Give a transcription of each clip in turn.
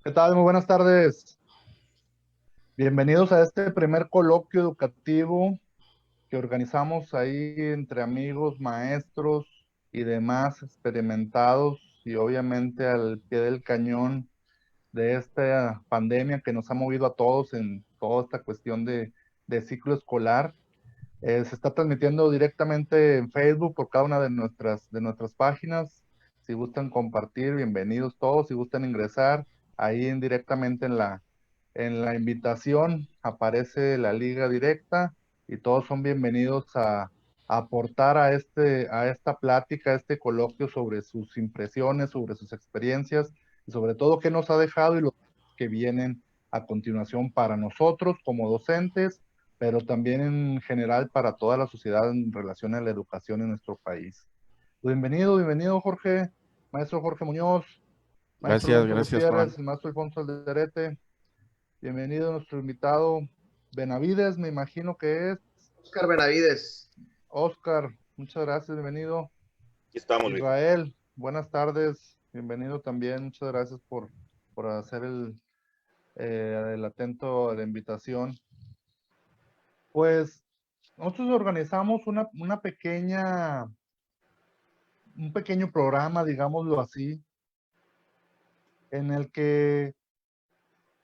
¿Qué tal? Muy buenas tardes. Bienvenidos a este primer coloquio educativo que organizamos ahí entre amigos, maestros y demás experimentados y obviamente al pie del cañón de esta pandemia que nos ha movido a todos en toda esta cuestión de ciclo escolar. Se está transmitiendo directamente en Facebook por cada una de nuestras páginas. Si gustan compartir, bienvenidos todos. Si gustan ingresar, ahí directamente en la invitación aparece la liga directa y todos son bienvenidos a aportar a esta plática, a este coloquio sobre sus impresiones, sobre sus experiencias y sobre todo qué nos ha dejado y los que vienen a continuación para nosotros como docentes, pero también en general para toda la sociedad en relación a la educación en nuestro país. Bienvenido, bienvenido Jorge, maestro Jorge Muñoz, maestro Gracias, Lorenzo gracias, Juan. Gutiérrez, el maestro Alfonso Alderete. Bienvenido nuestro invitado Benavides, me imagino que es Oscar Benavides. Oscar. Muchas gracias, bienvenido. Aquí estamos, viejo. Israel, buenas tardes, bienvenido también. Muchas gracias por hacer el atento a la invitación. Pues nosotros organizamos un pequeño programa, digámoslo así, en el que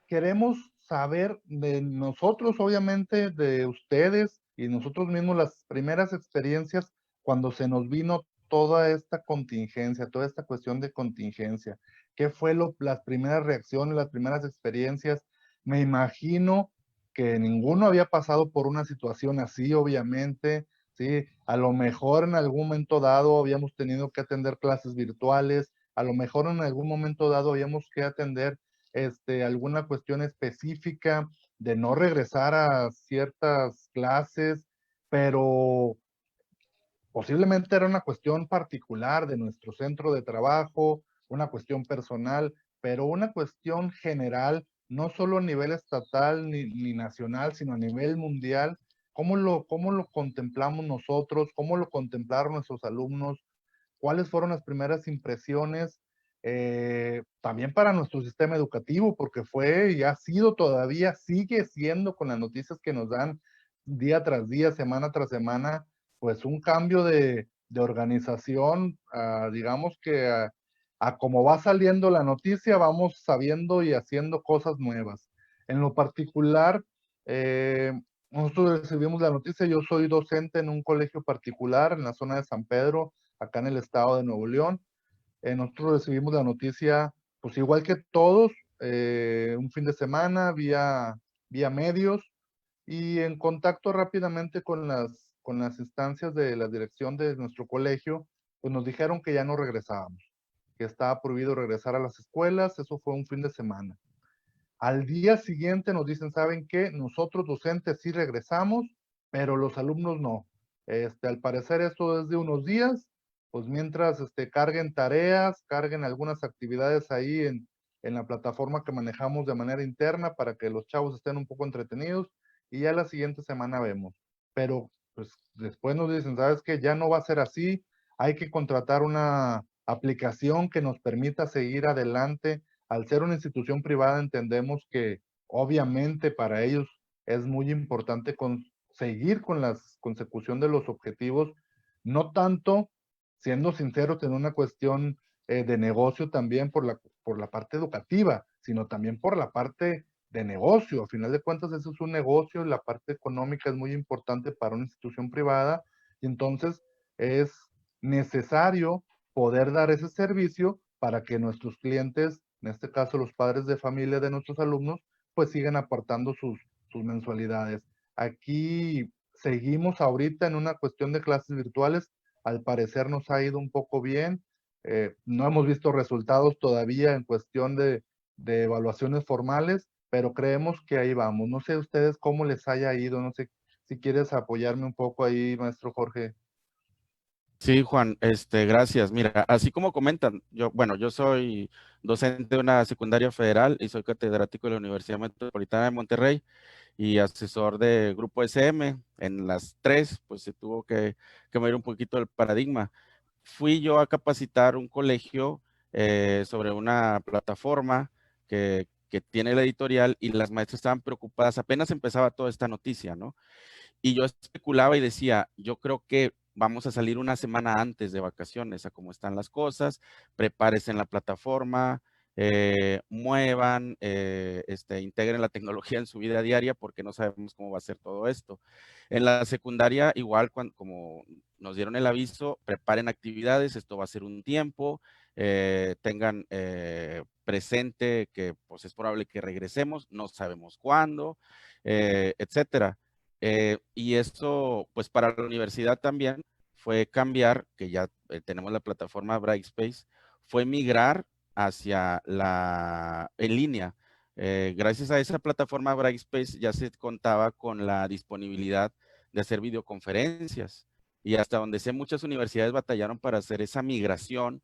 queremos saber de nosotros, obviamente, de ustedes y nosotros mismos las primeras experiencias cuando se nos vino toda esta contingencia, toda esta cuestión de contingencia. ¿Qué fue las primeras reacciones, las primeras experiencias? Me imagino que ninguno había pasado por una situación así, obviamente, ¿sí? A lo mejor en algún momento dado habíamos tenido que atender clases virtuales, a lo mejor en algún momento dado habíamos que atender alguna cuestión específica de no regresar a ciertas clases, pero posiblemente era una cuestión particular de nuestro centro de trabajo, una cuestión personal, pero una cuestión general, no solo a nivel estatal ni nacional, sino a nivel mundial. ¿Cómo lo contemplamos nosotros? ¿Cómo lo contemplaron nuestros alumnos? ¿Cuáles fueron las primeras impresiones también para nuestro sistema educativo? Porque fue y ha sido todavía, sigue siendo con las noticias que nos dan día tras día, semana tras semana, pues un cambio de organización, digamos que a como va saliendo la noticia, vamos sabiendo y haciendo cosas nuevas. En lo particular, eh, nosotros recibimos la noticia, yo soy docente en un colegio particular en la zona de San Pedro, acá en el estado de Nuevo León. Nosotros recibimos la noticia, pues igual que todos, un fin de semana vía medios y en contacto rápidamente con las instancias de la dirección de nuestro colegio, pues nos dijeron que ya no regresábamos, que estaba prohibido regresar a las escuelas. Eso fue un fin de semana. Al día siguiente nos dicen, ¿saben qué? Nosotros docentes sí regresamos, pero los alumnos no. Al parecer esto es de unos días, pues mientras carguen tareas, carguen algunas actividades ahí en la plataforma que manejamos de manera interna para que los chavos estén un poco entretenidos y ya la siguiente semana vemos. Pero pues después nos dicen, ¿sabes qué? Ya no va a ser así, hay que contratar una aplicación que nos permita seguir adelante. Al ser una institución privada, entendemos que obviamente para ellos es muy importante seguir con la consecución de los objetivos, no tanto, siendo sinceros, en una cuestión de negocio también por la parte educativa, sino también por la parte de negocio. A final de cuentas, eso es un negocio, la parte económica es muy importante para una institución privada y entonces es necesario poder dar ese servicio para que nuestros clientes, en este caso los padres de familia de nuestros alumnos, pues sigan apartando sus mensualidades. Aquí seguimos ahorita en una cuestión de clases virtuales. Al parecer nos ha ido un poco bien. No hemos visto resultados todavía en cuestión de evaluaciones formales, pero creemos que ahí vamos. No sé ustedes cómo les haya ido, no sé si quieres apoyarme un poco ahí, maestro Jorge. Sí, Juan, gracias. Mira, así como comentan, yo soy docente de una secundaria federal y soy catedrático de la Universidad Metropolitana de Monterrey y asesor de Grupo SM. En las tres, pues se tuvo que mover un poquito el paradigma. Fui yo a capacitar un colegio sobre una plataforma que tiene la editorial, y las maestras estaban preocupadas, apenas empezaba toda esta noticia, ¿no? Y yo especulaba y decía, yo creo que vamos a salir una semana antes de vacaciones a cómo están las cosas, prepárense en la plataforma, muevan, integren la tecnología en su vida diaria porque no sabemos cómo va a ser todo esto. En la secundaria, igual, como nos dieron el aviso, preparen actividades, esto va a ser un tiempo, tengan presente que pues es probable que regresemos, no sabemos cuándo, etcétera. Y esto, pues para la universidad también fue cambiar, que ya tenemos la plataforma Brightspace, fue migrar hacia en línea. Gracias a esa plataforma Brightspace ya se contaba con la disponibilidad de hacer videoconferencias, y hasta donde sé muchas universidades batallaron para hacer esa migración,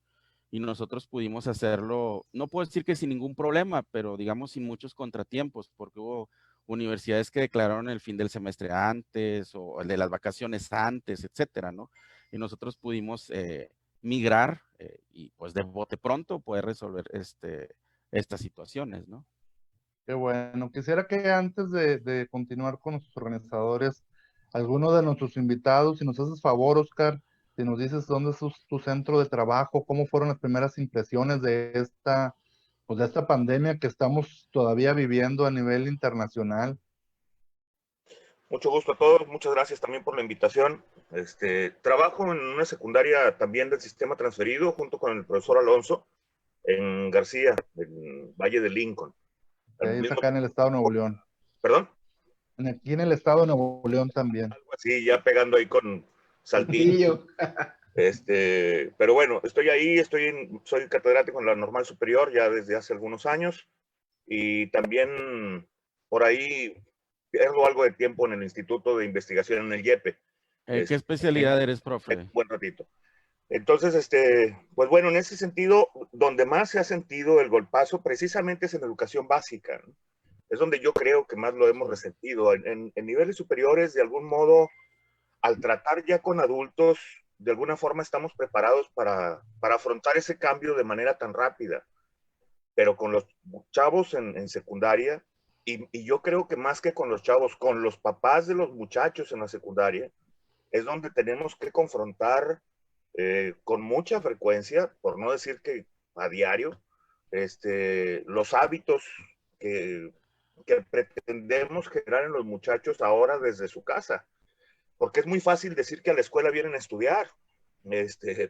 y nosotros pudimos hacerlo, no puedo decir que sin ningún problema, pero digamos sin muchos contratiempos, porque hubo universidades que declararon el fin del semestre antes o el de las vacaciones antes, etcétera, ¿no? Y nosotros pudimos migrar y pues de bote pronto poder resolver estas situaciones, ¿no? Qué bueno. Quisiera que antes de continuar con nuestros organizadores, alguno de nuestros invitados, si nos haces favor, Oscar, si nos dices dónde es tu centro de trabajo, cómo fueron las primeras impresiones de pues de esta pandemia que estamos todavía viviendo a nivel internacional. Mucho gusto a todos, muchas gracias también por la invitación. Trabajo en una secundaria también del sistema transferido junto con el profesor Alonso en García, en Valle de Lincoln. Que es acá en el estado de Nuevo León. ¿Perdón? Aquí en el estado de Nuevo León también. Algo así, ya pegando ahí con Saltillo. Pero bueno, estoy ahí, soy catedrático en la Normal Superior ya desde hace algunos años, y también por ahí pierdo algo de tiempo en el Instituto de Investigación en el IEPE. ¿Qué especialidad eres, profe? Un buen ratito. Entonces, pues bueno, en ese sentido, donde más se ha sentido el golpazo precisamente es en educación básica, ¿no? Es donde yo creo que más lo hemos resentido. En niveles superiores, de algún modo, al tratar ya con adultos, de alguna forma estamos preparados para afrontar ese cambio de manera tan rápida. Pero con los chavos en secundaria, y yo creo que más que con los chavos, con los papás de los muchachos en la secundaria, es donde tenemos que confrontar con mucha frecuencia, por no decir que a diario, los hábitos que, que pretendemos generar en los muchachos ahora desde su casa. Porque es muy fácil decir que a la escuela vienen a estudiar,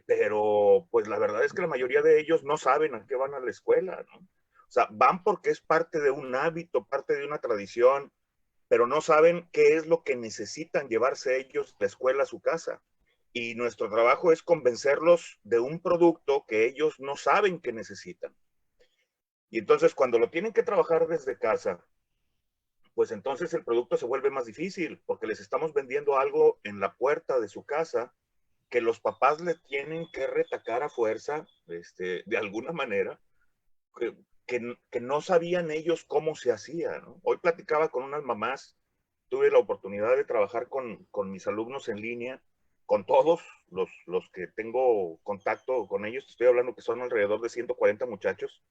pero pues la verdad es que la mayoría de ellos no saben a qué van a la escuela, ¿no? O sea, van porque es parte de un hábito, parte de una tradición, pero no saben qué es lo que necesitan llevarse ellos de la escuela a su casa. Y nuestro trabajo es convencerlos de un producto que ellos no saben que necesitan. Y entonces cuando lo tienen que trabajar desde casa, pues entonces el producto se vuelve más difícil porque les estamos vendiendo algo en la puerta de su casa que los papás le tienen que retacar a fuerza, de alguna manera, que no sabían ellos cómo se hacía, ¿no? Hoy platicaba con unas mamás, tuve la oportunidad de trabajar con mis alumnos en línea, con todos los que tengo contacto con ellos, estoy hablando que son alrededor de 140 muchachos.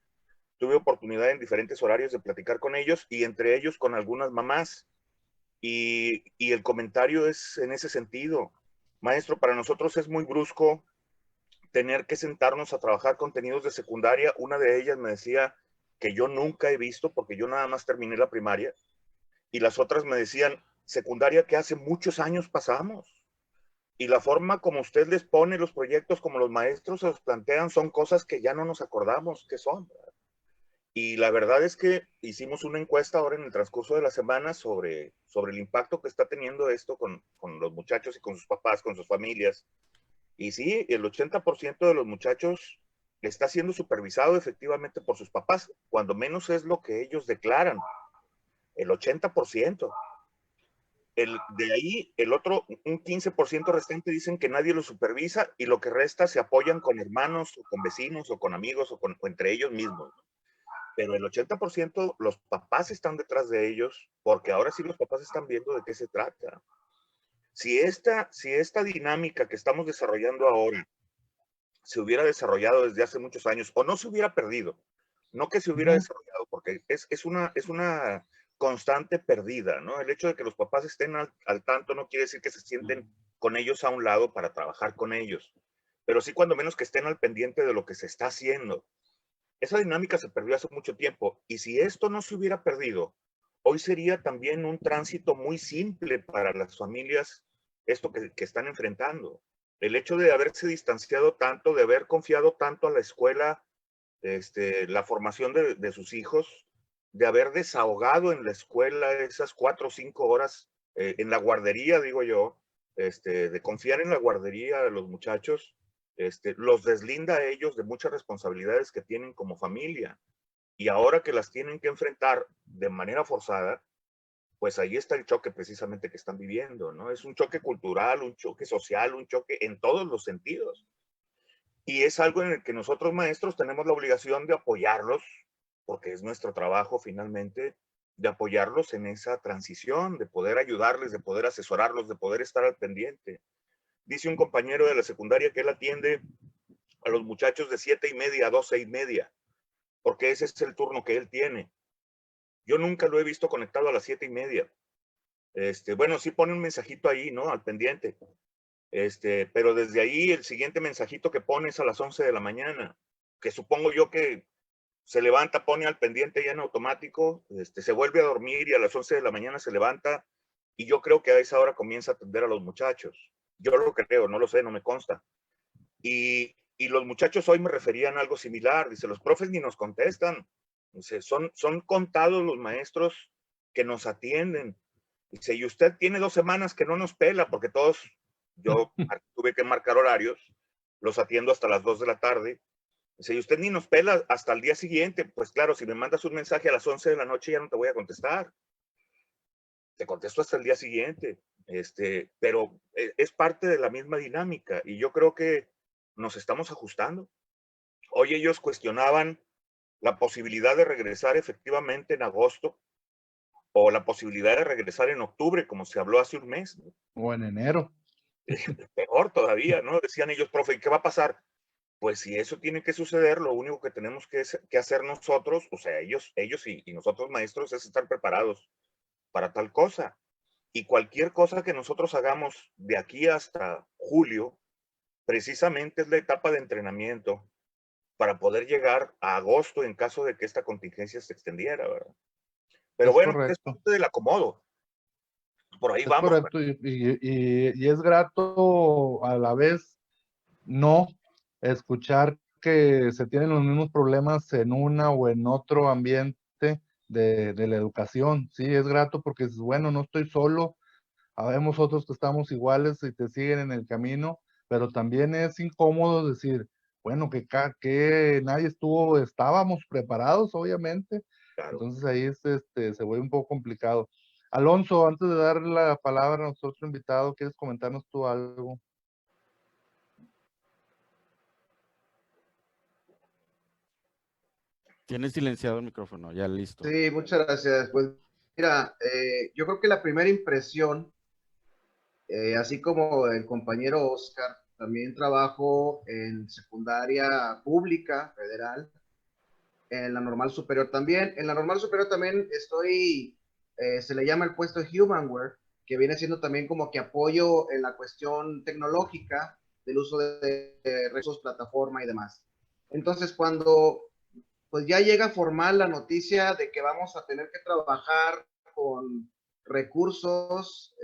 Tuve oportunidad en diferentes horarios de platicar con ellos y entre ellos con algunas mamás. Y el comentario es en ese sentido. Maestro, para nosotros es muy brusco tener que sentarnos a trabajar contenidos de secundaria. Una de ellas me decía que yo nunca he visto, porque yo nada más terminé la primaria, y las otras me decían, secundaria que hace muchos años pasamos. Y la forma como usted les pone los proyectos, como los maestros se los plantean, son cosas que ya no nos acordamos qué son. Y la verdad es que hicimos una encuesta ahora en el transcurso de la semana sobre el impacto que está teniendo esto con los muchachos y con sus papás, con sus familias. Y sí, el 80% de los muchachos está siendo supervisado efectivamente por sus papás, cuando menos es lo que ellos declaran, el 80%. De ahí, el otro, un 15% restante dicen que nadie los supervisa y lo que resta se apoyan con hermanos o con vecinos o con amigos o entre ellos mismos. Pero el 80% los papás están detrás de ellos porque ahora sí los papás están viendo de qué se trata. Si esta dinámica que estamos desarrollando ahora se hubiera desarrollado desde hace muchos años o no se hubiera perdido, no que se hubiera desarrollado, porque es una constante perdida, ¿no? El hecho de que los papás estén al tanto no quiere decir que se sienten con ellos a un lado para trabajar con ellos, pero sí cuando menos que estén al pendiente de lo que se está haciendo. Esa dinámica se perdió hace mucho tiempo, y si esto no se hubiera perdido, hoy sería también un tránsito muy simple para las familias, esto que están enfrentando. El hecho de haberse distanciado tanto, de haber confiado tanto a la escuela, la formación de sus hijos, de haber desahogado en la escuela esas 4 o 5 horas, en la guardería, digo yo, de confiar en la guardería de los muchachos, los deslinda a ellos de muchas responsabilidades que tienen como familia. Y ahora que las tienen que enfrentar de manera forzada, pues ahí está el choque precisamente que están viviendo, ¿no? Es un choque cultural, un choque social, un choque en todos los sentidos. Y es algo en el que nosotros maestros tenemos la obligación de apoyarlos, porque es nuestro trabajo finalmente, de apoyarlos en esa transición, de poder ayudarles, de poder asesorarlos, de poder estar al pendiente. Dice un compañero de la secundaria que él atiende a los muchachos de 7:30 a 12:30, porque ese es el turno que él tiene. Yo nunca lo he visto conectado a las 7:30. Bueno, sí pone un mensajito ahí, ¿no? Al pendiente. Pero desde ahí el siguiente mensajito que pone es a las 11 de la mañana, que supongo yo que se levanta, pone al pendiente ya en automático, se vuelve a dormir y a las 11 de la mañana se levanta, y yo creo que a esa hora comienza a atender a los muchachos. Yo lo creo, no lo sé, no me consta. Y los muchachos hoy me referían a algo similar, dice, los profes ni nos contestan, dice, son contados los maestros que nos atienden. Dice, y usted tiene 2 semanas que no nos pela, porque todos, yo tuve que marcar horarios, los atiendo hasta las 2 de la tarde. Dice, y usted ni nos pela hasta el día siguiente. Pues claro, si me mandas un mensaje a las 11 de la noche ya no te voy a contestar. Te contesto hasta el día siguiente. Pero es parte de la misma dinámica, y yo creo que nos estamos ajustando. Hoy ellos cuestionaban la posibilidad de regresar efectivamente en agosto, o la posibilidad de regresar en octubre, como se habló hace un mes, ¿no? O en enero. Peor todavía, ¿no? Decían ellos, profe, ¿qué va a pasar? Pues si eso tiene que suceder, lo único que tenemos que hacer nosotros, o sea, ellos y nosotros maestros, es estar preparados para tal cosa. Y cualquier cosa que nosotros hagamos de aquí hasta julio, precisamente es la etapa de entrenamiento para poder llegar a agosto en caso de que esta contingencia se extendiera, ¿verdad? Pero Es bueno, es correcto. parte del acomodo. Por ahí Es vamos. correcto. Y es grato a la vez no escuchar que se tienen los mismos problemas en una o en otro ambiente de la educación. Sí, es grato porque es bueno, no estoy solo, habemos otros que estamos iguales y te siguen en el camino, pero también es incómodo decir, bueno, que nadie estábamos preparados, obviamente, Claro. entonces ahí se vuelve un poco complicado. Alonso, antes de darle la palabra a nuestro otro invitado, ¿quieres comentarnos tú algo? Tienes silenciado el micrófono, ya listo. Sí, muchas gracias. Pues mira, yo creo que la primera impresión, así como el compañero Oscar, también trabajo en secundaria pública federal, en la normal superior también. En la normal superior también estoy, se le llama el puesto de Humanware, que viene siendo también como que apoyo en la cuestión tecnológica del uso de recursos, plataforma y demás. Entonces, cuando pues ya llega formal la noticia de que vamos a tener que trabajar con recursos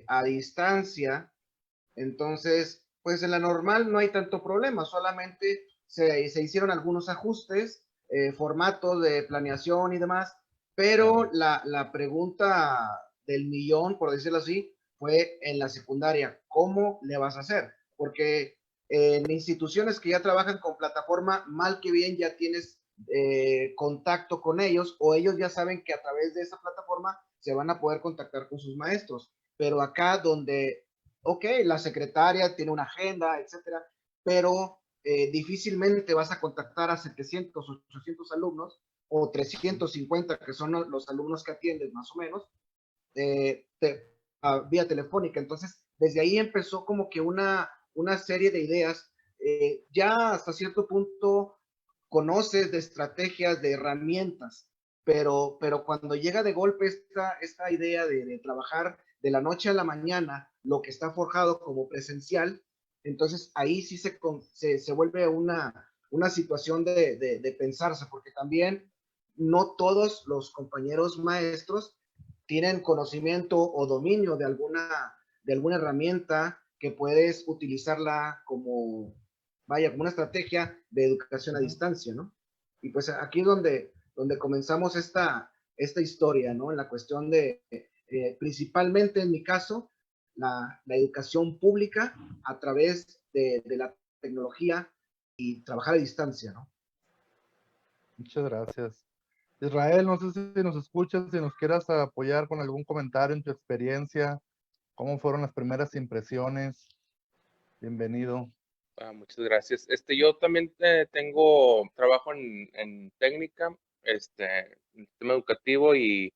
a distancia, entonces, pues en la normal no hay tanto problema, solamente se hicieron algunos ajustes, formatos de planeación y demás, pero la pregunta del millón, por decirlo así, fue en la secundaria, ¿cómo le vas a hacer? Porque en instituciones que ya trabajan con plataforma, mal que bien ya tienes contacto con ellos, o ellos ya saben que a través de esa plataforma se van a poder contactar con sus maestros, pero acá donde ok, la secretaria tiene una agenda, etcétera, pero difícilmente vas a contactar a 700, 800 alumnos o 350, que son los alumnos que atiendes más o menos, vía telefónica. Entonces, desde ahí empezó como que una serie de ideas, ya hasta cierto punto conoces de estrategias, de herramientas, pero cuando llega de golpe esta idea de trabajar de la noche a la mañana lo que está forjado como presencial, entonces ahí sí se vuelve una situación de pensarse, porque también no todos los compañeros maestros tienen conocimiento o dominio de alguna herramienta que puedes utilizarla como, vaya, como una estrategia de educación a distancia, ¿no? Y pues aquí es donde comenzamos esta historia, ¿no? En la cuestión de, principalmente en mi caso, la educación pública a través de la tecnología y trabajar a distancia, ¿no? Muchas gracias. Israel, no sé si nos escuchas, si nos quieras apoyar con algún comentario en tu experiencia, cómo fueron las primeras impresiones. Bienvenido. Muchas gracias. Yo también trabajo en técnica, en el sistema educativo y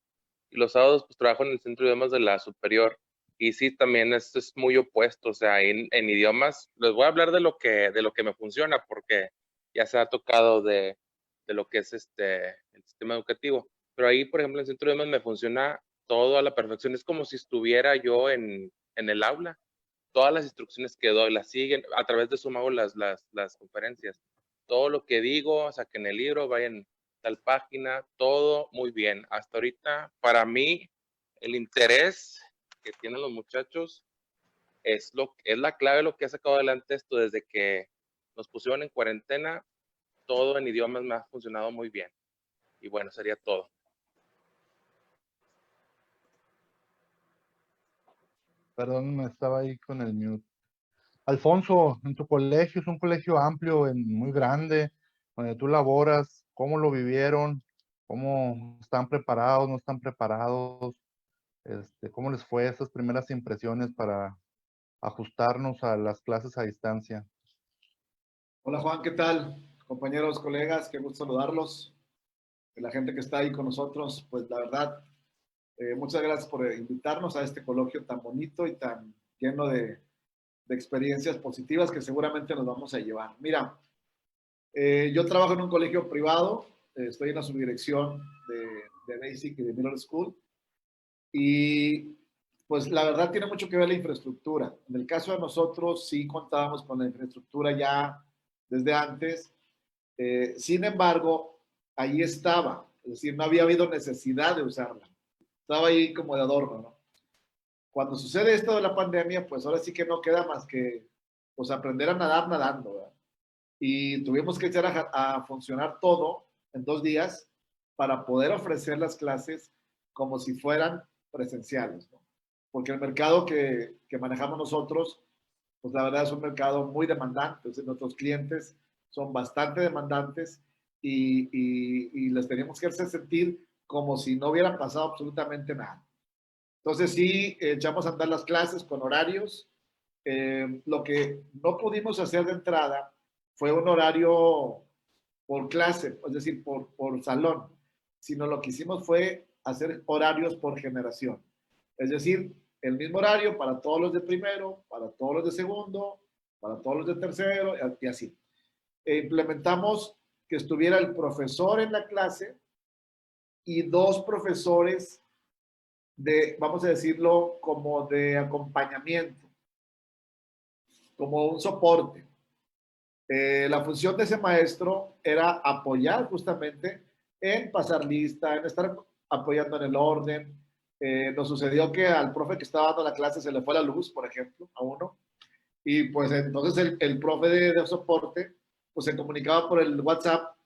los sábados pues trabajo en el centro de idiomas de la superior. Y sí, también esto es muy opuesto, o sea, en idiomas, les voy a hablar de lo que me funciona, porque ya se ha tocado de lo que es el sistema educativo. Pero ahí, por ejemplo, en el centro de idiomas me funciona todo a la perfección. Es como si estuviera yo en el aula. Todas las instrucciones que doy las siguen, a través de Zoom hago las conferencias. Todo lo que digo, saquen el libro, vayan tal página, todo muy bien. Hasta ahorita, para mí, el interés que tienen los muchachos es la clave de lo que ha sacado adelante esto. Desde que nos pusieron en cuarentena, todo en idiomas me ha funcionado muy bien. Y bueno, sería todo. Perdón, estaba ahí con el mute. Alfonso, en tu colegio, es un colegio amplio, muy grande, donde tú laboras, ¿cómo lo vivieron? ¿Cómo están preparados, no están preparados? ¿Cómo les fue esas primeras impresiones para ajustarnos a las clases a distancia? Hola Juan, ¿qué tal? Compañeros, colegas, qué gusto saludarlos. La gente que está ahí con nosotros, pues la verdad, muchas gracias por invitarnos a este coloquio tan bonito y tan lleno de experiencias positivas que seguramente nos vamos a llevar. Mira, yo trabajo en un colegio privado, estoy en la subdirección de Basic y de Middle School, y pues la verdad tiene mucho que ver la infraestructura. En el caso de nosotros sí contábamos con la infraestructura ya desde antes. Sin embargo, ahí estaba, es decir, no había habido necesidad de usarla. Estaba ahí como de adorno, ¿no? Cuando sucede esto de la pandemia, pues ahora sí que no queda más que pues aprender a nadar nadando, ¿verdad? Y tuvimos que echar a funcionar todo en 2 días para poder ofrecer las clases como si fueran presenciales, ¿no? Porque el mercado que manejamos nosotros, pues la verdad es un mercado muy demandante. O sea, nuestros clientes son bastante demandantes y les tenemos que hacer sentir como si no hubiera pasado absolutamente nada. Entonces sí, echamos a andar las clases con horarios. Lo que no pudimos hacer de entrada fue un horario por clase, es decir, por salón, sino lo que hicimos fue hacer horarios por generación. Es decir, el mismo horario para todos los de primero, para todos los de segundo, para todos los de tercero y así. Implementamos que estuviera el profesor en la clase y 2 profesores vamos a decirlo, como de acompañamiento, como un soporte. La función de ese maestro era apoyar justamente en pasar lista, en estar apoyando en el orden. Nos sucedió que al profe que estaba dando la clase se le fue la luz, por ejemplo, a uno, y pues entonces el profe de soporte pues se comunicaba por el WhatsApp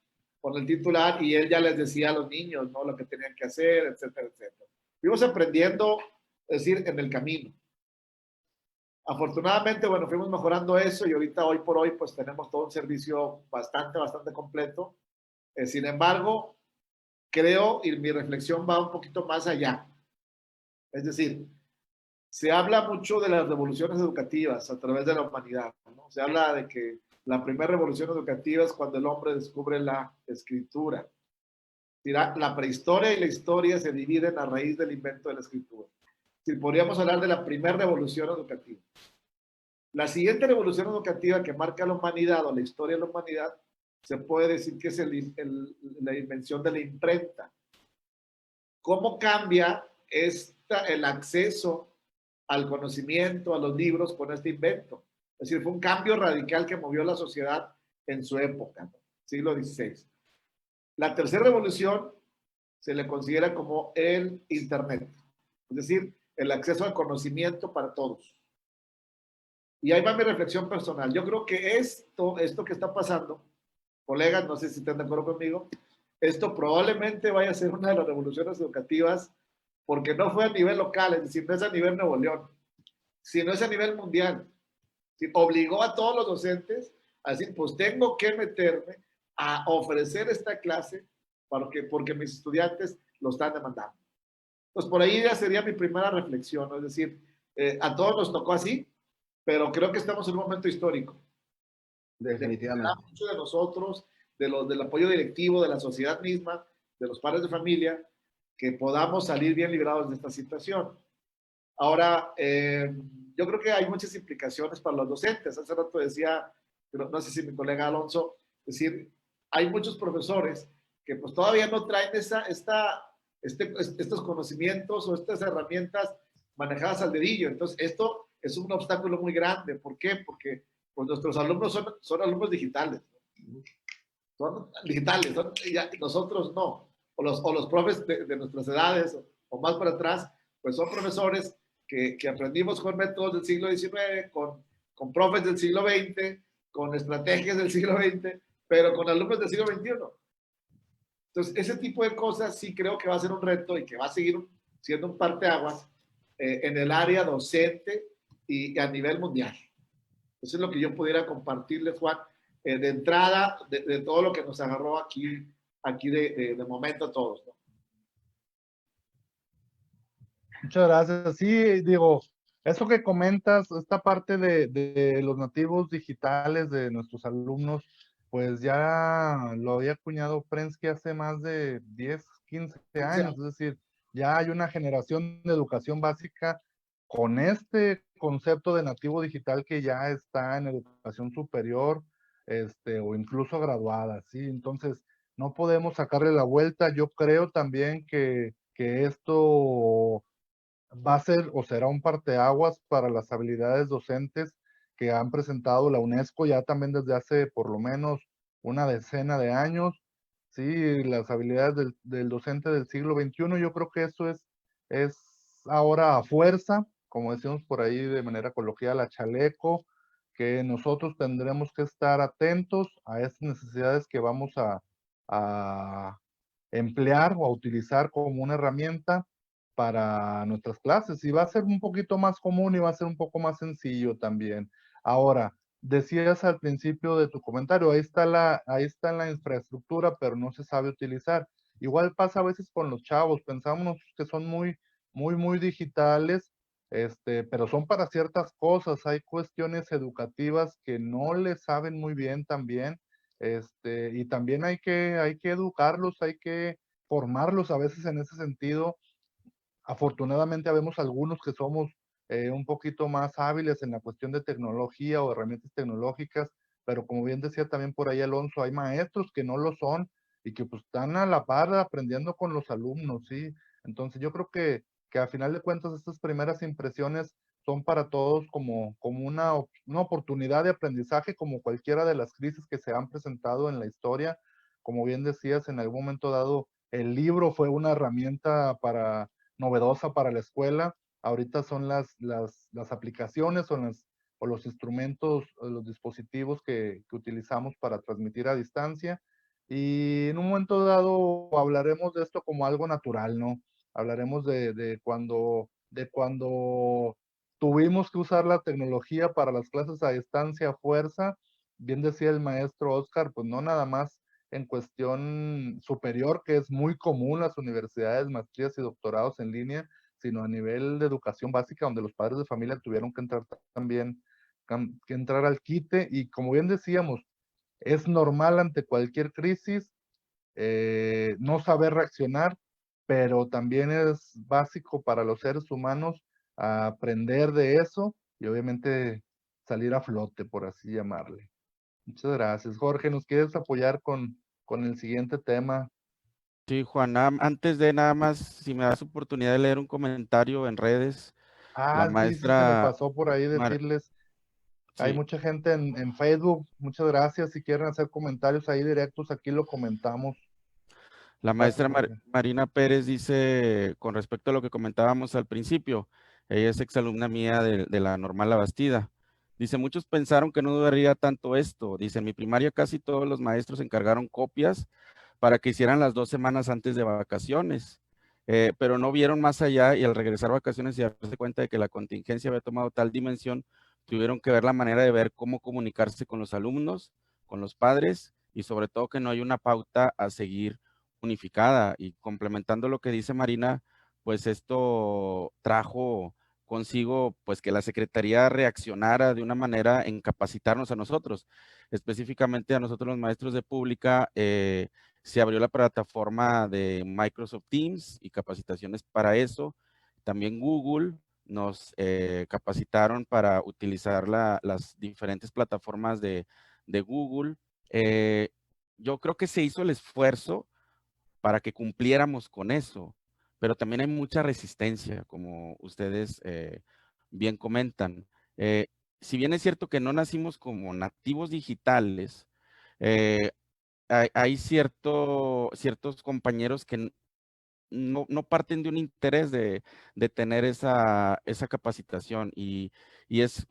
con el titular y él ya les decía a los niños, ¿no?, lo que tenían que hacer, etcétera, etcétera. Fuimos aprendiendo, es decir, en el camino. Afortunadamente, bueno, fuimos mejorando eso y ahorita, hoy por hoy, pues tenemos todo un servicio bastante completo. Sin embargo, creo, y mi reflexión va un poquito más allá. Es decir, se habla mucho de las revoluciones educativas a través de la humanidad, ¿no? Se habla de que la primera revolución educativa es cuando el hombre descubre la escritura. La prehistoria y la historia se dividen a raíz del invento de la escritura. Si podríamos hablar de la primera revolución educativa. La siguiente revolución educativa que marca la humanidad o la historia de la humanidad se puede decir que es la invención de la imprenta. ¿Cómo cambia el acceso al conocimiento, a los libros con este invento? Es decir, fue un cambio radical que movió la sociedad en su época, ¿no? Siglo XVI. La tercera revolución se le considera como el Internet, es decir, el acceso al conocimiento para todos. Y ahí va mi reflexión personal. Yo creo que esto que está pasando, colegas, no sé si están de acuerdo conmigo, esto probablemente vaya a ser una de las revoluciones educativas porque no fue a nivel local, es decir, no es a nivel Nuevo León, sino es a nivel mundial. Obligó a todos los docentes a decir, pues tengo que meterme a ofrecer esta clase porque mis estudiantes lo están demandando. Pues por ahí ya sería mi primera reflexión, ¿no? Es decir, a todos nos tocó así, pero creo que estamos en un momento histórico. Definitivamente. Mucho de nosotros, del apoyo directivo, de la sociedad misma, de los padres de familia, que podamos salir bien librados de esta situación. Ahora, yo creo que hay muchas implicaciones para los docentes. Hace rato decía, no sé si mi colega Alonso, es decir, hay muchos profesores que pues todavía no traen estos conocimientos o estas herramientas manejadas al dedillo. Entonces, esto es un obstáculo muy grande. ¿Por qué? Porque pues, nuestros alumnos son alumnos digitales. Son digitales, nosotros no. O los profes de nuestras edades o más para atrás, pues son profesores que aprendimos con métodos del siglo XIX, con profes del siglo XX, con estrategias del siglo XX, pero con alumnos del siglo XXI. Entonces, ese tipo de cosas sí creo que va a ser un reto y que va a seguir siendo un parteaguas en el área docente y a nivel mundial. Eso es lo que yo pudiera compartirles, Juan, de entrada de todo lo que nos agarró aquí de momento a todos, ¿no? Muchas gracias. Sí, digo, eso que comentas, esta parte de los nativos digitales de nuestros alumnos, pues ya lo había acuñado Prensky hace más de 10, 15 años, es decir, ya hay una generación de educación básica con este concepto de nativo digital que ya está en educación superior, o incluso graduada, ¿sí? Entonces, no podemos sacarle la vuelta. Yo creo también que esto va a ser o será un parteaguas para las habilidades docentes que han presentado la UNESCO ya también desde hace por lo menos una decena de años. Sí, las habilidades del docente del siglo XXI, yo creo que eso es ahora a fuerza, como decimos por ahí de manera coloquial, a chaleco, que nosotros tendremos que estar atentos a estas necesidades que vamos a emplear o a utilizar como una herramienta para nuestras clases y va a ser un poquito más común y va a ser un poco más sencillo también. Ahora, decías al principio de tu comentario, ahí está la infraestructura, pero no se sabe utilizar. Igual pasa a veces con los chavos, pensamos que son muy digitales, pero son para ciertas cosas. Hay cuestiones educativas que no les saben muy bien también, y también hay que educarlos, hay que formarlos a veces en ese sentido. Afortunadamente habemos algunos que somos un poquito más hábiles en la cuestión de tecnología o herramientas tecnológicas, pero como bien decía también por ahí Alonso, hay maestros que no lo son y que pues están a la par aprendiendo con los alumnos, ¿sí? Entonces yo creo que a final de cuentas estas primeras impresiones son para todos como una oportunidad de aprendizaje como cualquiera de las crisis que se han presentado en la historia. Como bien decías, en algún momento dado, el libro fue una herramienta novedosa para la escuela. Ahorita son las aplicaciones o los instrumentos, o los dispositivos que utilizamos para transmitir a distancia. Y en un momento dado hablaremos de esto como algo natural, ¿no? Hablaremos de cuando tuvimos que usar la tecnología para las clases a distancia a fuerza. Bien decía el maestro Oscar, pues no nada más en cuestión superior, que es muy común las universidades, maestrías y doctorados en línea, sino a nivel de educación básica, donde los padres de familia tuvieron que entrar también, que entrar al quite. Y como bien decíamos, es normal ante cualquier crisis no saber reaccionar, pero también es básico para los seres humanos aprender de eso y obviamente salir a flote, por así llamarle. Muchas gracias. Jorge, ¿nos quieres apoyar con el siguiente tema? Sí, Juan, antes de nada más, si me das oportunidad de leer un comentario en redes, la Sí, se me maestra, pasó por ahí Mar- decirles, hay sí, mucha gente en Facebook, muchas gracias. Si quieren hacer comentarios ahí directos, aquí lo comentamos. la Gracias, maestra Jorge. Marina Pérez dice, con respecto a lo que comentábamos al principio, ella es exalumna mía de la Normal La Bastida. Dice, muchos pensaron que no duraría tanto esto. Dice, en mi primaria casi todos los maestros encargaron copias para que hicieran las 2 semanas antes de vacaciones, pero no vieron más allá y al regresar a vacaciones y darse cuenta de que la contingencia había tomado tal dimensión, tuvieron que ver la manera de ver cómo comunicarse con los alumnos, con los padres y sobre todo que no hay una pauta a seguir unificada. Y complementando lo que dice Marina, pues esto trajo consigo pues que la Secretaría reaccionara de una manera en capacitarnos a nosotros, específicamente a nosotros los maestros de pública. Se abrió la plataforma de Microsoft Teams y capacitaciones para eso. También Google nos capacitaron para utilizar las diferentes plataformas de Google. Eh, yo creo que se hizo el esfuerzo para que cumpliéramos con eso, pero también hay mucha resistencia, como ustedes bien comentan. Eh, si bien es cierto que no nacimos como nativos digitales, eh, hay ciertos compañeros que no parten de un interés de tener esa capacitación y es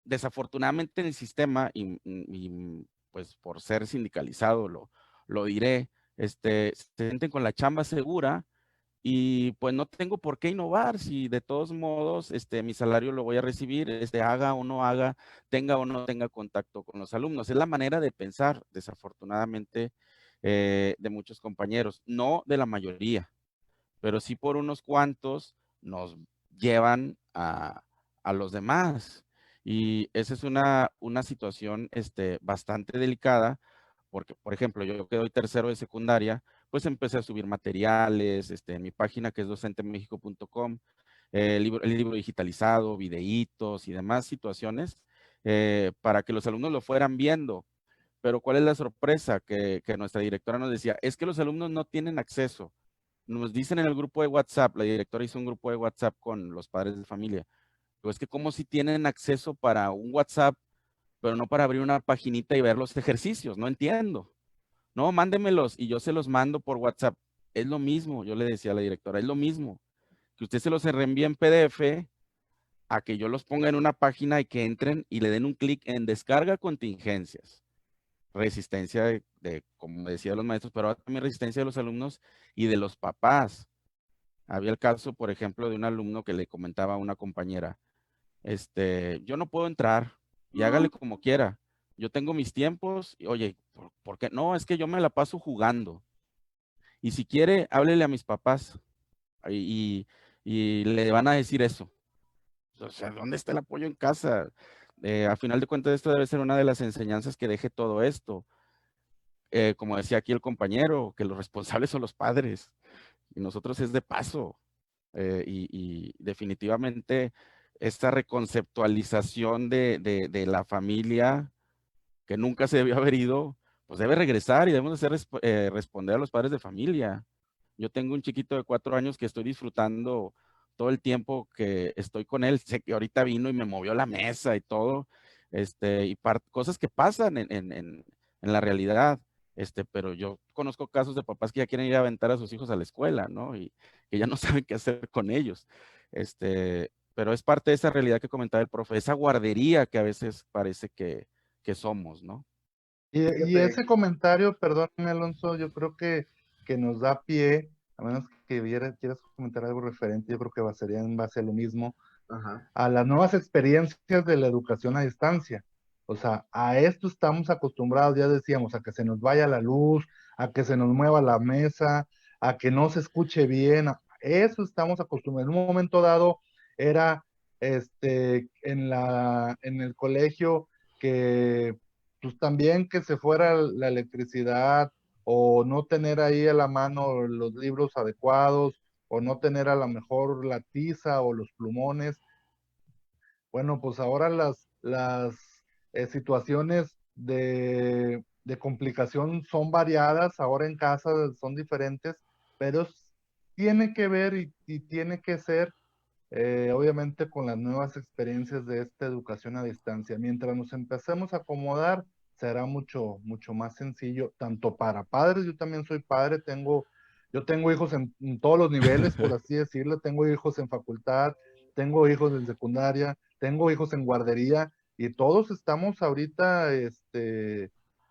desafortunadamente en el sistema pues por ser sindicalizado lo diré, se sienten con la chamba segura y pues no tengo por qué innovar si de todos modos mi salario lo voy a recibir, haga o no haga, tenga o no tenga contacto con los alumnos. Es la manera de pensar, desafortunadamente, de muchos compañeros, no de la mayoría, pero sí por unos cuantos nos llevan a los demás. Y esa es una situación bastante delicada porque, por ejemplo, yo que doy tercero de secundaria, pues empecé a subir materiales en mi página que es docentemexico.com, el libro digitalizado, videitos y demás situaciones para que los alumnos lo fueran viendo. Pero ¿cuál es la sorpresa? Que nuestra directora nos decía, es que los alumnos no tienen acceso. Nos dicen en el grupo de WhatsApp, la directora hizo un grupo de WhatsApp con los padres de familia. Pues es que como si tienen acceso para un WhatsApp, pero no para abrir una paginita y ver los ejercicios, no entiendo. No, mándemelos y yo se los mando por WhatsApp. Es lo mismo, yo le decía a la directora, es lo mismo. Que usted se los reenvíe en PDF a que yo los ponga en una página y que entren y le den un clic en descarga contingencias. Resistencia como decía los maestros, pero también resistencia de los alumnos y de los papás. Había el caso, por ejemplo, de un alumno que le comentaba a una compañera, yo no puedo entrar y hágale como quiera. Yo tengo mis tiempos y oye, ¿por qué? No, es que yo me la paso jugando. Y si quiere, háblele a mis papás y, y le van a decir eso. O sea, ¿dónde está el apoyo en casa? A final de cuentas, esto debe ser una de las enseñanzas que deje todo esto. Como decía aquí el compañero, que los responsables son los padres y nosotros es de paso. Y definitivamente esta reconceptualización de la familia que nunca se debió haber ido, pues debe regresar y debemos de responder a los padres de familia. Yo tengo un chiquito de 4 años que estoy disfrutando todo el tiempo que estoy con él. Sé que ahorita vino y me movió la mesa y todo, y cosas que pasan en la realidad. Pero yo conozco casos de papás que ya quieren ir a aventar a sus hijos a la escuela, ¿no? Y que ya no saben qué hacer con ellos. Pero es parte de esa realidad que comentaba el profe, esa guardería que a veces parece que somos, ¿no? Y ese comentario, perdóname, Alonso, yo creo que nos da pie, a menos que quieras comentar algo referente, yo creo que sería en base a lo mismo, Ajá. a las nuevas experiencias de la educación a distancia. O sea, a esto estamos acostumbrados, ya decíamos, a que se nos vaya la luz, a que se nos mueva la mesa, a que no se escuche bien. A eso estamos acostumbrados. En un momento dado era en el colegio que pues también que se fuera la electricidad o no tener ahí a la mano los libros adecuados o no tener a lo mejor la tiza o los plumones. Bueno, pues ahora las situaciones de complicación son variadas, ahora en casa son diferentes, pero tiene que ver y tiene que ser obviamente con las nuevas experiencias de esta educación a distancia. Mientras nos empecemos a acomodar, será mucho, mucho más sencillo, tanto para padres, yo también soy padre, yo tengo hijos en todos los niveles, por así decirlo, tengo hijos en facultad, tengo hijos en secundaria, tengo hijos en guardería, y todos estamos ahorita,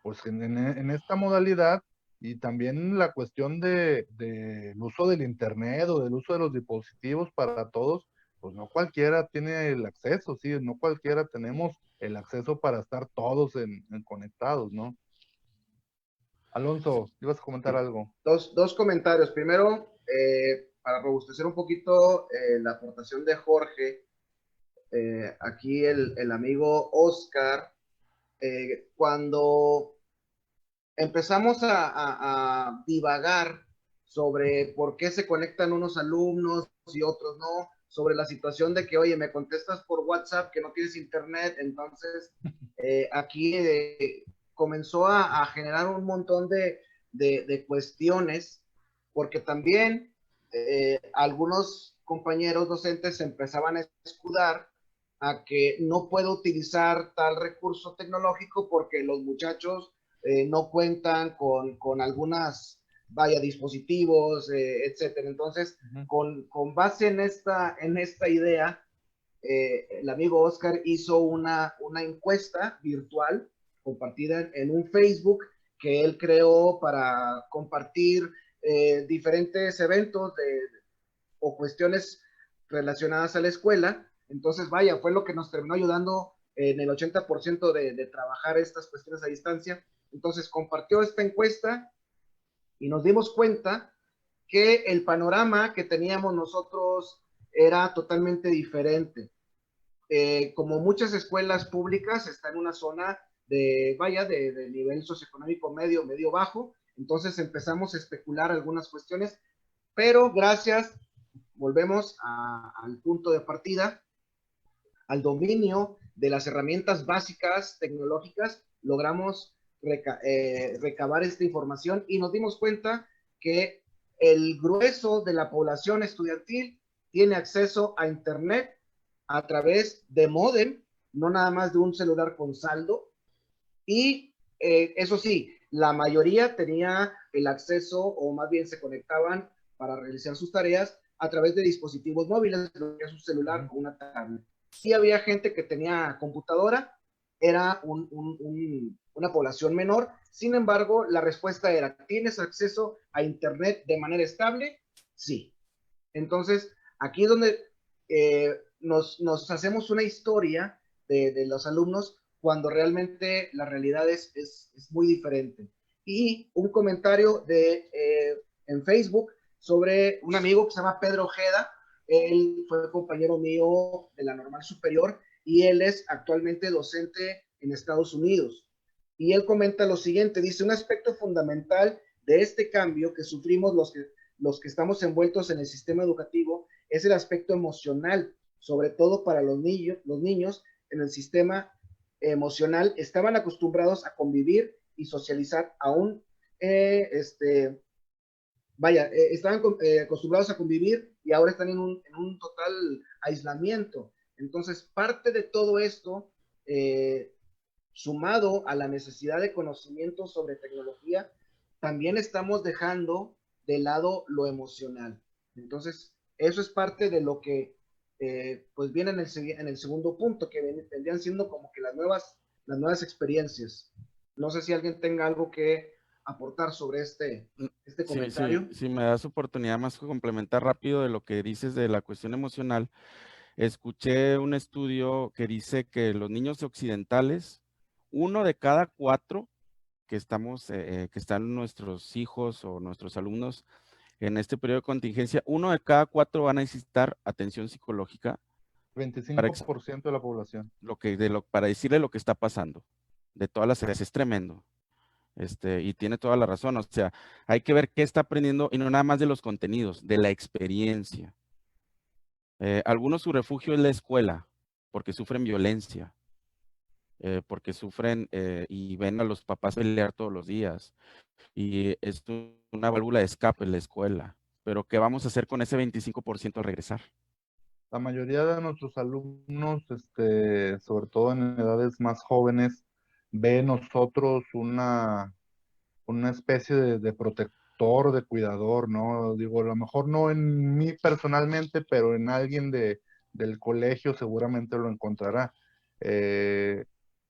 pues en esta modalidad, y también la cuestión del uso del internet o del uso de los dispositivos para todos, pues no cualquiera tiene el acceso, sí, no cualquiera tenemos el acceso para estar todos en conectados, ¿no? Alonso, ibas a comentar Sí. algo. Dos comentarios. Primero, para robustecer un poquito la aportación de Jorge, aquí el amigo Oscar, cuando empezamos a divagar sobre por qué se conectan unos alumnos y otros no, sobre la situación de que, oye, me contestas por WhatsApp que no tienes internet, entonces aquí comenzó a generar un montón de cuestiones, porque también algunos compañeros docentes se empezaban a escudar a que no puedo utilizar tal recurso tecnológico porque los muchachos no cuentan con algunas, vaya, dispositivos, etcétera. Entonces, con base en esta idea, el amigo Oscar hizo una encuesta virtual compartida en un Facebook que él creó para compartir diferentes eventos o cuestiones relacionadas a la escuela. Entonces, vaya, fue lo que nos terminó ayudando en el 80% de trabajar estas cuestiones a distancia. Entonces, compartió esta encuesta y nos dimos cuenta que el panorama que teníamos nosotros era totalmente diferente. Como muchas escuelas públicas, está en una zona de nivel socioeconómico medio, medio bajo, entonces empezamos a especular algunas cuestiones, pero gracias, volvemos al punto de partida, al dominio de las herramientas básicas tecnológicas, logramos recabar esta información y nos dimos cuenta que el grueso de la población estudiantil tiene acceso a Internet a través de módem, no nada más de un celular con saldo, y eso sí, la mayoría tenía el acceso, o más bien se conectaban para realizar sus tareas a través de dispositivos móviles, lo que es un celular o una tablet. Sí había gente que tenía computadora, era una población menor, sin embargo, la respuesta era, ¿tienes acceso a Internet de manera estable? Sí. Entonces, aquí es donde nos hacemos una historia de los alumnos cuando realmente la realidad es muy diferente. Y un comentario en Facebook sobre un amigo que se llama Pedro Ojeda. Él fue compañero mío de la Normal Superior y él es actualmente docente en Estados Unidos. Y él comenta lo siguiente, dice, un aspecto fundamental de este cambio que sufrimos los que estamos envueltos en el sistema educativo es el aspecto emocional, sobre todo para los niños en el sistema emocional estaban acostumbrados a convivir y socializar aún, estaban acostumbrados a convivir y ahora están en un total aislamiento. Entonces, parte de todo esto, sumado a la necesidad de conocimiento sobre tecnología, también estamos dejando de lado lo emocional. Entonces, eso es parte de lo que pues viene en el segundo punto, que vendrían siendo como que las nuevas experiencias. No sé si alguien tenga algo que aportar sobre este comentario. Sí, me das oportunidad más que complementar rápido de lo que dices de la cuestión emocional. Escuché un estudio que dice que los niños occidentales, 1 de cada 4 que están nuestros hijos o nuestros alumnos en este periodo de contingencia, 1 de cada 4 van a necesitar atención psicológica. 25% de la población. Para decirle lo que está pasando, de todas las edades, es tremendo. Y tiene toda la razón, o sea, hay que ver qué está aprendiendo y no nada más de los contenidos, de la experiencia. Algunos su refugio es la escuela, porque sufren violencia. porque sufren y ven a los papás pelear todos los días. Y es una válvula de escape en la escuela. Pero ¿qué vamos a hacer con ese 25% al regresar? La mayoría de nuestros alumnos, sobre todo en edades más jóvenes, ve en nosotros una especie de protector, de cuidador, ¿no? Digo, a lo mejor no en mí personalmente, pero en alguien del colegio seguramente lo encontrará. Eh,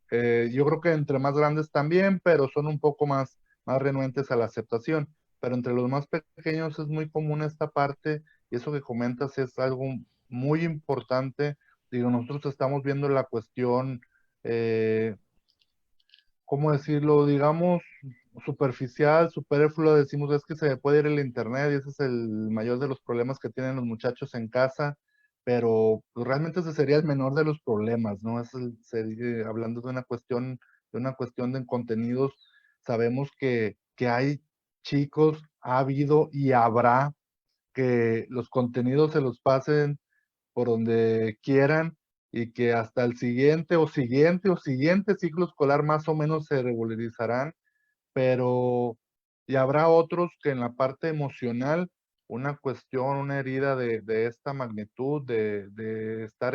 yo creo que entre más grandes también, pero son un poco más renuentes a la aceptación. Pero entre los más pequeños es muy común esta parte, y eso que comentas es algo muy importante. Digo, nosotros estamos viendo la cuestión, ¿cómo decirlo? Digamos, superficial, superfluo, decimos, es que se me puede ir el internet y ese es el mayor de los problemas que tienen los muchachos en casa, pero pues, realmente ese sería el menor de los problemas, ¿no? Hablando de una cuestión de contenidos, sabemos que hay chicos, ha habido y habrá que los contenidos se los pasen por donde quieran y que hasta el siguiente ciclo escolar más o menos se regularizarán, pero y habrá otros que en la parte emocional, una cuestión, una herida de esta magnitud, de estar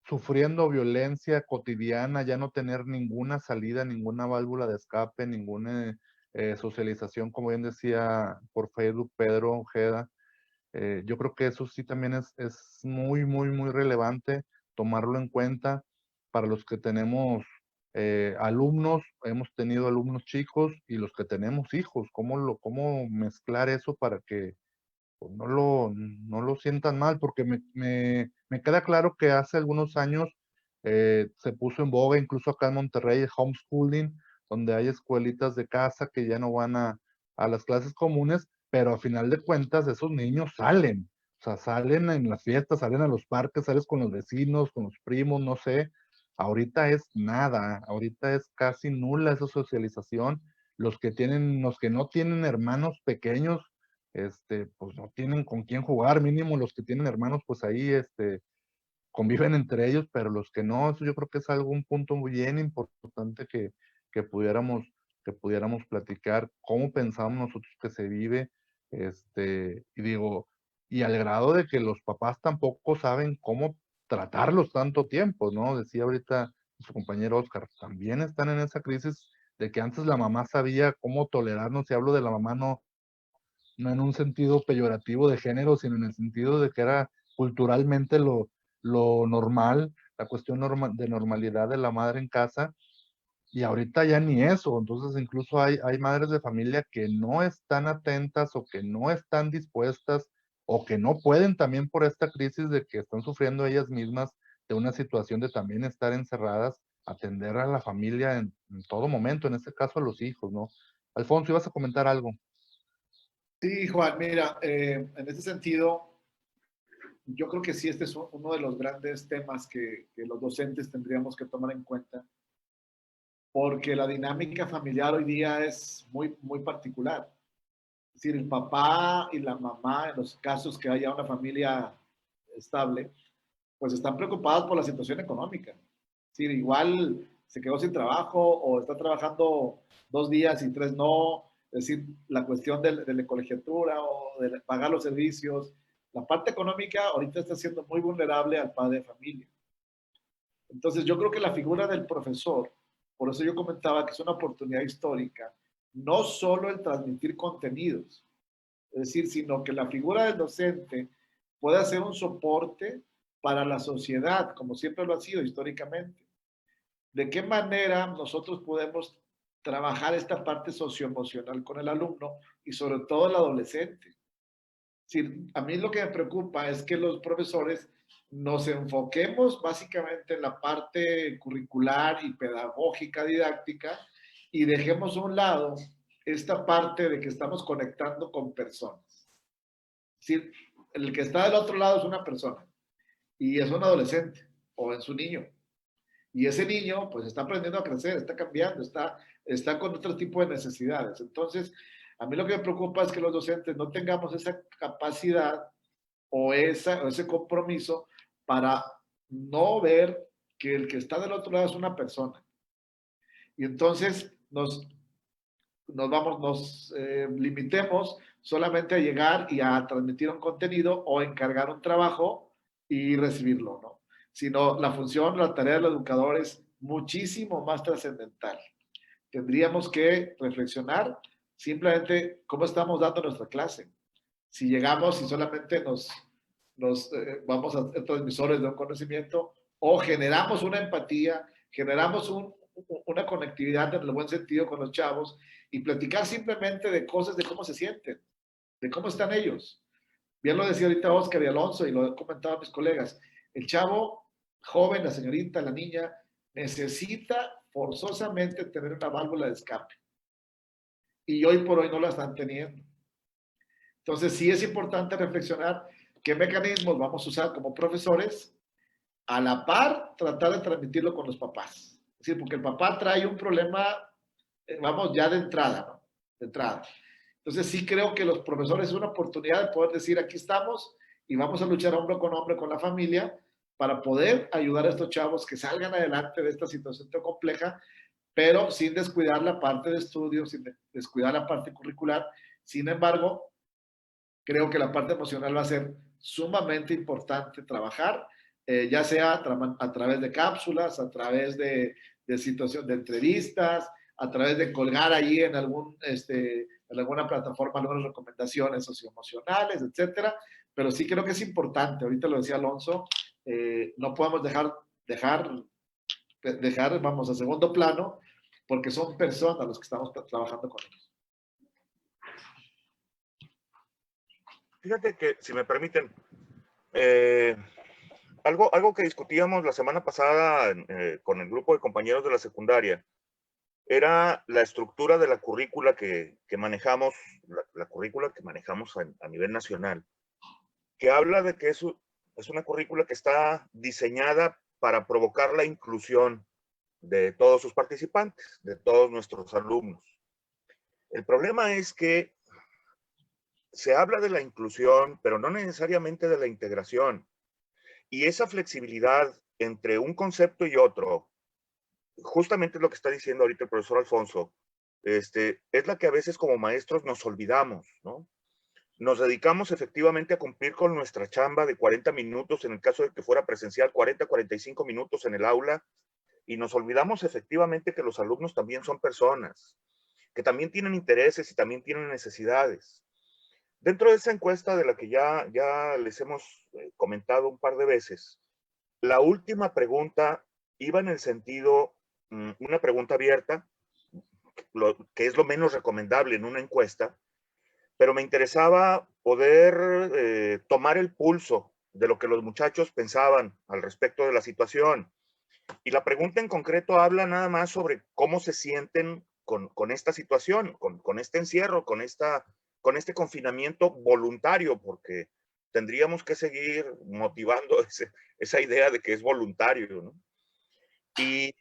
sufriendo violencia cotidiana, ya no tener ninguna salida, ninguna válvula de escape, ninguna socialización, como bien decía por Facebook Pedro Ojeda. Yo creo que eso sí también es muy, muy, muy relevante tomarlo en cuenta para los que tenemos alumnos, hemos tenido alumnos chicos y los que tenemos hijos, cómo mezclar eso para que pues, no lo sientan mal, porque me queda claro que hace algunos años se puso en boga, incluso acá en Monterrey, el homeschooling, donde hay escuelitas de casa que ya no van a las clases comunes, pero a final de cuentas esos niños salen, o sea, salen en las fiestas, salen a los parques, sales con los vecinos, con los primos, no sé. Ahorita es nada, ahorita es casi nula esa socialización. Los que no tienen hermanos pequeños, pues no tienen con quién jugar, mínimo los que tienen hermanos, pues ahí, conviven entre ellos, pero los que no, eso yo creo que es un punto muy bien importante que pudiéramos, que pudiéramos platicar, cómo pensamos nosotros que se vive, y digo, y al grado de que los papás tampoco saben cómo tratarlos tanto tiempo, ¿no? Decía ahorita su compañero Oscar, también están en esa crisis de que antes la mamá sabía cómo tolerarnos, y hablo de la mamá no en un sentido peyorativo de género, sino en el sentido de que era culturalmente lo normal, la cuestión de normalidad de la madre en casa, y ahorita ya ni eso. Entonces incluso hay madres de familia que no están atentas o que no están dispuestas o que no pueden también por esta crisis de que están sufriendo ellas mismas de una situación de también estar encerradas, atender a la familia en todo momento, en este caso a los hijos, ¿no? Alfonso, ibas a comentar algo. Sí, Juan, mira, en este sentido, yo creo que sí, este es uno de los grandes temas que los docentes tendríamos que tomar en cuenta, porque la dinámica familiar hoy día es muy, muy particular. Es decir, el papá y la mamá, en los casos que haya una familia estable, pues están preocupados por la situación económica. Es decir, igual se quedó sin trabajo o está trabajando 2 días y 3 no. Es decir, la cuestión de la colegiatura o de pagar los servicios. La parte económica ahorita está siendo muy vulnerable al padre de familia. Entonces, yo creo que la figura del profesor, por eso yo comentaba que es una oportunidad histórica, no solo el transmitir contenidos, es decir, sino que la figura del docente pueda ser un soporte para la sociedad, como siempre lo ha sido históricamente. ¿De qué manera nosotros podemos trabajar esta parte socioemocional con el alumno y sobre todo el adolescente? Es decir, a mí lo que me preocupa es que los profesores nos enfoquemos básicamente en la parte curricular y pedagógica, didáctica, y dejemos a un lado esta parte de que estamos conectando con personas. Es decir, el que está del otro lado es una persona y es un adolescente o es un niño. Y ese niño pues está aprendiendo a crecer, está cambiando, está con otro tipo de necesidades. Entonces, a mí lo que me preocupa es que los docentes no tengamos esa capacidad o ese compromiso para no ver que el que está del otro lado es una persona. Y entonces nos limitemos solamente a llegar y a transmitir un contenido o encargar un trabajo y recibirlo, ¿no? Sino la función, la tarea del educador es muchísimo más trascendental. Tendríamos que reflexionar simplemente cómo estamos dando nuestra clase. Si llegamos y solamente vamos a ser transmisores de un conocimiento, o generamos una empatía, generamos una conectividad en el buen sentido con los chavos y platicar simplemente de cosas, de cómo se sienten, de cómo están ellos. Bien lo decía ahorita Oscar y Alonso y lo he comentado a mis colegas. El chavo joven, la señorita, la niña, necesita forzosamente tener una válvula de escape. Y hoy por hoy no la están teniendo. Entonces sí es importante reflexionar qué mecanismos vamos a usar como profesores, a la par tratar de transmitirlo con los papás. Es decir, porque el papá trae un problema, vamos, ya de entrada, ¿no? De entrada. Entonces sí creo que los profesores es una oportunidad de poder decir, aquí estamos y vamos a luchar hombro con la familia para poder ayudar a estos chavos que salgan adelante de esta situación tan compleja, pero sin descuidar la parte de estudio, sin descuidar la parte curricular. Sin embargo, creo que la parte emocional va a ser sumamente importante trabajar, ya sea a través de cápsulas, a través de situaciones, de entrevistas, a través de colgar ahí en alguna plataforma algunas recomendaciones socioemocionales, etcétera. Pero sí creo que es importante, ahorita lo decía Alonso, no podemos dejar, vamos, a segundo plano, porque son personas los que estamos trabajando con ellos. Fíjate que, si me permiten, algo que discutíamos la semana pasada con el grupo de compañeros de la secundaria era la estructura de la currícula que manejamos, la currícula que manejamos a nivel nacional, que habla de que es una currícula que está diseñada para provocar la inclusión de todos sus participantes, de todos nuestros alumnos. El problema es que se habla de la inclusión, pero no necesariamente de la integración. Y esa flexibilidad entre un concepto y otro, justamente lo que está diciendo ahorita el profesor Alfonso, es la que a veces como maestros nos olvidamos, ¿no? Nos dedicamos efectivamente a cumplir con nuestra chamba de 40 minutos, en el caso de que fuera presencial, 40, 45 minutos en el aula, y nos olvidamos efectivamente que los alumnos también son personas, que también tienen intereses y también tienen necesidades. Dentro de esa encuesta de la que ya les hemos comentado un par de veces, la última pregunta iba en el sentido, una pregunta abierta, que es lo menos recomendable en una encuesta, pero me interesaba poder tomar el pulso de lo que los muchachos pensaban al respecto de la situación. Y la pregunta en concreto habla nada más sobre cómo se sienten con esta situación, con este encierro, con este confinamiento voluntario, porque tendríamos que seguir motivando esa idea de que es voluntario, ¿no? Y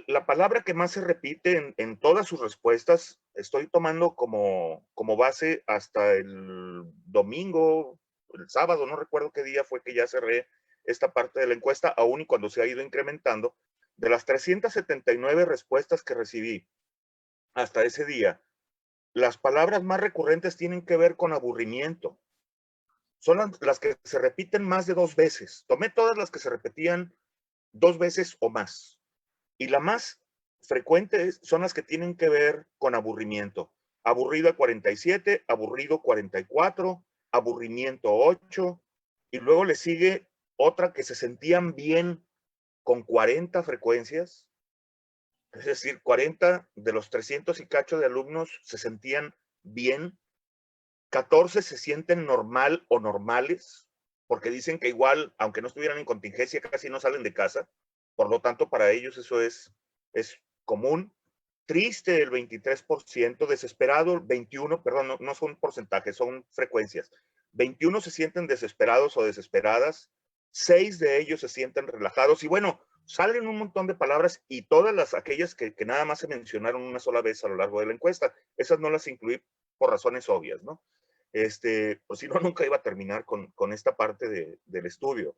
la palabra que más se repite en todas sus respuestas, estoy tomando como base hasta el domingo, el sábado, no recuerdo qué día fue que ya cerré esta parte de la encuesta, aún y cuando se ha ido incrementando, de las 379 respuestas que recibí hasta ese día, las palabras más recurrentes tienen que ver con aburrimiento. Son las que se repiten más de 2 veces. Tomé todas las que se repetían 2 veces o más. Y la más frecuente son las que tienen que ver con aburrimiento. Aburrido 47, aburrido 44, aburrimiento 8. Y luego le sigue otra que se sentían bien con 40 frecuencias. Es decir, 40 de los 300 y cacho de alumnos se sentían bien. 14 se sienten normal o normales, porque dicen que igual, aunque no estuvieran en contingencia, casi no salen de casa. Por lo tanto, para ellos eso es común. Triste el 23%, desesperado el 21%, perdón, no son porcentajes, son frecuencias. 21 se sienten desesperados o desesperadas, 6 de ellos se sienten relajados, y bueno, salen un montón de palabras y todas aquellas que nada más se mencionaron una sola vez a lo largo de la encuesta, esas no las incluí por razones obvias, ¿no? Pues si no, nunca iba a terminar con esta parte del estudio.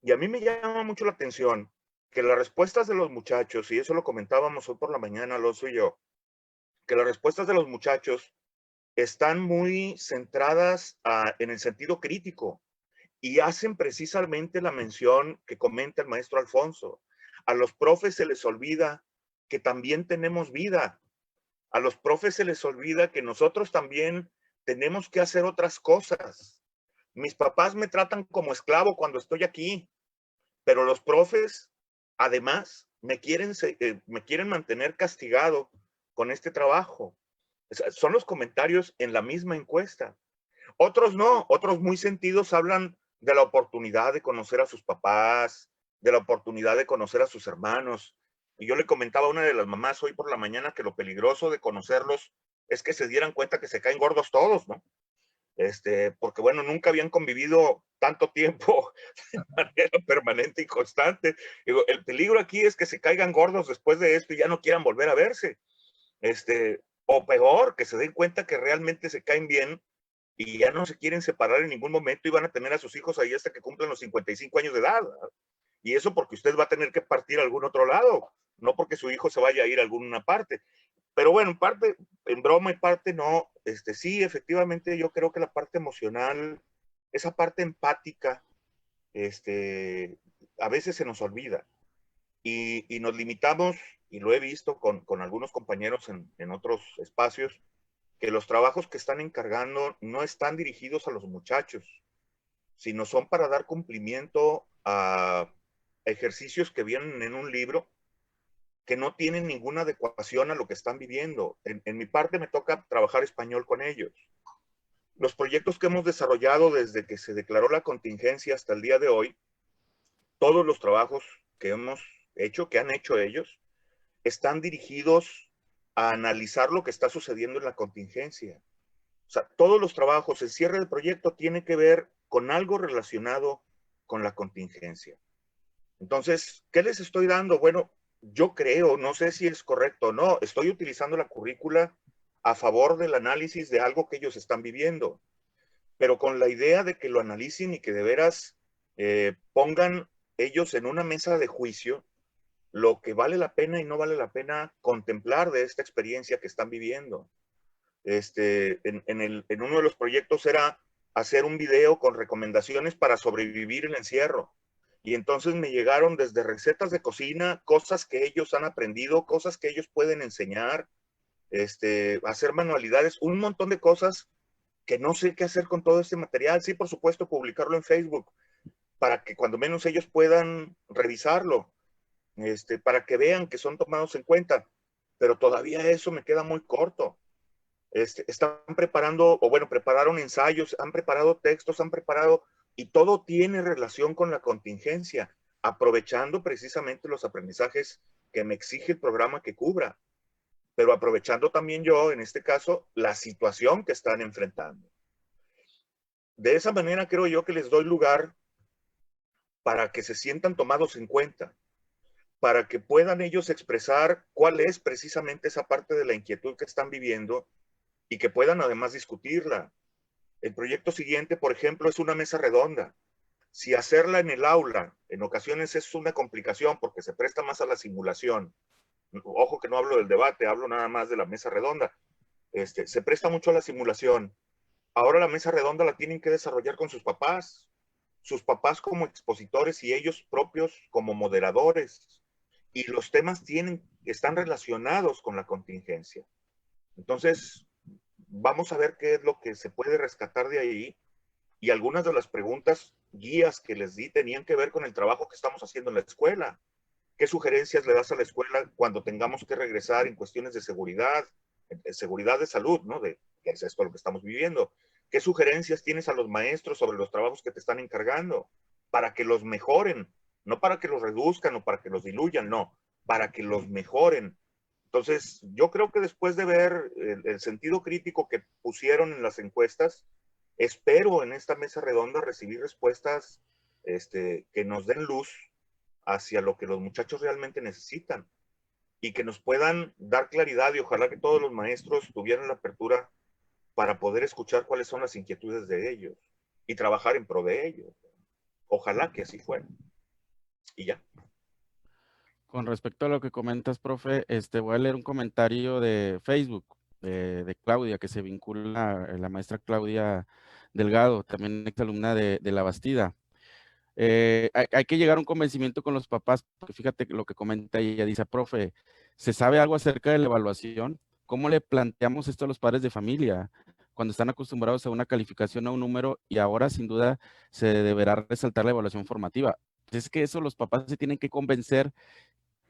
Y a mí me llama mucho la atención que las respuestas de los muchachos, y eso lo comentábamos hoy por la mañana, Alonso y yo, que las respuestas de los muchachos están muy centradas en el sentido crítico y hacen precisamente la mención que comenta el maestro Alfonso. A los profes se les olvida que también tenemos vida. A los profes se les olvida que nosotros también tenemos que hacer otras cosas. Mis papás me tratan como esclavo cuando estoy aquí, pero los profes, además, me quieren mantener castigado con este trabajo. O sea, son los comentarios en la misma encuesta. Otros no, otros muy sentidos hablan de la oportunidad de conocer a sus papás, de la oportunidad de conocer a sus hermanos. Y yo le comentaba a una de las mamás hoy por la mañana que lo peligroso de conocerlos es que se dieran cuenta que se caen gordos todos, ¿no? Porque bueno, nunca habían convivido tanto tiempo de manera permanente y constante. Digo, el peligro aquí es que se caigan gordos después de esto y ya no quieran volver a verse. O peor, que se den cuenta que realmente se caen bien y ya no se quieren separar en ningún momento y van a tener a sus hijos ahí hasta que cumplan los 55 años de edad, ¿verdad? Y eso porque usted va a tener que partir a algún otro lado, no porque su hijo se vaya a ir a alguna parte. Pero bueno, en parte, en broma y parte no, sí, efectivamente yo creo que la parte emocional, esa parte empática, a veces se nos olvida y nos limitamos, y lo he visto con algunos compañeros en otros espacios, que los trabajos que están encargando no están dirigidos a los muchachos, sino son para dar cumplimiento a ejercicios que vienen en un libro que no tienen ninguna adecuación a lo que están viviendo. En mi parte me toca trabajar español con ellos. Los proyectos que hemos desarrollado desde que se declaró la contingencia hasta el día de hoy, todos los trabajos que hemos hecho, que han hecho ellos, están dirigidos a analizar lo que está sucediendo en la contingencia. O sea, todos los trabajos, el cierre del proyecto tiene que ver con algo relacionado con la contingencia. Entonces, ¿qué les estoy dando? Bueno, yo creo, no sé si es correcto o no, estoy utilizando la currícula a favor del análisis de algo que ellos están viviendo, pero con la idea de que lo analicen y que de veras pongan ellos en una mesa de juicio lo que vale la pena y no vale la pena contemplar de esta experiencia que están viviendo. En uno de los proyectos era hacer un video con recomendaciones para sobrevivir el encierro. Y entonces me llegaron desde recetas de cocina, cosas que ellos han aprendido, cosas que ellos pueden enseñar, hacer manualidades, un montón de cosas que no sé qué hacer con todo este material. Sí, por supuesto, publicarlo en Facebook, para que cuando menos ellos puedan revisarlo, para que vean que son tomados en cuenta. Pero todavía eso me queda muy corto. Están preparando, o bueno, prepararon ensayos, han preparado textos, y todo tiene relación con la contingencia, aprovechando precisamente los aprendizajes que me exige el programa que cubra, pero aprovechando también yo, en este caso, la situación que están enfrentando. De esa manera creo yo que les doy lugar para que se sientan tomados en cuenta, para que puedan ellos expresar cuál es precisamente esa parte de la inquietud que están viviendo y que puedan además discutirla. El proyecto siguiente, por ejemplo, es una mesa redonda. Si hacerla en el aula, en ocasiones es una complicación porque se presta más a la simulación. Ojo que no hablo del debate, hablo nada más de la mesa redonda. Se presta mucho a la simulación. Ahora la mesa redonda la tienen que desarrollar con sus papás como expositores y ellos propios como moderadores. Y los temas están relacionados con la contingencia. Entonces, vamos a ver qué es lo que se puede rescatar de ahí. Y algunas de las preguntas, guías que les di, tenían que ver con el trabajo que estamos haciendo en la escuela. ¿Qué sugerencias le das a la escuela cuando tengamos que regresar en cuestiones de seguridad de salud, ¿no? De qué es esto lo que estamos viviendo. ¿Qué sugerencias tienes a los maestros sobre los trabajos que te están encargando? Para que los mejoren, no para que los reduzcan o para que los diluyan, no, para que los mejoren. Entonces, yo creo que después de ver el sentido crítico que pusieron en las encuestas, espero en esta mesa redonda recibir respuestas que nos den luz hacia lo que los muchachos realmente necesitan y que nos puedan dar claridad, y ojalá que todos los maestros tuvieran la apertura para poder escuchar cuáles son las inquietudes de ellos y trabajar en pro de ellos. Ojalá que así fuera. Y ya. Con respecto a lo que comentas, profe, voy a leer un comentario de Facebook de Claudia, que se vincula, la maestra Claudia Delgado, también exalumna de La Bastida. Hay que llegar a un convencimiento con los papás, porque fíjate lo que comenta ella, dice, profe, ¿se sabe algo acerca de la evaluación? ¿Cómo le planteamos esto a los padres de familia cuando están acostumbrados a una calificación, a un número, y ahora sin duda se deberá resaltar la evaluación formativa? Es que eso los papás se tienen que convencer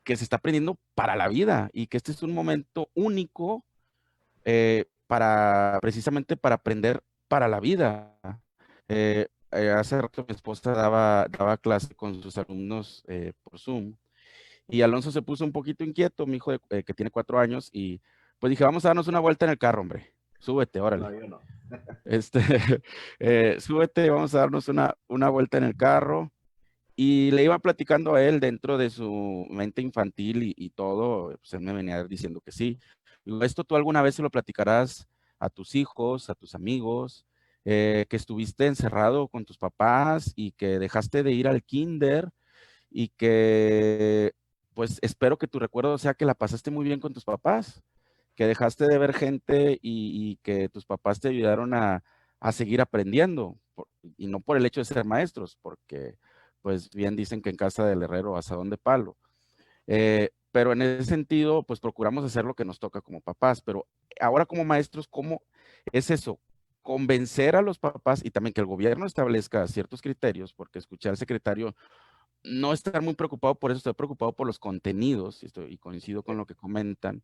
que se está aprendiendo para la vida y que este es un momento único precisamente para aprender para la vida. Hace rato mi esposa daba clase con sus alumnos por Zoom y Alonso se puso un poquito inquieto, mi hijo que tiene 4 años, y pues dije, vamos a darnos una vuelta en el carro, hombre. Súbete, órale. No, yo no. Súbete, vamos a darnos una vuelta en el carro. Y le iba platicando a él dentro de su mente infantil y todo, pues él me venía diciendo que sí. Digo, esto tú alguna vez se lo platicarás a tus hijos, a tus amigos, que estuviste encerrado con tus papás y que dejaste de ir al kinder y que, pues espero que tu recuerdo sea que la pasaste muy bien con tus papás, que dejaste de ver gente y que tus papás te ayudaron a seguir aprendiendo, y no por el hecho de ser maestros, porque pues bien dicen que en casa del herrero asadón de palo. Pero en ese sentido, pues procuramos hacer lo que nos toca como papás, pero ahora como maestros, ¿cómo es eso? Convencer a los papás y también que el gobierno establezca ciertos criterios, porque escuché al secretario no estar muy preocupado por eso, estoy preocupado por los contenidos, y coincido con lo que comentan.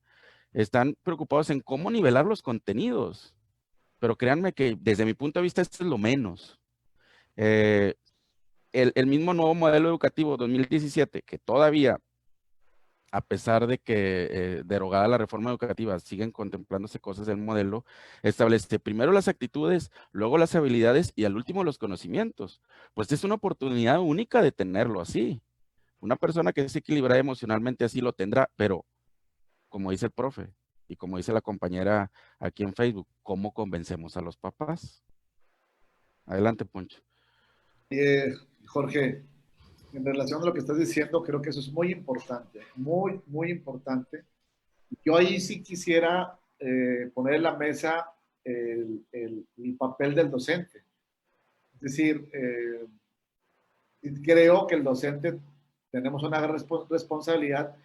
Están preocupados en cómo nivelar los contenidos, pero créanme que desde mi punto de vista esto es lo menos. El mismo nuevo modelo educativo 2017, que todavía, a pesar de que derogada la reforma educativa, siguen contemplándose cosas del modelo, establece primero las actitudes, luego las habilidades y al último los conocimientos. Pues es una oportunidad única de tenerlo así. Una persona que es equilibrada emocionalmente así lo tendrá, pero como dice el profe y como dice la compañera aquí en Facebook, ¿cómo convencemos a los papás? Adelante, Poncho. Jorge, en relación a lo que estás diciendo, creo que eso es muy importante, muy, muy importante. Yo ahí sí quisiera poner en la mesa el papel del docente. Es decir, creo que el docente tenemos una gran responsabilidad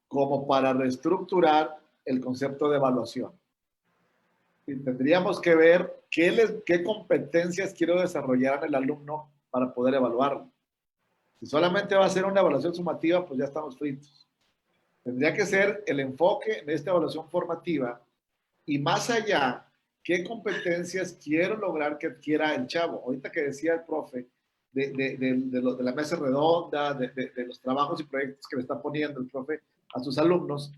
como para reestructurar el concepto de evaluación. Y tendríamos que ver qué competencias quiero desarrollar en el alumno para poder evaluarlo. Si solamente va a ser una evaluación sumativa, pues ya estamos fritos. Tendría que ser el enfoque en esta evaluación formativa y más allá, qué competencias quiero lograr que adquiera el chavo. Ahorita que decía el profe de la mesa redonda, de los trabajos y proyectos que le está poniendo el profe a sus alumnos,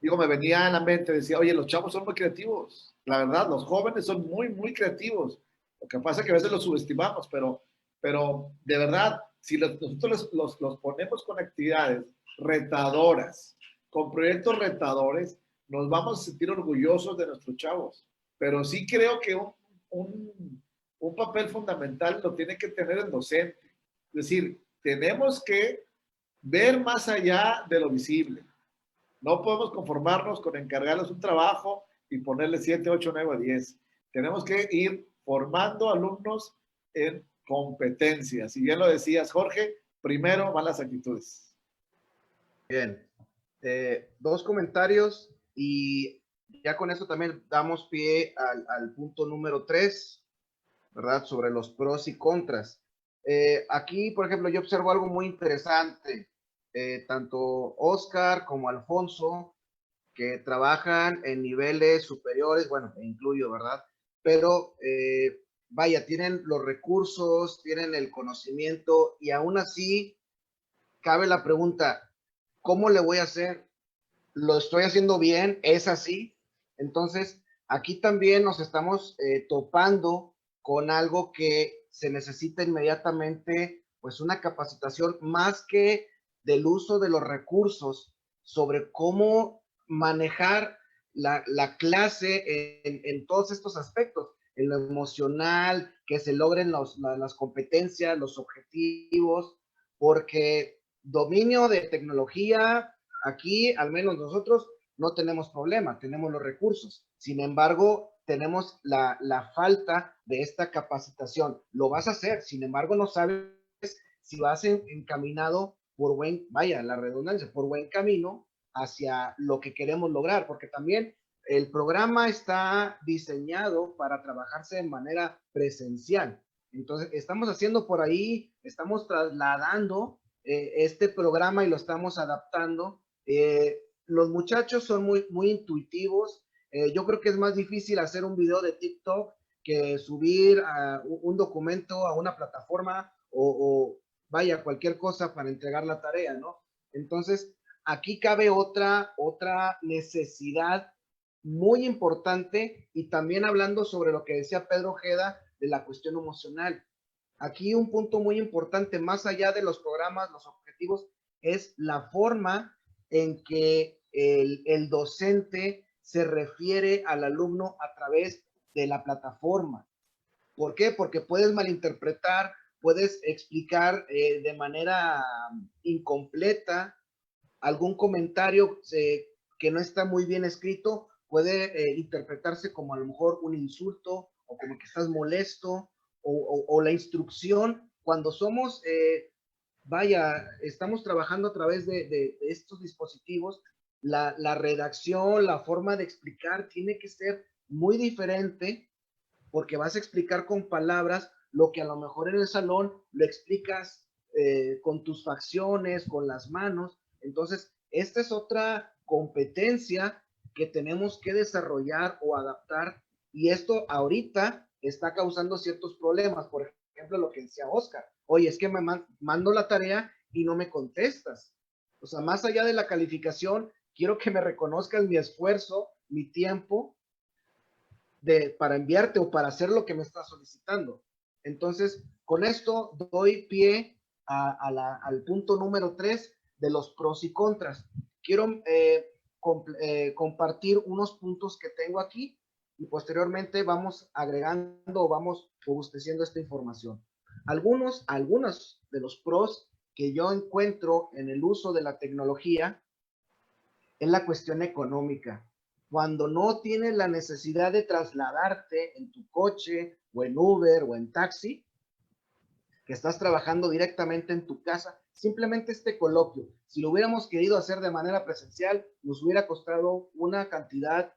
digo, me venía a la mente, decía, oye, los chavos son muy creativos. La verdad, los jóvenes son muy, muy creativos. Lo que pasa es que a veces los subestimamos, pero de verdad, si nosotros los ponemos con actividades retadoras, con proyectos retadores, nos vamos a sentir orgullosos de nuestros chavos. Pero sí creo que un papel fundamental lo tiene que tener el docente. Es decir, tenemos que ver más allá de lo visible. No podemos conformarnos con encargarles un trabajo y ponerle 7, 8, 9, 10. Tenemos que ir formando alumnos en competencias. Si bien lo decías, Jorge, primero van las actitudes. Bien. 2 comentarios y ya con eso también damos pie al punto número 3, ¿verdad? Sobre los pros y contras. Aquí, por ejemplo, yo observo algo muy interesante. Tanto Oscar como Alfonso, que trabajan en niveles superiores, bueno, incluyo, ¿verdad? Pero, vaya, tienen los recursos, tienen el conocimiento y aún así cabe la pregunta, ¿cómo le voy a hacer? ¿Lo estoy haciendo bien? ¿Es así? Entonces, aquí también nos estamos topando con algo que se necesita inmediatamente, pues una capacitación más que del uso de los recursos sobre cómo manejar la clase en todos estos aspectos, en lo emocional, que se logren las competencias, los objetivos, porque dominio de tecnología, aquí al menos nosotros no tenemos problema, tenemos los recursos. Sin embargo, tenemos la falta de esta capacitación. Lo vas a hacer, sin embargo, no sabes si vas encaminado por buen, vaya, la redundancia, por buen camino hacia lo que queremos lograr, porque también el programa está diseñado para trabajarse de manera presencial. Entonces, estamos haciendo por ahí, estamos trasladando este programa y lo estamos adaptando. Los muchachos son muy intuitivos. Yo creo que es más difícil hacer un video de TikTok que subir un documento a una plataforma o vaya, cualquier cosa para entregar la tarea, ¿no? Entonces, aquí cabe otra necesidad muy importante y también hablando sobre lo que decía Pedro Ojeda de la cuestión emocional. Aquí un punto muy importante, más allá de los programas, los objetivos, es la forma en que el docente se refiere al alumno a través de la plataforma. ¿Por qué? Porque puedes malinterpretar, puedes explicar de manera incompleta algún comentario que no está muy bien escrito, puede interpretarse como a lo mejor un insulto o como que estás molesto o la instrucción cuando somos, vaya, estamos trabajando a través de estos dispositivos, la redacción, la forma de explicar tiene que ser muy diferente porque vas a explicar con palabras lo que a lo mejor en el salón lo explicas con tus facciones, con las manos. Entonces, esta es otra competencia que tenemos que desarrollar o adaptar y esto ahorita está causando ciertos problemas. Por ejemplo, lo que decía Oscar. Oye, es que me mando la tarea y no me contestas. O sea, más allá de la calificación, quiero que me reconozcas mi esfuerzo, mi tiempo, para enviarte o para hacer lo que me estás solicitando. Entonces, con esto doy pie al punto número 3 de los pros y contras. Quiero compartir unos puntos que tengo aquí y posteriormente vamos agregando o vamos robusteciendo esta información. Algunos de los pros que yo encuentro en el uso de la tecnología es la cuestión económica. Cuando no tienes la necesidad de trasladarte en tu coche o en Uber o en taxi, que estás trabajando directamente en tu casa, simplemente este coloquio, si lo hubiéramos querido hacer de manera presencial, nos hubiera costado una cantidad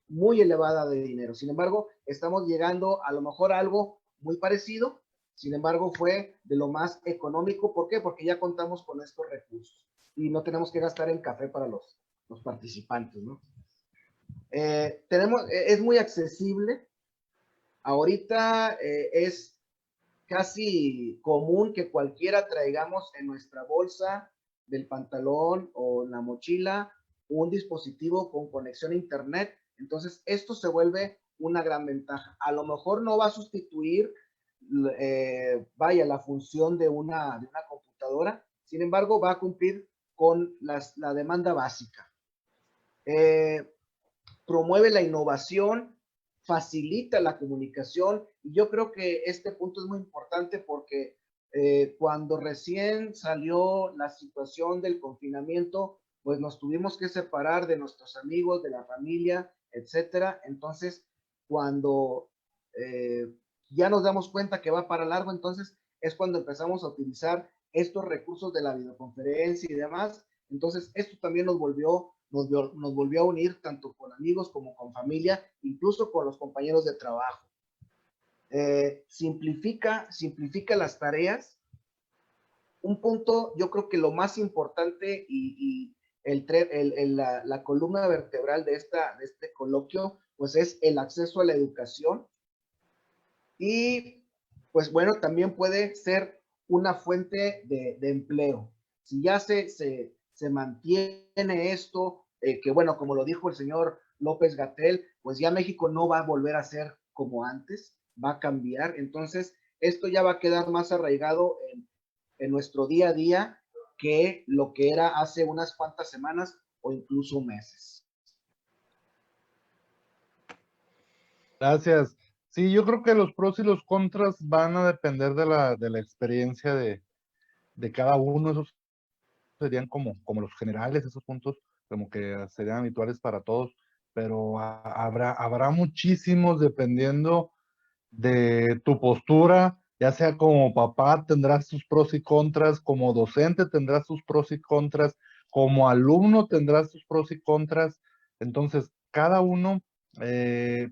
muy elevada de dinero. Sin embargo, estamos llegando a lo mejor a algo muy parecido, sin embargo, fue de lo más económico. ¿Por qué? Porque ya contamos con estos recursos y no tenemos que gastar en café para los participantes, ¿no? Es muy accesible. Ahorita es casi común que cualquiera traigamos en nuestra bolsa del pantalón o en la mochila un dispositivo con conexión a internet. Entonces, esto se vuelve una gran ventaja. A lo mejor no va a sustituir, vaya, la función de una computadora. Sin embargo, va a cumplir con la demanda básica. Promueve la innovación, facilita la comunicación y yo creo que este punto es muy importante porque cuando recién salió la situación del confinamiento, pues nos tuvimos que separar de nuestros amigos, de la familia, etcétera. Entonces, cuando ya nos damos cuenta que va para largo, entonces es cuando empezamos a utilizar estos recursos de la videoconferencia y demás. Entonces, esto también nos volvió a unir tanto con amigos como con familia, incluso con los compañeros de trabajo. Simplifica las tareas. Un punto, yo creo que lo más importante y la columna vertebral de este coloquio, pues es el acceso a la educación. Y, pues bueno, también puede ser una fuente de empleo. Si ya se mantiene esto, que bueno, como lo dijo el señor López-Gatell, pues ya México no va a volver a ser como antes, va a cambiar. Entonces, esto ya va a quedar más arraigado en nuestro día a día que lo que era hace unas cuantas semanas o incluso meses. Gracias. Sí, yo creo que los pros y los contras van a depender de la experiencia de cada uno. Esos serían como los generales, esos puntos como que serían habituales para todos, pero habrá muchísimos dependiendo de tu postura, ya sea como papá tendrás sus pros y contras, como docente tendrás sus pros y contras, como alumno tendrás sus pros y contras. Entonces, cada uno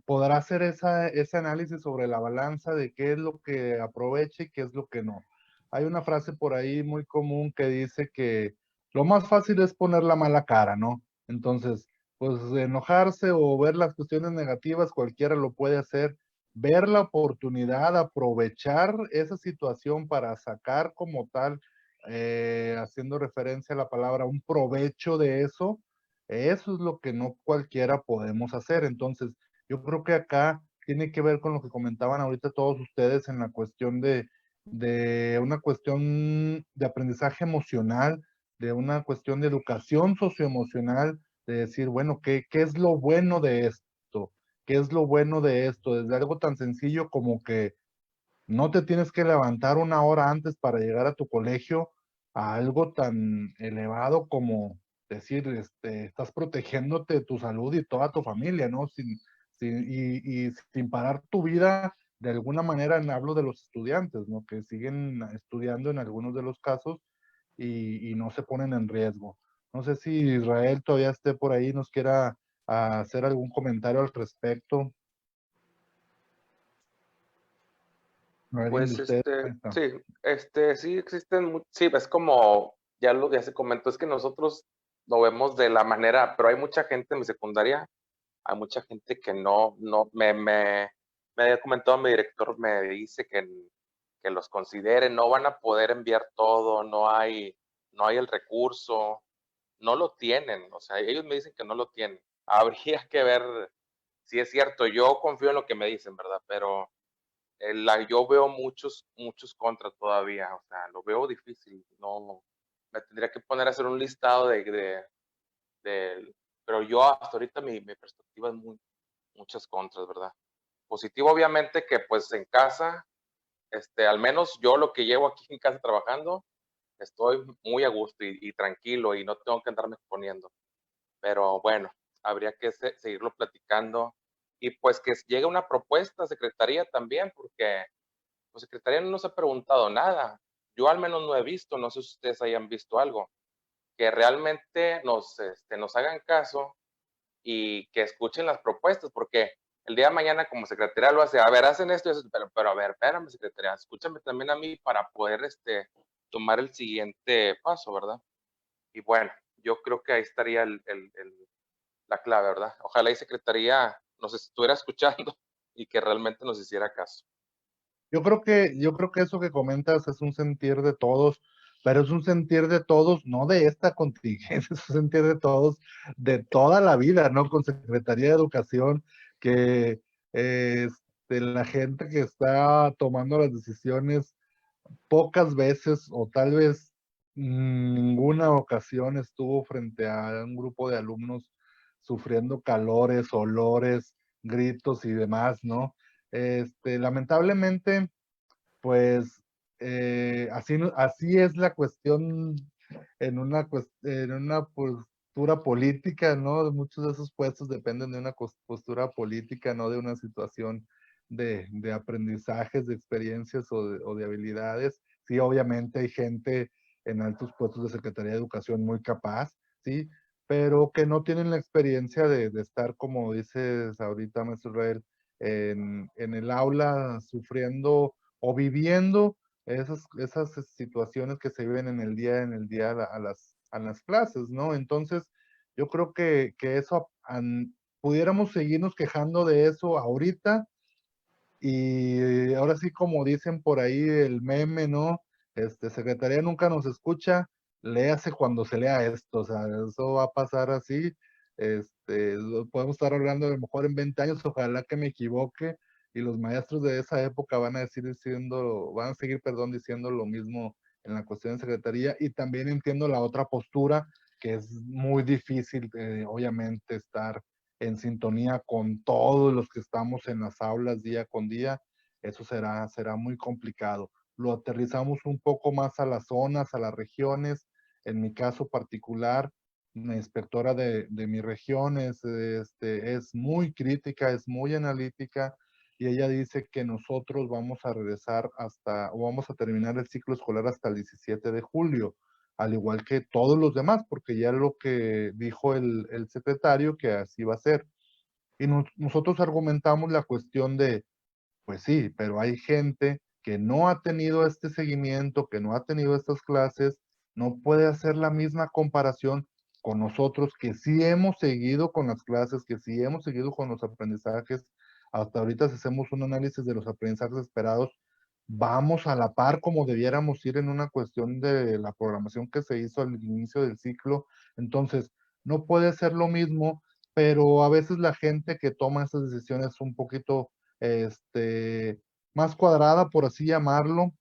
podrá hacer ese análisis sobre la balanza de qué es lo que aprovecha y qué es lo que no. Hay una frase por ahí muy común que dice que lo más fácil es poner la mala cara, ¿no? Entonces, pues enojarse o ver las cuestiones negativas, cualquiera lo puede hacer. Ver la oportunidad, aprovechar esa situación para sacar como tal, haciendo referencia a la palabra, un provecho de eso es lo que no cualquiera podemos hacer. Entonces, yo creo que acá tiene que ver con lo que comentaban ahorita todos ustedes en la cuestión de una cuestión de aprendizaje emocional, de una cuestión de educación socioemocional, de decir, bueno, ¿qué es lo bueno de esto? ¿Qué es lo bueno de esto? Desde algo tan sencillo como que no te tienes que levantar una hora antes para llegar a tu colegio, a algo tan elevado como decir, estás protegiéndote de tu salud y toda tu familia, ¿no? Y sin parar tu vida, de alguna manera, hablo de los estudiantes, ¿no? Que siguen estudiando en algunos de los casos y no se ponen en riesgo. No sé si Israel todavía esté por ahí, nos quiera hacer algún comentario al respecto. ¿Alguien de Pues ustedes? Ahí está. sí, sí existen, sí, es como, ya se comentó, es que nosotros lo vemos de la manera, pero hay mucha gente en mi secundaria, hay mucha gente que no, me había comentado mi director, me dice que los consideren, no van a poder enviar todo, no hay el recurso, no lo tienen, o sea, ellos me dicen que no lo tienen. Habría que ver si es cierto, yo confío en lo que me dicen, ¿verdad? Pero yo veo muchos contras todavía, o sea, lo veo difícil, no, me tendría que poner a hacer un listado pero yo hasta ahorita mi perspectiva es muchas contras, ¿verdad? Positivo, obviamente, que pues en casa, al menos yo lo que llevo aquí en casa trabajando, estoy muy a gusto y tranquilo y no tengo que andarme exponiendo. Pero bueno, habría que seguirlo platicando y pues que llegue una propuesta a Secretaría también, porque pues Secretaría no nos ha preguntado nada. Yo al menos no he visto, no sé si ustedes hayan visto algo, que realmente nos hagan caso y que escuchen las propuestas, porque el día de mañana como Secretaría lo hace, a ver, hacen esto, y eso, pero a ver, espérame, Secretaría, escúchame también a mí para poder tomar el siguiente paso, ¿verdad? Y bueno, yo creo que ahí estaría la clave, ¿verdad? Ojalá y Secretaría nos estuviera escuchando y que realmente nos hiciera caso. Yo creo que eso que comentas es un sentir de todos, pero es un sentir de todos, no de esta contingencia, es un sentir de todos de toda la vida, ¿no? Con Secretaría de Educación, que la gente que está tomando las decisiones pocas veces o tal vez ninguna ocasión estuvo frente a un grupo de alumnos sufriendo calores, olores, gritos y demás, ¿no? Lamentablemente, pues así es la cuestión en una postura política, ¿no? Muchos de esos puestos dependen de una postura política, no de una situación de aprendizajes, de experiencias o de habilidades. Sí, obviamente hay gente en altos puestos de Secretaría de Educación muy capaz, ¿sí? Pero que no tienen la experiencia de estar, como dices ahorita, maestro Israel, en el aula sufriendo o viviendo esas situaciones que se viven en el día a las clases, ¿no? Entonces, yo creo que eso, pudiéramos seguirnos quejando de eso ahorita y ahora sí, como dicen por ahí el meme, ¿no? Secretaría nunca nos escucha, léase cuando se lea esto, o sea, eso va a pasar así. Podemos estar hablando a lo mejor en 20 años, ojalá que me equivoque, y los maestros de esa época van a seguir, perdón, diciendo lo mismo en la cuestión de secretaría, y también entiendo la otra postura, que es muy difícil, obviamente, estar en sintonía con todos los que estamos en las aulas día con día, eso será muy complicado. lo aterrizamos un poco más a las zonas, a las regiones. En mi caso particular, la inspectora de mi región es muy crítica, es muy analítica, y ella dice que nosotros vamos a regresar o vamos a terminar el ciclo escolar hasta el 17 de julio, al igual que todos los demás, porque ya lo que dijo el secretario, que así va a ser. Y nosotros argumentamos la cuestión de, pues sí, pero hay gente que no ha tenido este seguimiento, que no ha tenido estas clases, no puede hacer la misma comparación con nosotros que sí hemos seguido con las clases, que sí hemos seguido con los aprendizajes. Hasta ahorita, si hacemos un análisis de los aprendizajes esperados, vamos a la par como debiéramos ir en una cuestión de la programación que se hizo al inicio del ciclo. Entonces, no puede ser lo mismo, pero a veces la gente que toma esas decisiones un poquito más cuadrada, por así llamarlo,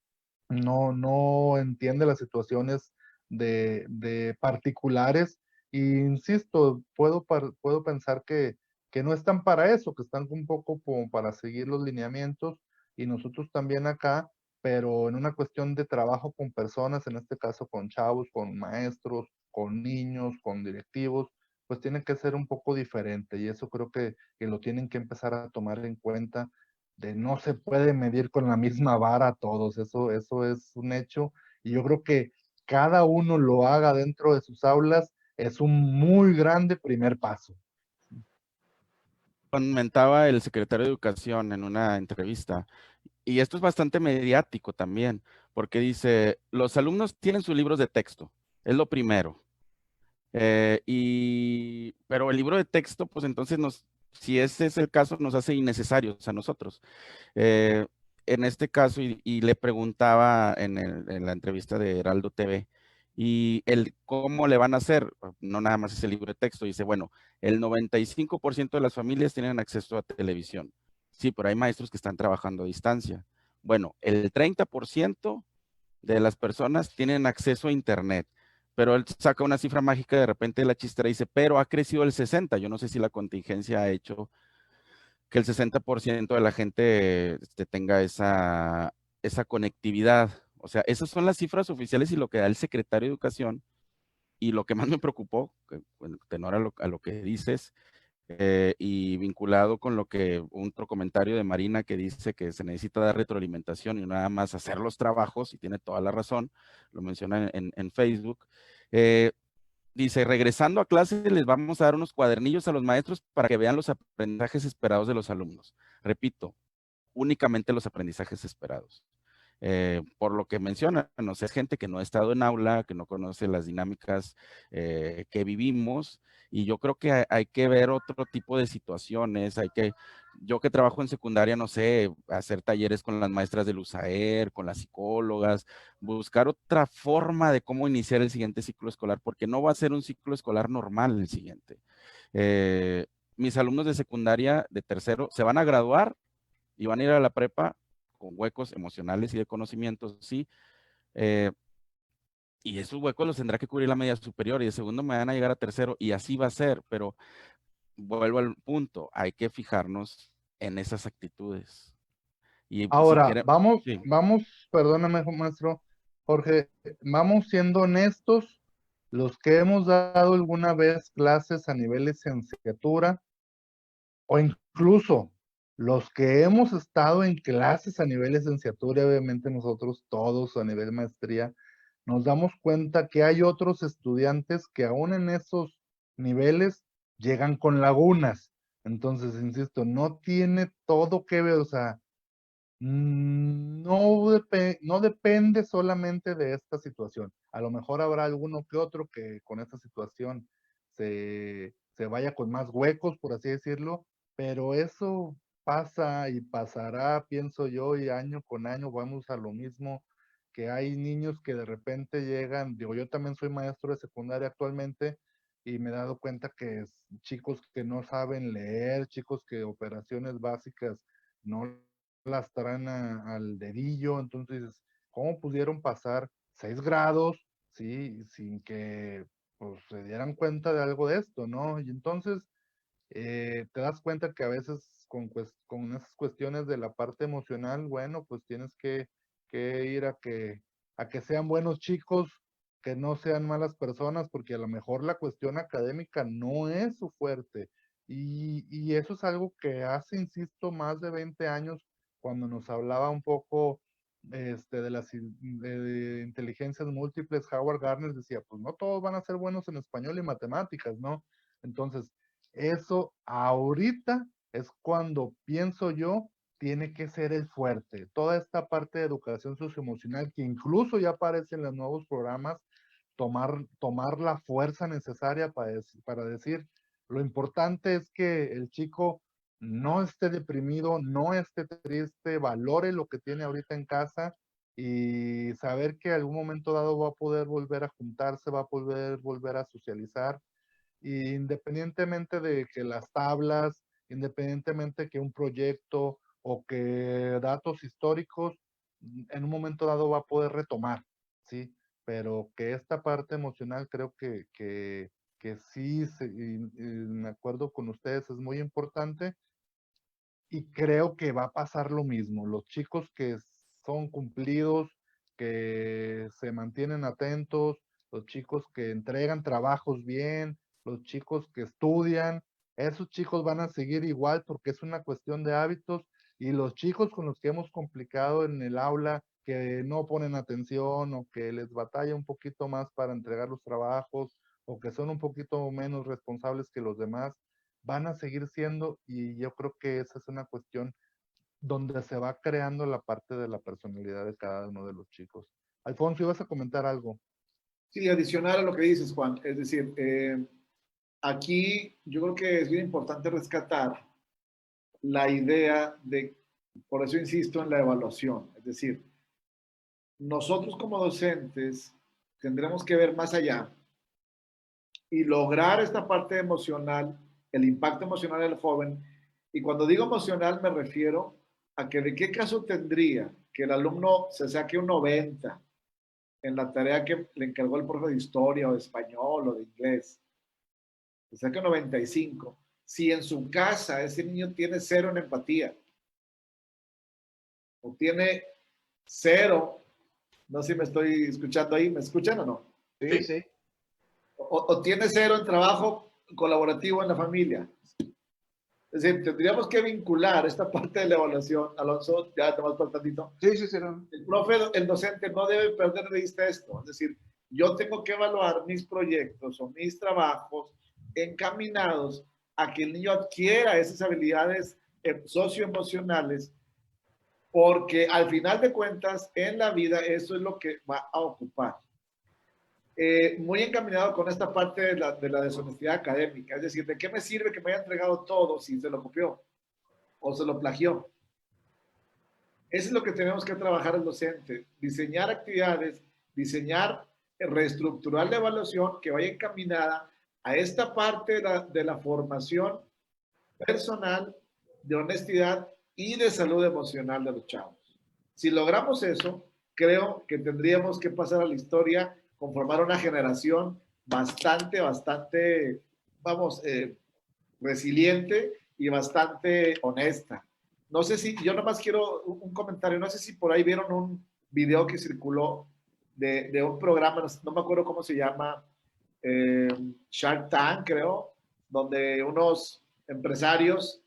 no entiende las situaciones de particulares. Y insisto, puedo pensar que no están para eso, que están un poco como para seguir los lineamientos, y nosotros también acá, pero en una cuestión de trabajo con personas, en este caso con chavos, con maestros, con niños, con directivos, pues tiene que ser un poco diferente, y eso creo que lo tienen que empezar a tomar en cuenta, de no se puede medir con la misma vara a todos, eso es un hecho, y yo creo que cada uno lo haga dentro de sus aulas es un muy grande primer paso. Comentaba el secretario de Educación en una entrevista, y esto es bastante mediático también, porque dice, los alumnos tienen sus libros de texto, es lo primero. Pero el libro de texto, pues entonces si ese es el caso, nos hace innecesarios a nosotros. Eh, en este caso, y le preguntaba en la entrevista de Heraldo TV, y cómo le van a hacer, no nada más ese libro de texto, dice, bueno, el 95% de las familias tienen acceso a televisión. Sí, pero hay maestros que están trabajando a distancia. Bueno, el 30% de las personas tienen acceso a internet, pero él saca una cifra mágica, de repente la chistera dice, pero ha crecido el 60%. Yo no sé si la contingencia ha hecho que el 60% de la gente tenga esa conectividad. O sea, esas son las cifras oficiales y lo que da el secretario de Educación. Y lo que más me preocupó, bueno, tenor a lo que dices, y vinculado con lo que otro comentario de Marina que dice que se necesita dar retroalimentación y no nada más hacer los trabajos, y tiene toda la razón, lo menciona en Facebook. Dice, regresando a clase, les vamos a dar unos cuadernillos a los maestros para que vean los aprendizajes esperados de los alumnos. Repito, únicamente los aprendizajes esperados. Por lo que mencionan, o sea, es gente que no ha estado en aula, que no conoce las dinámicas que vivimos, y yo creo que hay que ver otro tipo de situaciones, yo que trabajo en secundaria, no sé, hacer talleres con las maestras del USAER, con las psicólogas, buscar otra forma de cómo iniciar el siguiente ciclo escolar, porque no va a ser un ciclo escolar normal el siguiente. Mis alumnos de secundaria, de tercero, se van a graduar y van a ir a la prepa con huecos emocionales y de conocimientos, sí, y esos huecos los tendrá que cubrir la media superior, y de segundo me van a llegar a tercero, y así va a ser, pero vuelvo al punto, hay que fijarnos en esas actitudes. Y si Ahora, queremos, sí. perdóname, maestro Jorge, vamos siendo honestos, los que hemos dado alguna vez clases a nivel licenciatura, o incluso los que hemos estado en clases a nivel licenciatura, obviamente nosotros todos a nivel maestría, nos damos cuenta que hay otros estudiantes que aún en esos niveles llegan con lagunas. Entonces, insisto, no tiene todo que ver, o sea, no depende solamente de esta situación. A lo mejor habrá alguno que otro que con esta situación se vaya con más huecos, por así decirlo, pero eso pasa y pasará, pienso yo, y año con año vamos a lo mismo, que hay niños que de repente llegan, digo, yo también soy maestro de secundaria actualmente, y me he dado cuenta que chicos que no saben leer, chicos que operaciones básicas no las traen al dedillo. Entonces, ¿cómo pudieron pasar 6 grados, sí, sin que pues, se dieran cuenta de algo de esto, ¿no? Y entonces te das cuenta que a veces con esas cuestiones de la parte emocional, bueno, pues tienes que que ir a que sean buenos chicos, que no sean malas personas, porque a lo mejor la cuestión académica no es su fuerte. Y eso es algo que hace, insisto, más de 20 años, cuando nos hablaba un poco de las de inteligencias múltiples, Howard Gardner decía, pues no todos van a ser buenos en español y matemáticas, ¿no? Entonces, eso ahorita es cuando pienso yo tiene que ser el fuerte. Toda esta parte de educación socioemocional que incluso ya aparece en los nuevos programas, tomar la fuerza necesaria para decir, lo importante es que el chico no esté deprimido, no esté triste, valore lo que tiene ahorita en casa y saber que algún momento dado va a poder volver a juntarse, va a poder volver a socializar, independientemente de que las tablas, independientemente que un proyecto o que datos históricos, en un momento dado va a poder retomar, ¿sí? Pero que esta parte emocional creo que sí, y me acuerdo con ustedes, es muy importante y creo que va a pasar lo mismo. Los chicos que son cumplidos, que se mantienen atentos, los chicos que entregan trabajos bien, los chicos que estudian, esos chicos van a seguir igual porque es una cuestión de hábitos y los chicos con los que hemos complicado en el aula, que no ponen atención o que les batalla un poquito más para entregar los trabajos o que son un poquito menos responsables que los demás, van a seguir siendo, y yo creo que esa es una cuestión donde se va creando la parte de la personalidad de cada uno de los chicos. Alfonso, ¿ibas a comentar algo? Sí, adicional a lo que dices, Juan, es decir, aquí yo creo que es bien importante rescatar la idea de, por eso insisto en la evaluación, es decir, nosotros como docentes tendremos que ver más allá y lograr esta parte emocional, el impacto emocional del joven. Y cuando digo emocional me refiero a que de qué caso tendría que el alumno se saque un 90 en la tarea que le encargó el profe de historia o de español o de inglés, se saque un 95, si en su casa ese niño tiene cero en empatía o tiene cero, no sé si me estoy escuchando ahí, ¿me escuchan o no? Sí, sí. O tiene cero en trabajo colaborativo en la familia. Es decir, tendríamos que vincular esta parte de la evaluación. Alonso, ya te vas por tantito. Sí, sí, sí. No. El profe, el docente no debe perder de vista esto. Es decir, yo tengo que evaluar mis proyectos o mis trabajos encaminados a que el niño adquiera esas habilidades socioemocionales, porque al final de cuentas, en la vida, eso es lo que va a ocupar. Muy encaminado con esta parte de la deshonestidad académica, es decir, ¿de qué me sirve que me haya entregado todo si se lo copió o se lo plagió? Eso es lo que tenemos que trabajar el docente, diseñar actividades, diseñar, reestructurar la evaluación que vaya encaminada a esta parte de la formación personal, de honestidad y de salud emocional de los chavos. Si logramos eso, creo que tendríamos que pasar a la historia, conformar una generación bastante, vamos, resiliente y bastante honesta. No sé si, yo nomás quiero un comentario, no sé si por ahí vieron un video que circuló de un programa, no me acuerdo cómo se llama, Shark Tank, creo, donde unos empresarios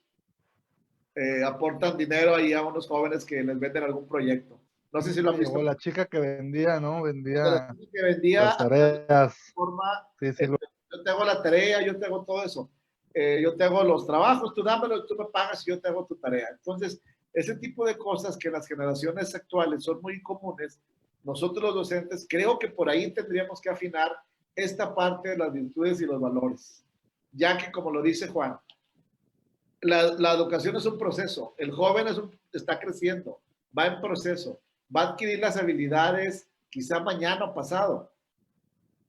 aportan dinero ahí a unos jóvenes que les venden algún proyecto. No sé si lo han visto. Llegó la chica que vendía, ¿no? Vendía Que vendía las tareas. Forma, Sí, sí, yo te hago la tarea, yo te hago todo eso. Yo te hago los trabajos, tú dámelo, tú me pagas y yo te hago tu tarea. Entonces, ese tipo de cosas que en las generaciones actuales son muy comunes, nosotros los docentes creo que por ahí tendríamos que afinar esta parte de las virtudes y los valores, ya que como lo dice Juan, la educación es un proceso, el joven está creciendo, va en proceso, va a adquirir las habilidades quizá mañana o pasado.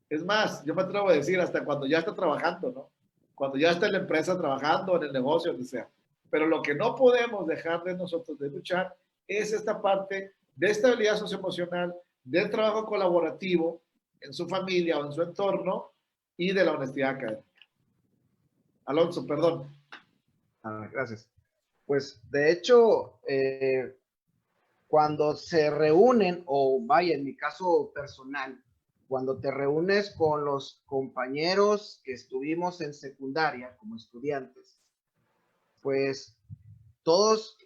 Es más, yo me atrevo a decir hasta cuando ya está trabajando, ¿no? Cuando ya está en la empresa trabajando, en el negocio, donde sea. Pero lo que no podemos dejar de nosotros de luchar es esta parte de estabilidad socioemocional, del trabajo colaborativo en su familia o en su entorno y de la honestidad académica. Alonso, perdón. Gracias. Pues de hecho, cuando se reúnen, o vaya, en mi caso personal, cuando te reúnes con los compañeros que estuvimos en secundaria como estudiantes, pues todos,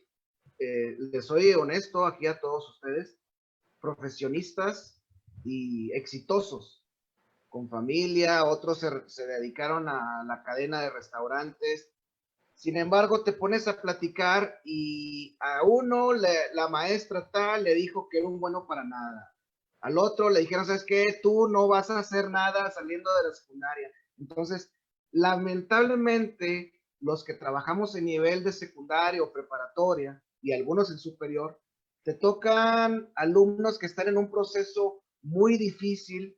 les soy honesto aquí a todos ustedes, profesionistas y exitosos, con familia, otros se dedicaron a la cadena de restaurantes. Sin embargo, te pones a platicar y a uno la maestra tal le dijo que era un bueno para nada. Al otro le dijeron, ¿sabes qué? Tú no vas a hacer nada saliendo de la secundaria. Entonces, lamentablemente, los que trabajamos en nivel de secundaria o preparatoria y algunos en superior, te tocan alumnos que están en un proceso muy difícil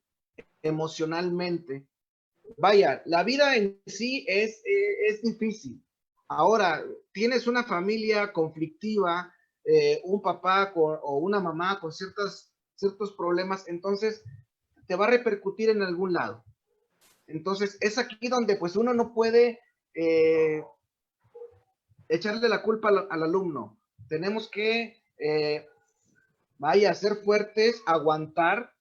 emocionalmente. Vaya, la vida en sí es difícil. Ahora, tienes una familia conflictiva, un papá o una mamá con ciertos problemas, entonces te va a repercutir en algún lado. Entonces, es aquí donde pues uno no puede echarle la culpa al alumno. Tenemos que, vaya, ser fuertes, aguantar,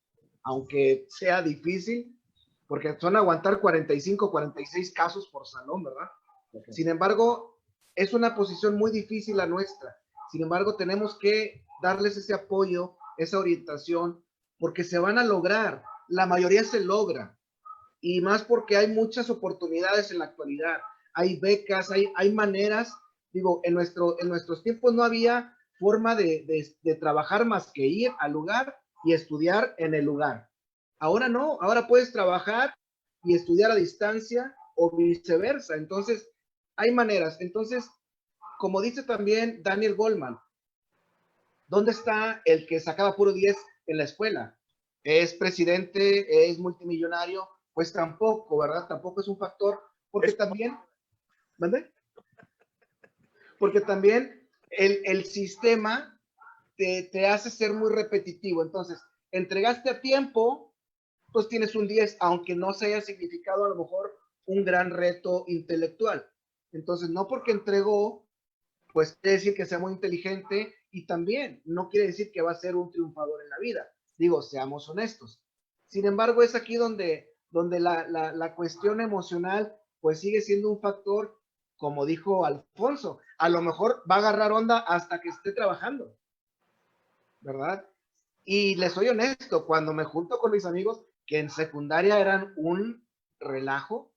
aunque sea difícil, porque son aguantar 45, 46 casos por salón, ¿verdad? Okay. Sin embargo, es una posición muy difícil la nuestra. Sin embargo, tenemos que darles ese apoyo, esa orientación, porque se van a lograr. La mayoría se logra. Y más porque hay muchas oportunidades en la actualidad. Hay becas, hay maneras. Digo, en nuestros tiempos no había forma de trabajar más que ir al lugar y estudiar en el lugar. Ahora no, ahora puedes trabajar y estudiar a distancia o viceversa. Entonces, hay maneras. Entonces, como dice también Daniel Goleman, ¿dónde está el que sacaba puro 10 en la escuela? ¿Es presidente? ¿Es multimillonario? Pues tampoco, ¿verdad? Tampoco es un factor, porque también, ¿mande? Porque también el sistema te hace ser muy repetitivo. Entonces, entregaste a tiempo, pues tienes un 10, aunque no se haya significado a lo mejor un gran reto intelectual. Entonces, no porque entregó, pues quiere decir que sea muy inteligente y también no quiere decir que va a ser un triunfador en la vida. Digo, seamos honestos. Sin embargo, es aquí donde la cuestión emocional pues sigue siendo un factor, como dijo Alfonso, a lo mejor va a agarrar onda hasta que esté trabajando, ¿verdad? Y les soy honesto, cuando me junto con mis amigos que en secundaria eran un relajo,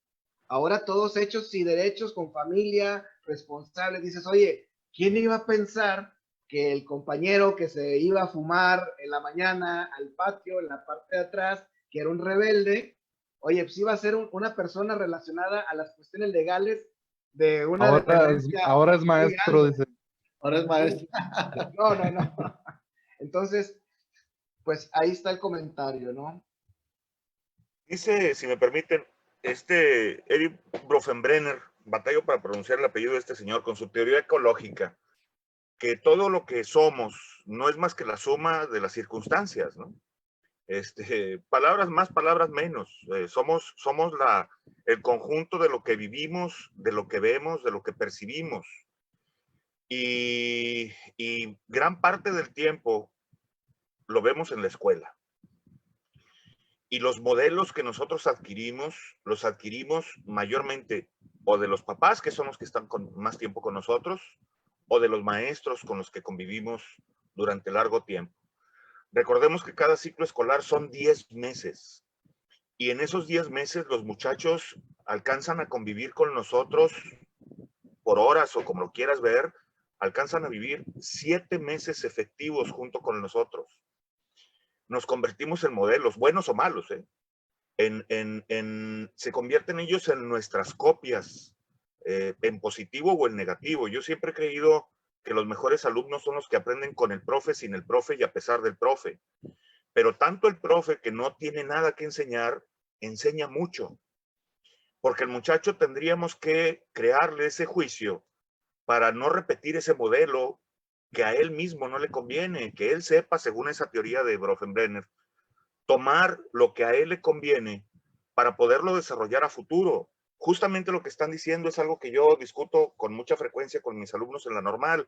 ahora todos hechos y derechos con familia, responsables, dices, oye, ¿quién iba a pensar que el compañero que se iba a fumar en la mañana al patio, en la parte de atrás, que era un rebelde, oye, pues iba a ser una persona relacionada a las cuestiones legales de una dependencia? Ahora es maestro, dice. Ahora es maestro. No. Entonces, pues ahí está el comentario, ¿no? Dice, si me permiten, Erich Bronfenbrenner, batallo para pronunciar el apellido de este señor, con su teoría ecológica, que todo lo que somos no es más que la suma de las circunstancias, ¿no? Palabras más, palabras menos. Somos el conjunto de lo que vivimos, de lo que vemos, de lo que percibimos. Y gran parte del tiempo lo vemos en la escuela. Y los modelos que nosotros adquirimos, los adquirimos mayormente o de los papás, que son los que están más tiempo con nosotros, o de los maestros con los que convivimos durante largo tiempo. Recordemos que cada ciclo escolar son 10 meses. Y en esos 10 meses los muchachos alcanzan a convivir con nosotros por horas o como lo quieras ver, alcanzan a vivir 7 meses efectivos junto con nosotros. Nos convertimos en modelos, buenos o malos, se convierten ellos en nuestras copias, en positivo o en negativo. Yo siempre he creído que los mejores alumnos son los que aprenden con el profe, sin el profe y a pesar del profe. Pero tanto el profe que no tiene nada que enseñar, enseña mucho. Porque el muchacho tendríamos que crearle ese juicio para no repetir ese modelo que a él mismo no le conviene, que él sepa, según esa teoría de Bronfenbrenner, tomar lo que a él le conviene para poderlo desarrollar a futuro. Justamente lo que están diciendo es algo que yo discuto con mucha frecuencia con mis alumnos en la normal.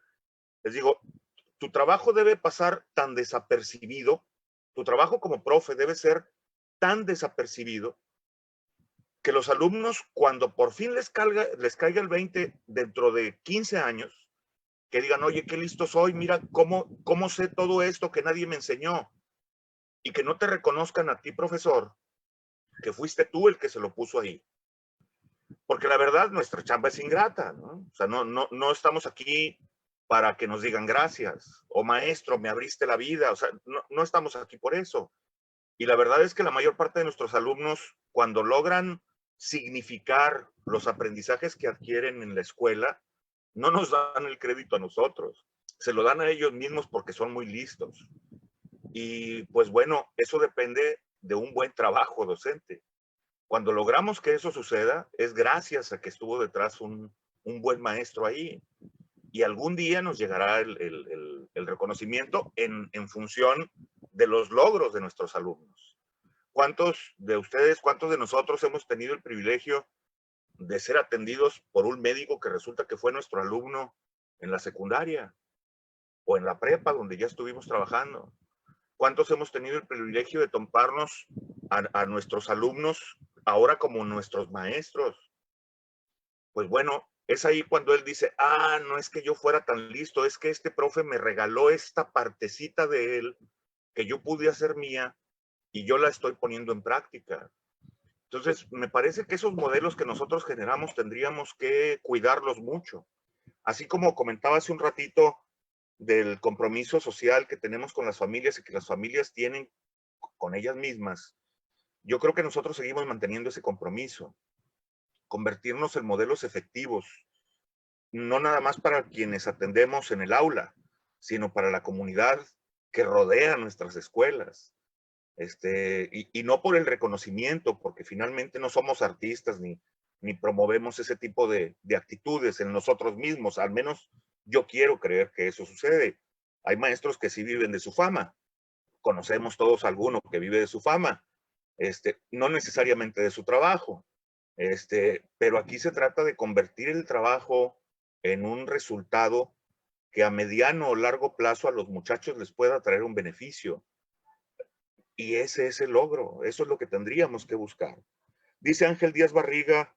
Les digo, tu trabajo debe pasar tan desapercibido, tu trabajo como profe debe ser tan desapercibido que los alumnos, cuando por fin les caiga el 20 dentro de 15 años, que digan, oye, qué listo soy, mira cómo sé todo esto que nadie me enseñó, y que no te reconozcan a ti, profesor, que fuiste tú el que se lo puso ahí. Porque la verdad, nuestra chamba es ingrata, ¿no? O sea, no estamos aquí para que nos digan gracias, o maestro, me abriste la vida, o sea, no estamos aquí por eso. Y la verdad es que la mayor parte de nuestros alumnos, cuando logran significar los aprendizajes que adquieren en la escuela, no nos dan el crédito a nosotros, se lo dan a ellos mismos porque son muy listos. Y pues bueno, eso depende de un buen trabajo docente. Cuando logramos que eso suceda, es gracias a que estuvo detrás un buen maestro ahí. Y algún día nos llegará el reconocimiento en función de los logros de nuestros alumnos. ¿Cuántos de ustedes, cuántos de nosotros hemos tenido el privilegio de ser atendidos por un médico que resulta que fue nuestro alumno en la secundaria o en la prepa donde ya estuvimos trabajando? ¿Cuántos hemos tenido el privilegio de toparnos a nuestros alumnos ahora como nuestros maestros? Pues bueno, es ahí cuando él dice, no es que yo fuera tan listo, es que este profe me regaló esta partecita de él que yo pude hacer mía y yo la estoy poniendo en práctica. Entonces, me parece que esos modelos que nosotros generamos tendríamos que cuidarlos mucho. Así como comentaba hace un ratito del compromiso social que tenemos con las familias y que las familias tienen con ellas mismas, yo creo que nosotros seguimos manteniendo ese compromiso, convertirnos en modelos efectivos, no nada más para quienes atendemos en el aula, sino para la comunidad que rodea nuestras escuelas. Y no por el reconocimiento, porque finalmente no somos artistas ni promovemos ese tipo de actitudes en nosotros mismos. Al menos yo quiero creer que eso sucede. Hay maestros que sí viven de su fama. Conocemos todos alguno que vive de su fama. No necesariamente de su trabajo. Pero aquí se trata de convertir el trabajo en un resultado que a mediano o largo plazo a los muchachos les pueda traer un beneficio. Y ese es el logro, eso es lo que tendríamos que buscar. Dice Ángel Díaz Barriga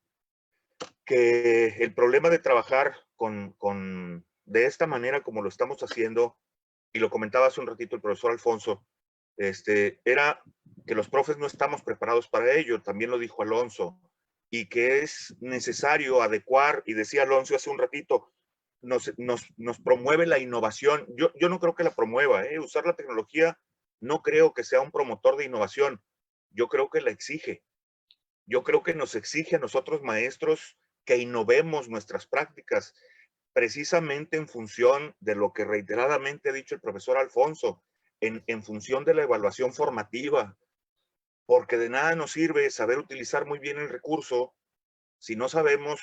que el problema de trabajar de esta manera como lo estamos haciendo, y lo comentaba hace un ratito el profesor Alfonso, era que los profes no estamos preparados para ello, también lo dijo Alonso, y que es necesario adecuar, y decía Alonso hace un ratito, nos promueve la innovación. Yo no creo que la promueva, usar la tecnología no creo que sea un promotor de innovación, yo creo que la exige. Yo creo que nos exige a nosotros maestros que innovemos nuestras prácticas, precisamente en función de lo que reiteradamente ha dicho el profesor Alfonso, en función de la evaluación formativa, porque de nada nos sirve saber utilizar muy bien el recurso si no sabemos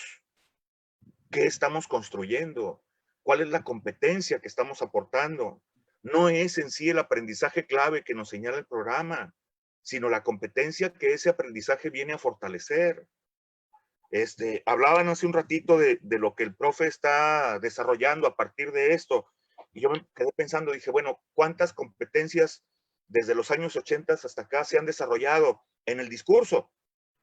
qué estamos construyendo, cuál es la competencia que estamos aportando. No es en sí el aprendizaje clave que nos señala el programa, sino la competencia que ese aprendizaje viene a fortalecer. Hablaban hace un ratito de lo que el profe está desarrollando a partir de esto, y yo me quedé pensando, dije, bueno, ¿cuántas competencias desde los años 80 hasta acá se han desarrollado en el discurso,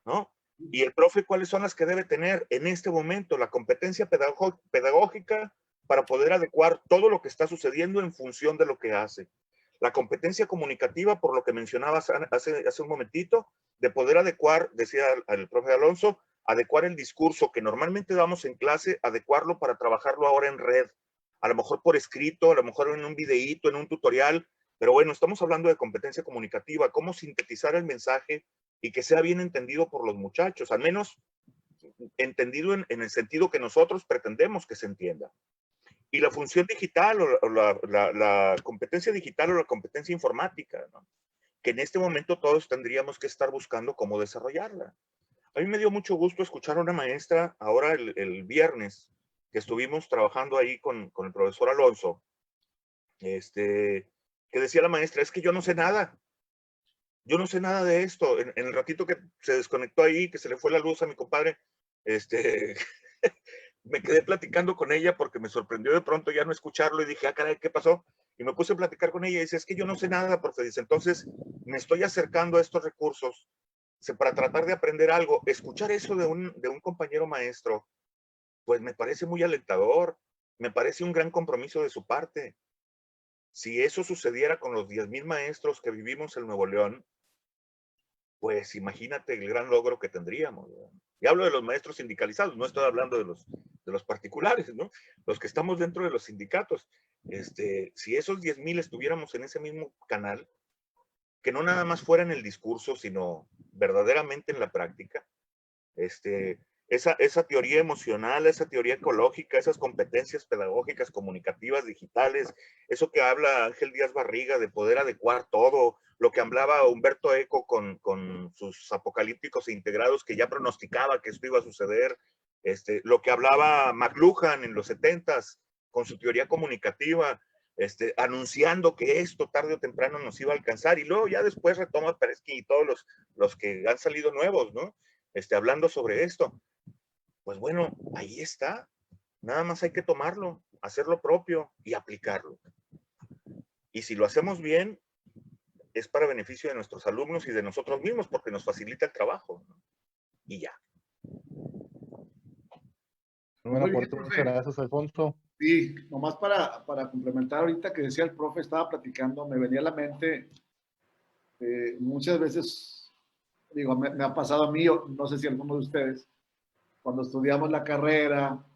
¿no? Y el profe, ¿cuáles son las que debe tener en este momento? La competencia pedagógica para poder adecuar todo lo que está sucediendo en función de lo que hace. La competencia comunicativa, por lo que mencionabas hace un momentito, de poder adecuar, decía el profe Alonso, adecuar el discurso que normalmente damos en clase, adecuarlo para trabajarlo ahora en red. A lo mejor por escrito, a lo mejor en un videíto, en un tutorial, pero bueno, estamos hablando de competencia comunicativa, cómo sintetizar el mensaje y que sea bien entendido por los muchachos, al menos entendido en el sentido que nosotros pretendemos que se entienda. Y la función digital o la competencia digital o la competencia informática, ¿no? Que en este momento todos tendríamos que estar buscando cómo desarrollarla. A mí me dio mucho gusto escuchar a una maestra ahora el viernes que estuvimos trabajando ahí con el profesor Alonso, que decía la maestra, es que yo no sé nada. Yo no sé nada de esto. En el ratito que se desconectó ahí, que se le fue la luz a mi compadre, me quedé platicando con ella porque me sorprendió de pronto ya no escucharlo y dije, caray, ¿qué pasó? Y me puse a platicar con ella y dice, es que yo no sé nada, profe. Dice, entonces me estoy acercando a estos recursos para tratar de aprender algo. Escuchar eso de un compañero maestro, pues me parece muy alentador, me parece un gran compromiso de su parte. Si eso sucediera con los 10,000 maestros que vivimos en Nuevo León, pues imagínate el gran logro que tendríamos, ¿no? Y hablo de los maestros sindicalizados, no estoy hablando de los particulares, ¿no? Los que estamos dentro de los sindicatos. Si esos 10,000 estuviéramos en ese mismo canal, que no nada más fuera en el discurso, sino verdaderamente en la práctica, esa teoría emocional, esa teoría ecológica, esas competencias pedagógicas, comunicativas, digitales, eso que habla Ángel Díaz Barriga de poder adecuar todo, lo que hablaba Humberto Eco con sus apocalípticos e integrados que ya pronosticaba que esto iba a suceder, lo que hablaba McLuhan en los 70s con su teoría comunicativa, anunciando que esto tarde o temprano nos iba a alcanzar, y luego ya después retoma Peresky y todos los que han salido nuevos, ¿no? Hablando sobre esto. Pues bueno, ahí está. Nada más hay que tomarlo, hacerlo propio y aplicarlo. Y si lo hacemos bien, es para beneficio de nuestros alumnos y de nosotros mismos, porque nos facilita el trabajo, ¿no? Y ya. Buena aporte, muchas gracias, Alfonso. Sí, nomás para complementar ahorita que decía el profe, estaba platicando, me venía a la mente, muchas veces, digo, me ha pasado a mí, no sé si a alguno de ustedes, cuando estudiamos la carrera,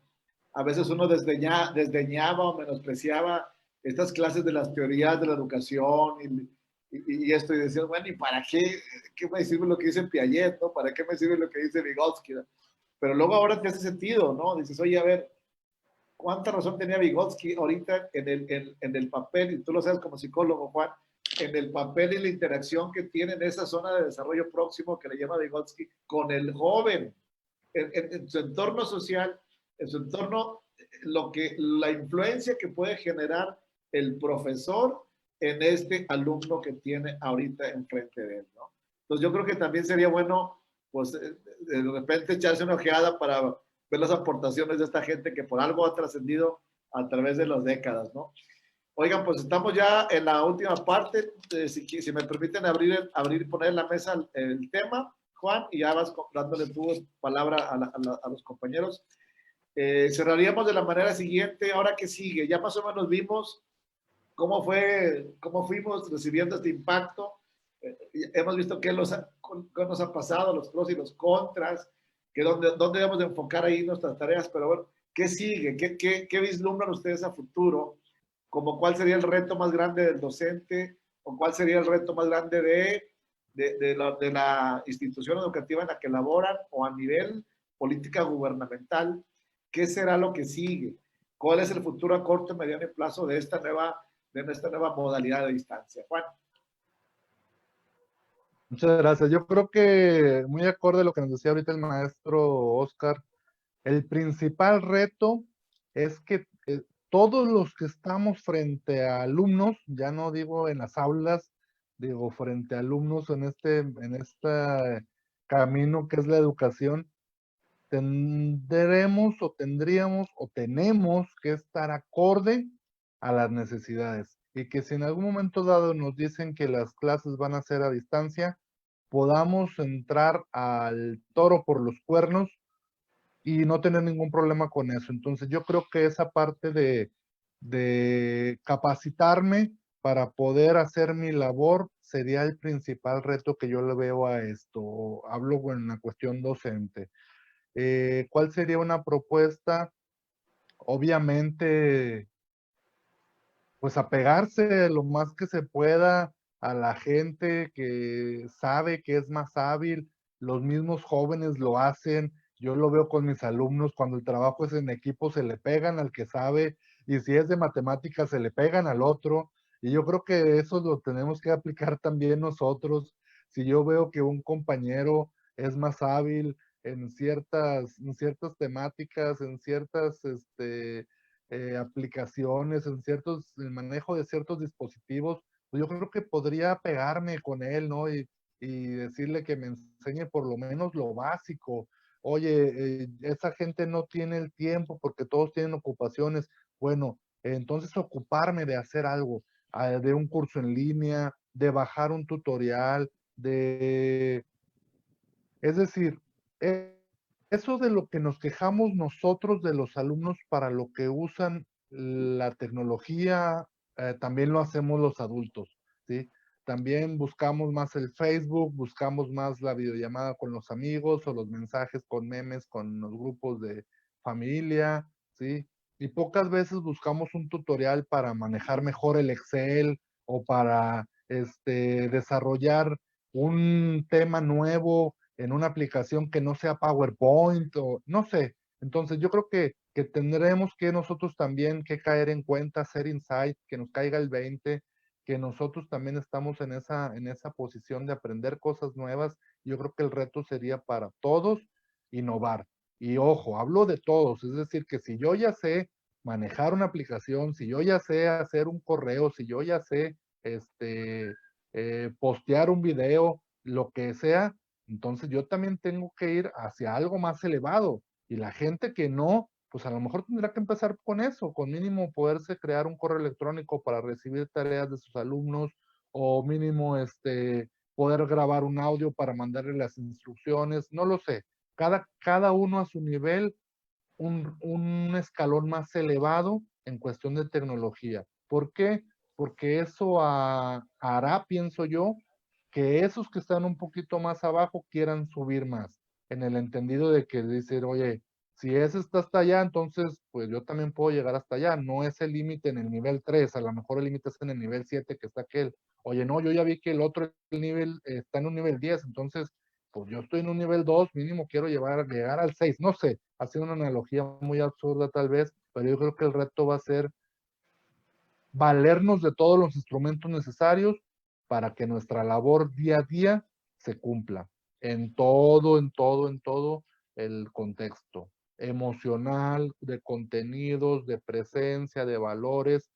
a veces uno desdeñaba o menospreciaba estas clases de las teorías de la educación y esto, y decías, bueno, ¿y para qué me sirve lo que dice Piaget, ¿no? ¿Para qué me sirve lo que dice Vygotsky? ¿No? Pero luego ahora te hace sentido, ¿no? Dices, oye, a ver, ¿cuánta razón tenía Vygotsky ahorita en el papel? Y tú lo sabes como psicólogo, Juan, en el papel y la interacción que tiene en esa zona de desarrollo próximo que le llama Vygotsky con el joven, en su entorno social, en su entorno, la influencia que puede generar el profesor en este alumno que tiene ahorita enfrente de él, ¿no? Entonces yo creo que también sería bueno, pues, de repente echarse una ojeada para ver las aportaciones de esta gente que por algo ha trascendido a través de las décadas, ¿no? Oigan, pues estamos ya en la última parte. Si me permiten abrir y poner en la mesa el tema, Juan, y ya vas dándole tu palabra a los compañeros. Cerraríamos de la manera siguiente. Ahora que sigue, ya más o menos vimos cómo fuimos recibiendo este impacto. Hemos visto qué nos ha pasado, los pros y los contras, que dónde debemos de enfocar ahí nuestras tareas, pero bueno, ¿qué sigue? ¿Qué vislumbran ustedes a futuro? Como cuál sería el reto más grande del docente o cuál sería el reto más grande de la institución educativa en la que laboran o a nivel política gubernamental. ¿Qué será lo que sigue? ¿Cuál es el futuro a corto, mediano y plazo de esta nueva modalidad de distancia? Juan. Muchas gracias. Yo creo que muy acorde a lo que nos decía ahorita el maestro Oscar, el principal reto es que todos los que estamos frente a alumnos, ya no digo en las aulas, digo frente a alumnos en este camino que es la educación, tendríamos o tenemos que estar acorde a las necesidades. Y que si en algún momento dado nos dicen que las clases van a ser a distancia, podamos entrar al toro por los cuernos y no tener ningún problema con eso. Entonces yo creo que esa parte de capacitarme para poder hacer mi labor sería el principal reto que yo le veo a esto. Hablo en la cuestión docente. ¿Cuál sería una propuesta? Obviamente, pues apegarse lo más que se pueda a la gente que sabe que es más hábil. Los mismos jóvenes lo hacen. Yo lo veo con mis alumnos, cuando el trabajo es en equipo, se le pegan al que sabe, y si es de matemáticas, se le pegan al otro. Y yo creo que eso lo tenemos que aplicar también nosotros. Si yo veo que un compañero es más hábil en ciertas temáticas, en ciertas aplicaciones, el manejo de ciertos dispositivos, pues yo creo que podría pegarme con él, ¿no? Y decirle que me enseñe por lo menos lo básico. Oye, esa gente no tiene el tiempo porque todos tienen ocupaciones. Bueno, entonces ocuparme de hacer algo, de un curso en línea, de bajar un tutorial, es decir, eso de lo que nos quejamos nosotros de los alumnos para lo que usan la tecnología, también lo hacemos los adultos, ¿sí? También buscamos más el Facebook, buscamos más la videollamada con los amigos o los mensajes con memes con los grupos de familia, ¿sí? Y pocas veces buscamos un tutorial para manejar mejor el Excel o para desarrollar un tema nuevo en una aplicación que no sea PowerPoint o no sé. Entonces yo creo que tendremos que nosotros también que caer en cuenta, hacer insight, que nos caiga el 20, que nosotros también estamos en esa posición de aprender cosas nuevas. Yo creo que el reto sería para todos innovar. Y ojo, hablo de todos, es decir, que si yo ya sé manejar una aplicación, si yo ya sé hacer un correo, si yo ya sé postear un video, lo que sea, entonces yo también tengo que ir hacia algo más elevado. Y la gente que no, pues a lo mejor tendrá que empezar con eso, con mínimo poderse crear un correo electrónico para recibir tareas de sus alumnos, o mínimo poder grabar un audio para mandarle las instrucciones, no lo sé. Cada uno a su nivel, un escalón más elevado en cuestión de tecnología. ¿Por qué? Porque eso hará, pienso yo, que esos que están un poquito más abajo quieran subir más, en el entendido de que dicen, oye, si ese está hasta allá, entonces pues yo también puedo llegar hasta allá, no es el límite en el nivel 3, a lo mejor el límite es en el nivel 7 que está aquel, oye, no, yo ya vi que el otro el nivel está en un nivel 10, entonces pues yo estoy en un nivel 2, mínimo quiero llegar al 6, no sé, haciendo una analogía muy absurda tal vez, pero yo creo que el reto va a ser valernos de todos los instrumentos necesarios para que nuestra labor día a día se cumpla en todo el contexto emocional, de contenidos, de presencia, de valores,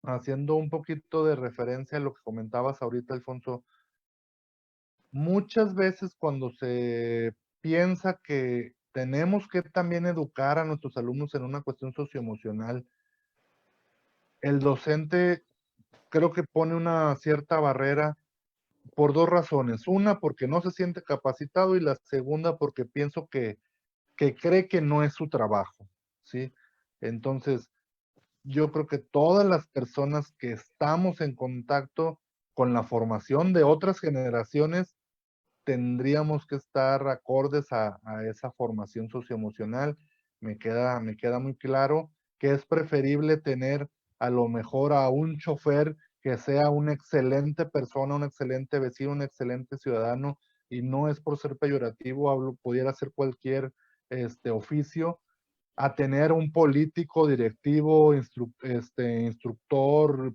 haciendo un poquito de referencia a lo que comentabas ahorita, Alfonso. Muchas veces cuando se piensa que tenemos que también educar a nuestros alumnos en una cuestión socioemocional, el docente creo que pone una cierta barrera por dos razones. Una, porque no se siente capacitado y la segunda, porque pienso que cree que no es su trabajo, ¿sí? Entonces, yo creo que todas las personas que estamos en contacto con la formación de otras generaciones, tendríamos que estar acordes a esa formación socioemocional. Me queda muy claro que es preferible tener a lo mejor a un chofer que sea una excelente persona, un excelente vecino, un excelente ciudadano, y no es por ser peyorativo, pudiera ser cualquier oficio, a tener un político, directivo, instructor,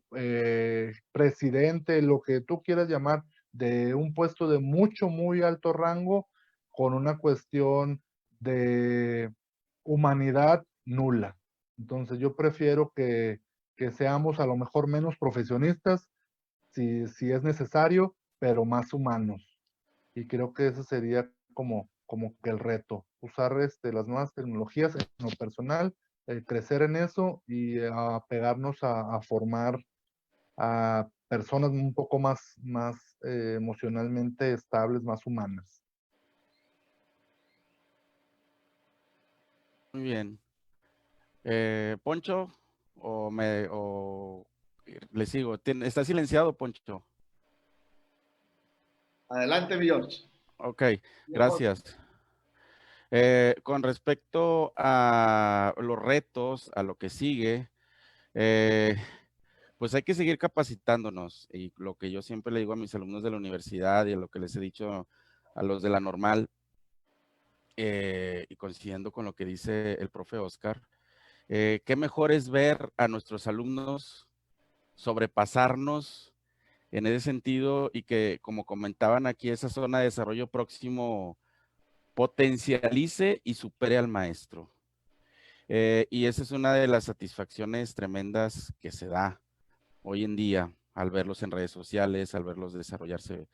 presidente, lo que tú quieras llamar, de un puesto de mucho, muy alto rango, con una cuestión de humanidad nula. Entonces yo prefiero que seamos a lo mejor menos profesionistas, si es necesario, pero más humanos. Y creo que ese sería como que el reto, usar las nuevas tecnologías en lo personal, crecer en eso y pegarnos a formar a personas un poco más emocionalmente estables, más humanas. Muy bien. Poncho, o le sigo. ¿Está silenciado, Poncho? Adelante, mi George. Ok, gracias. Con respecto a los retos, a lo que sigue, pues hay que seguir capacitándonos. Y lo que yo siempre le digo a mis alumnos de la universidad y a lo que les he dicho a los de la normal, y coincidiendo con lo que dice el profe Oscar, qué mejor es ver a nuestros alumnos sobrepasarnos en ese sentido y que, como comentaban aquí, esa zona de desarrollo próximo potencialice y supere al maestro. Y esa es una de las satisfacciones tremendas que se da hoy en día al verlos en redes sociales, al verlos desarrollarse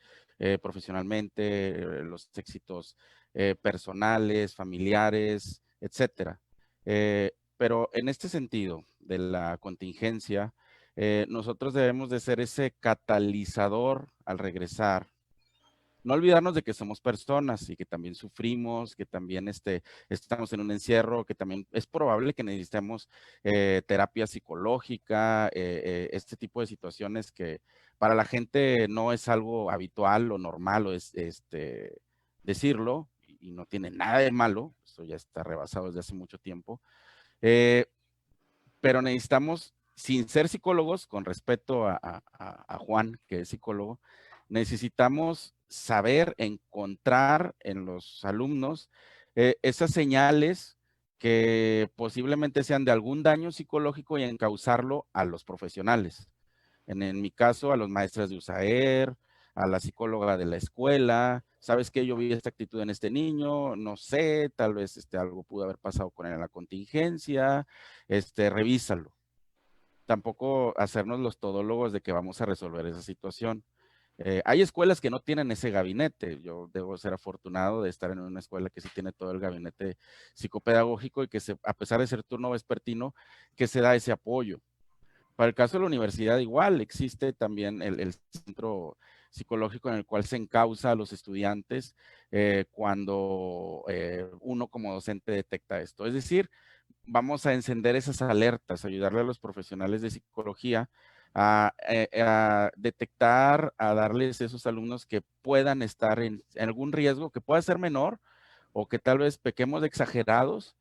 profesionalmente, los éxitos personales, familiares, etcétera. Pero en este sentido, de la contingencia, nosotros debemos de ser ese catalizador al regresar. No olvidarnos de que somos personas y que también sufrimos, que también estamos en un encierro, que también es probable que necesitemos terapia psicológica, este tipo de situaciones que para la gente no es algo habitual o normal, o es decirlo, y no tiene nada de malo, esto ya está rebasado desde hace mucho tiempo, pero necesitamos, sin ser psicólogos, con respeto a Juan, que es psicólogo, necesitamos saber encontrar en los alumnos esas señales que posiblemente sean de algún daño psicológico y encauzarlo a los profesionales. En mi caso, a los maestros de USAER, a la psicóloga de la escuela. ¿Sabes qué? Yo vi esta actitud en este niño, no sé, tal vez algo pudo haber pasado con él en la contingencia, revísalo. Tampoco hacernos los todólogos de que vamos a resolver esa situación. Hay escuelas que no tienen ese gabinete. Yo debo ser afortunado de estar en una escuela que sí tiene todo el gabinete psicopedagógico y que a pesar de ser turno vespertino, que se da ese apoyo. Para el caso de la universidad, igual existe también el centro psicológico en el cual se encausa a los estudiantes cuando uno como docente detecta esto. Es decir, vamos a encender esas alertas, ayudarle a los profesionales de psicología a detectar, a darles esos alumnos que puedan estar en algún riesgo, que pueda ser menor o que tal vez pequemos de exagerados,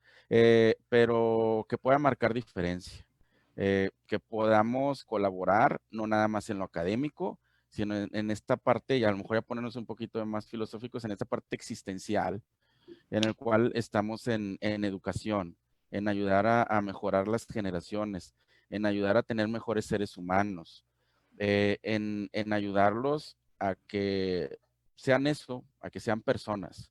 pero que pueda marcar diferencia. Que podamos colaborar, no nada más en lo académico, sino en esta parte, y a lo mejor ya ponernos un poquito más filosóficos, en esta parte existencial, en el cual estamos en educación, en ayudar a mejorar las generaciones, en ayudar a tener mejores seres humanos, en ayudarlos a que sean eso, a que sean personas.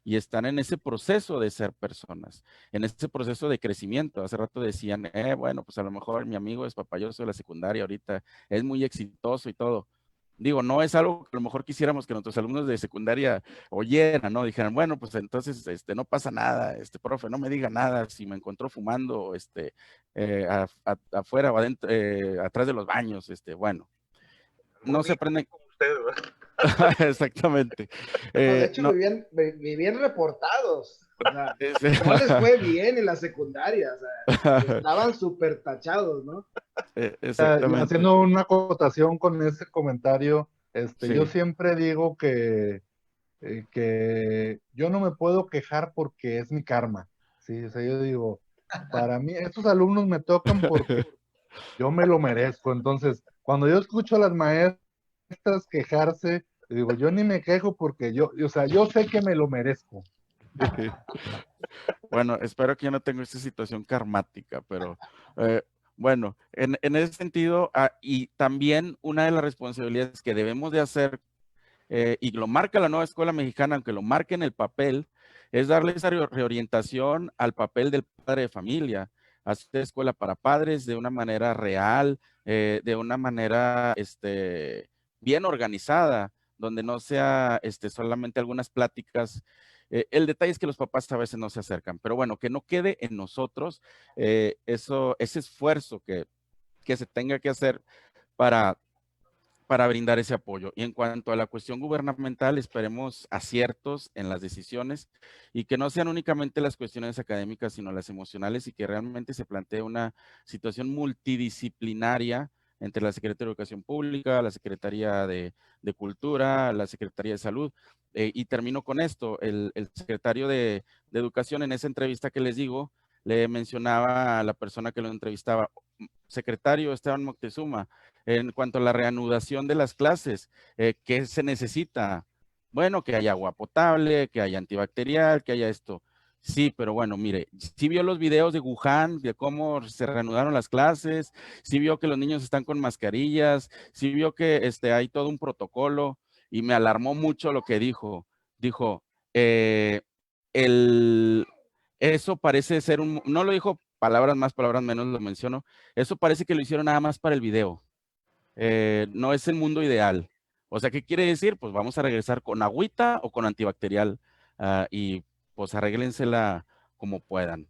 Y están en ese proceso de ser personas, en ese proceso de crecimiento. Hace rato decían, bueno, pues a lo mejor mi amigo es papayoso de la secundaria ahorita, es muy exitoso y todo. Digo, no es algo que a lo mejor quisiéramos que nuestros alumnos de secundaria oyeran, ¿no? Dijeran, bueno, pues entonces no pasa nada, profe, no me diga nada si me encontró fumando afuera o adentro, atrás de los baños, bueno. No se aprenden. Como usted, ¿verdad? Exactamente. No, de hecho, no, vivían reportados. O sea, no les fue bien en la secundaria. O sea, estaban súper tachados, ¿no? exactamente. Haciendo una acotación con ese comentario, Sí. yo siempre digo que yo no me puedo quejar porque es mi karma. Sí, o sea, yo digo, para mí, estos alumnos me tocan porque yo me lo merezco. Entonces, cuando yo escucho a las maestras quejarse, digo, yo ni me quejo porque o sea, yo sé que me lo merezco. Bueno, espero que yo no tenga esta situación karmática, pero bueno, en ese sentido, y también una de las responsabilidades que debemos de hacer, y lo marca la nueva escuela mexicana, aunque lo marque en el papel, es darle esa reorientación al papel del padre de familia, hacer escuela para padres de una manera real, de una manera bien organizada, donde no sea solamente algunas pláticas. El detalle es que los papás a veces no se acercan, pero bueno, que no quede en nosotros ese esfuerzo que se tenga que hacer para brindar ese apoyo. Y en cuanto a la cuestión gubernamental, esperemos aciertos en las decisiones y que no sean únicamente las cuestiones académicas, sino las emocionales y que realmente se plantee una situación multidisciplinaria entre la Secretaría de Educación Pública, la Secretaría de Cultura, la Secretaría de Salud. Y termino con esto, el secretario de Educación en esa entrevista que les digo, le mencionaba a la persona que lo entrevistaba, secretario Esteban Moctezuma, en cuanto a la reanudación de las clases, ¿qué se necesita? Bueno, que haya agua potable, que haya antibacterial, que haya esto. Sí, pero bueno, mire, sí vio los videos de Wuhan, de cómo se reanudaron las clases, sí vio que los niños están con mascarillas, sí vio que hay todo un protocolo y me alarmó mucho lo que dijo. Dijo, eso parece ser no lo dijo palabras más, palabras menos, lo menciono, eso parece que lo hicieron nada más para el video. No es el mundo ideal. O sea, ¿qué quiere decir? Pues vamos a regresar con agüita o con antibacterial y pues arréglensela como puedan.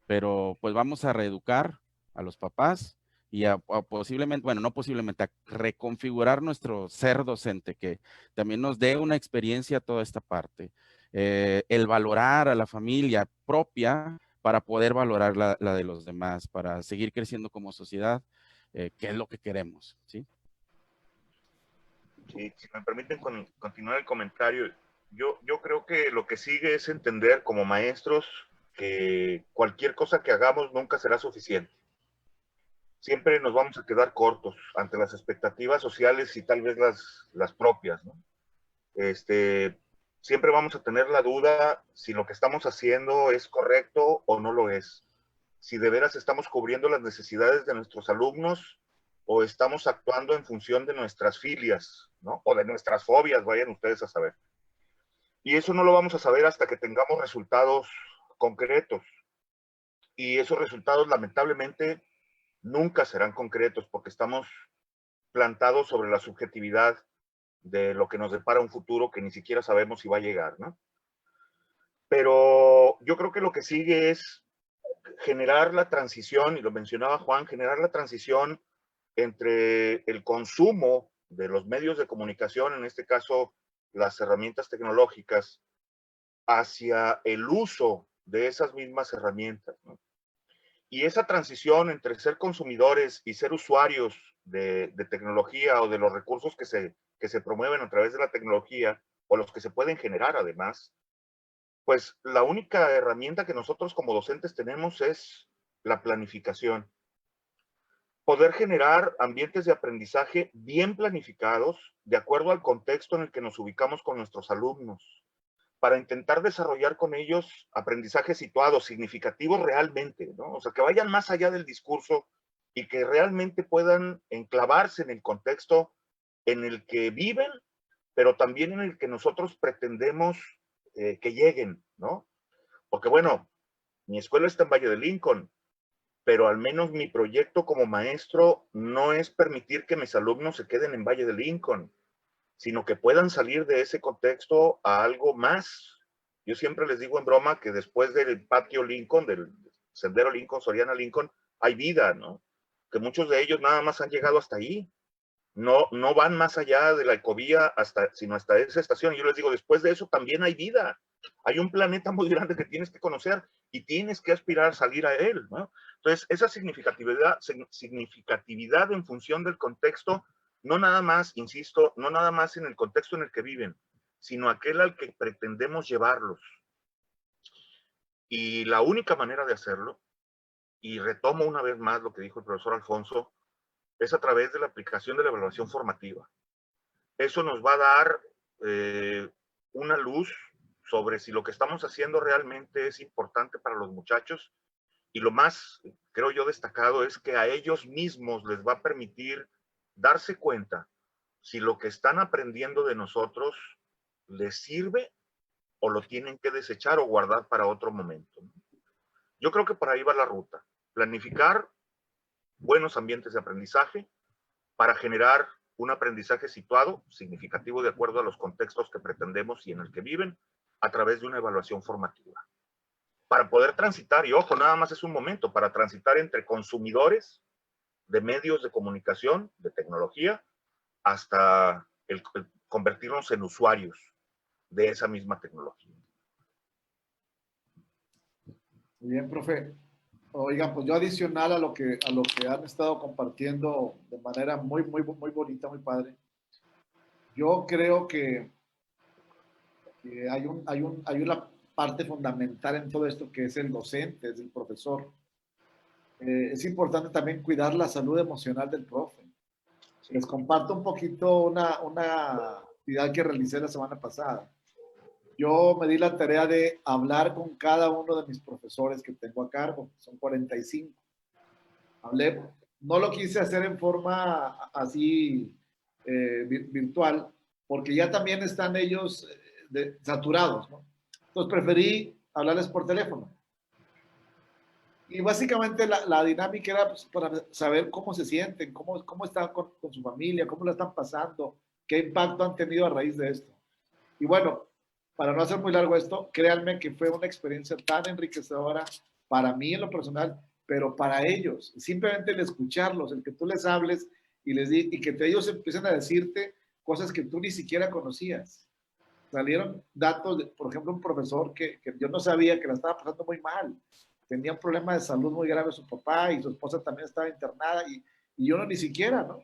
Pero pues vamos a reeducar, a los papás y a posiblemente, bueno, no posiblemente, a reconfigurar nuestro ser docente, que también nos dé una experiencia a toda esta parte. El valorar a la familia propia para poder valorar la de los demás, para seguir creciendo como sociedad, que es lo que queremos, ¿sí? Sí, si me permiten continuar el comentario, yo creo que lo que sigue es entender como maestros que cualquier cosa que hagamos nunca será suficiente. Siempre nos vamos a quedar cortos ante las expectativas sociales y tal vez las propias, ¿no? Siempre vamos a tener la duda si lo que estamos haciendo es correcto o no lo es. Si de veras estamos cubriendo las necesidades de nuestros alumnos o estamos actuando en función de nuestras filias, ¿no? O de nuestras fobias, vayan ustedes a saber. Y eso no lo vamos a saber hasta que tengamos resultados concretos. Y esos resultados, lamentablemente, nunca serán concretos porque estamos plantados sobre la subjetividad de lo que nos depara un futuro que ni siquiera sabemos si va a llegar, ¿no? Pero yo creo que lo que sigue es generar la transición, y lo mencionaba Juan, generar la transición entre el consumo de los medios de comunicación, en este caso las herramientas tecnológicas, hacia el uso de esas mismas herramientas, ¿no? Y esa transición entre ser consumidores y ser usuarios de tecnología o de los recursos que se promueven a través de la tecnología o los que se pueden generar además, pues la única herramienta que nosotros como docentes tenemos es la planificación. Poder generar ambientes de aprendizaje bien planificados de acuerdo al contexto en el que nos ubicamos con nuestros alumnos, para intentar desarrollar con ellos aprendizajes situados, significativos realmente, ¿no? O sea, que vayan más allá del discurso y que realmente puedan enclavarse en el contexto en el que viven, pero también en el que nosotros pretendemos que lleguen, ¿no? Porque bueno, mi escuela está en Valle de Lincoln, pero al menos mi proyecto como maestro no es permitir que mis alumnos se queden en Valle de Lincoln, sino que puedan salir de ese contexto a algo más. Yo siempre les digo en broma que después del patio Lincoln, del sendero Lincoln, Soriana Lincoln, hay vida, ¿no? Que muchos de ellos nada más han llegado hasta ahí. No van más allá de la ecovía sino hasta esa estación. Y yo les digo, después de eso también hay vida. Hay un planeta muy grande que tienes que conocer y tienes que aspirar a salir a él, ¿no? Entonces, esa significatividad en función del contexto, no nada más, insisto, no nada más en el contexto en el que viven, sino aquel al que pretendemos llevarlos. Y la única manera de hacerlo, y retomo una vez más lo que dijo el profesor Alfonso, es a través de la aplicación de la evaluación formativa. Eso nos va a dar una luz sobre si lo que estamos haciendo realmente es importante para los muchachos, y lo más, creo yo, destacado es que a ellos mismos les va a permitir darse cuenta si lo que están aprendiendo de nosotros les sirve o lo tienen que desechar o guardar para otro momento. Yo creo que por ahí va la ruta. Planificar buenos ambientes de aprendizaje para generar un aprendizaje situado, significativo de acuerdo a los contextos que pretendemos y en el que viven, a través de una evaluación formativa. Para poder transitar, y ojo, nada más es un momento, para transitar entre consumidores de medios de comunicación, de tecnología, hasta el convertirnos en usuarios de esa misma tecnología. Muy bien, profe. Oigan, pues yo adicional a lo que han estado compartiendo de manera muy bonita, muy padre, yo creo que hay una parte fundamental en todo esto que es el docente, es el profesor. Es importante también cuidar la salud emocional del profe. Les comparto un poquito una actividad que realicé la semana pasada. Yo me di la tarea de hablar con cada uno de mis profesores que tengo a cargo, son 45. Hablé, no lo quise hacer en forma así virtual, porque ya también están ellos saturados, ¿no? Entonces preferí hablarles por teléfono. Y básicamente la dinámica era pues, para saber cómo se sienten, cómo están con su familia, cómo la están pasando, qué impacto han tenido a raíz de esto. Y bueno, para no hacer muy largo esto, créanme que fue una experiencia tan enriquecedora para mí en lo personal pero para ellos, simplemente el escucharlos, el que tú les hables y que ellos empiecen a decirte cosas que tú ni siquiera conocías. Salieron datos, por ejemplo, un profesor que yo no sabía que la estaba pasando muy mal. Tenía un problema de salud muy grave su papá y su esposa también estaba internada y yo no ni siquiera, ¿no?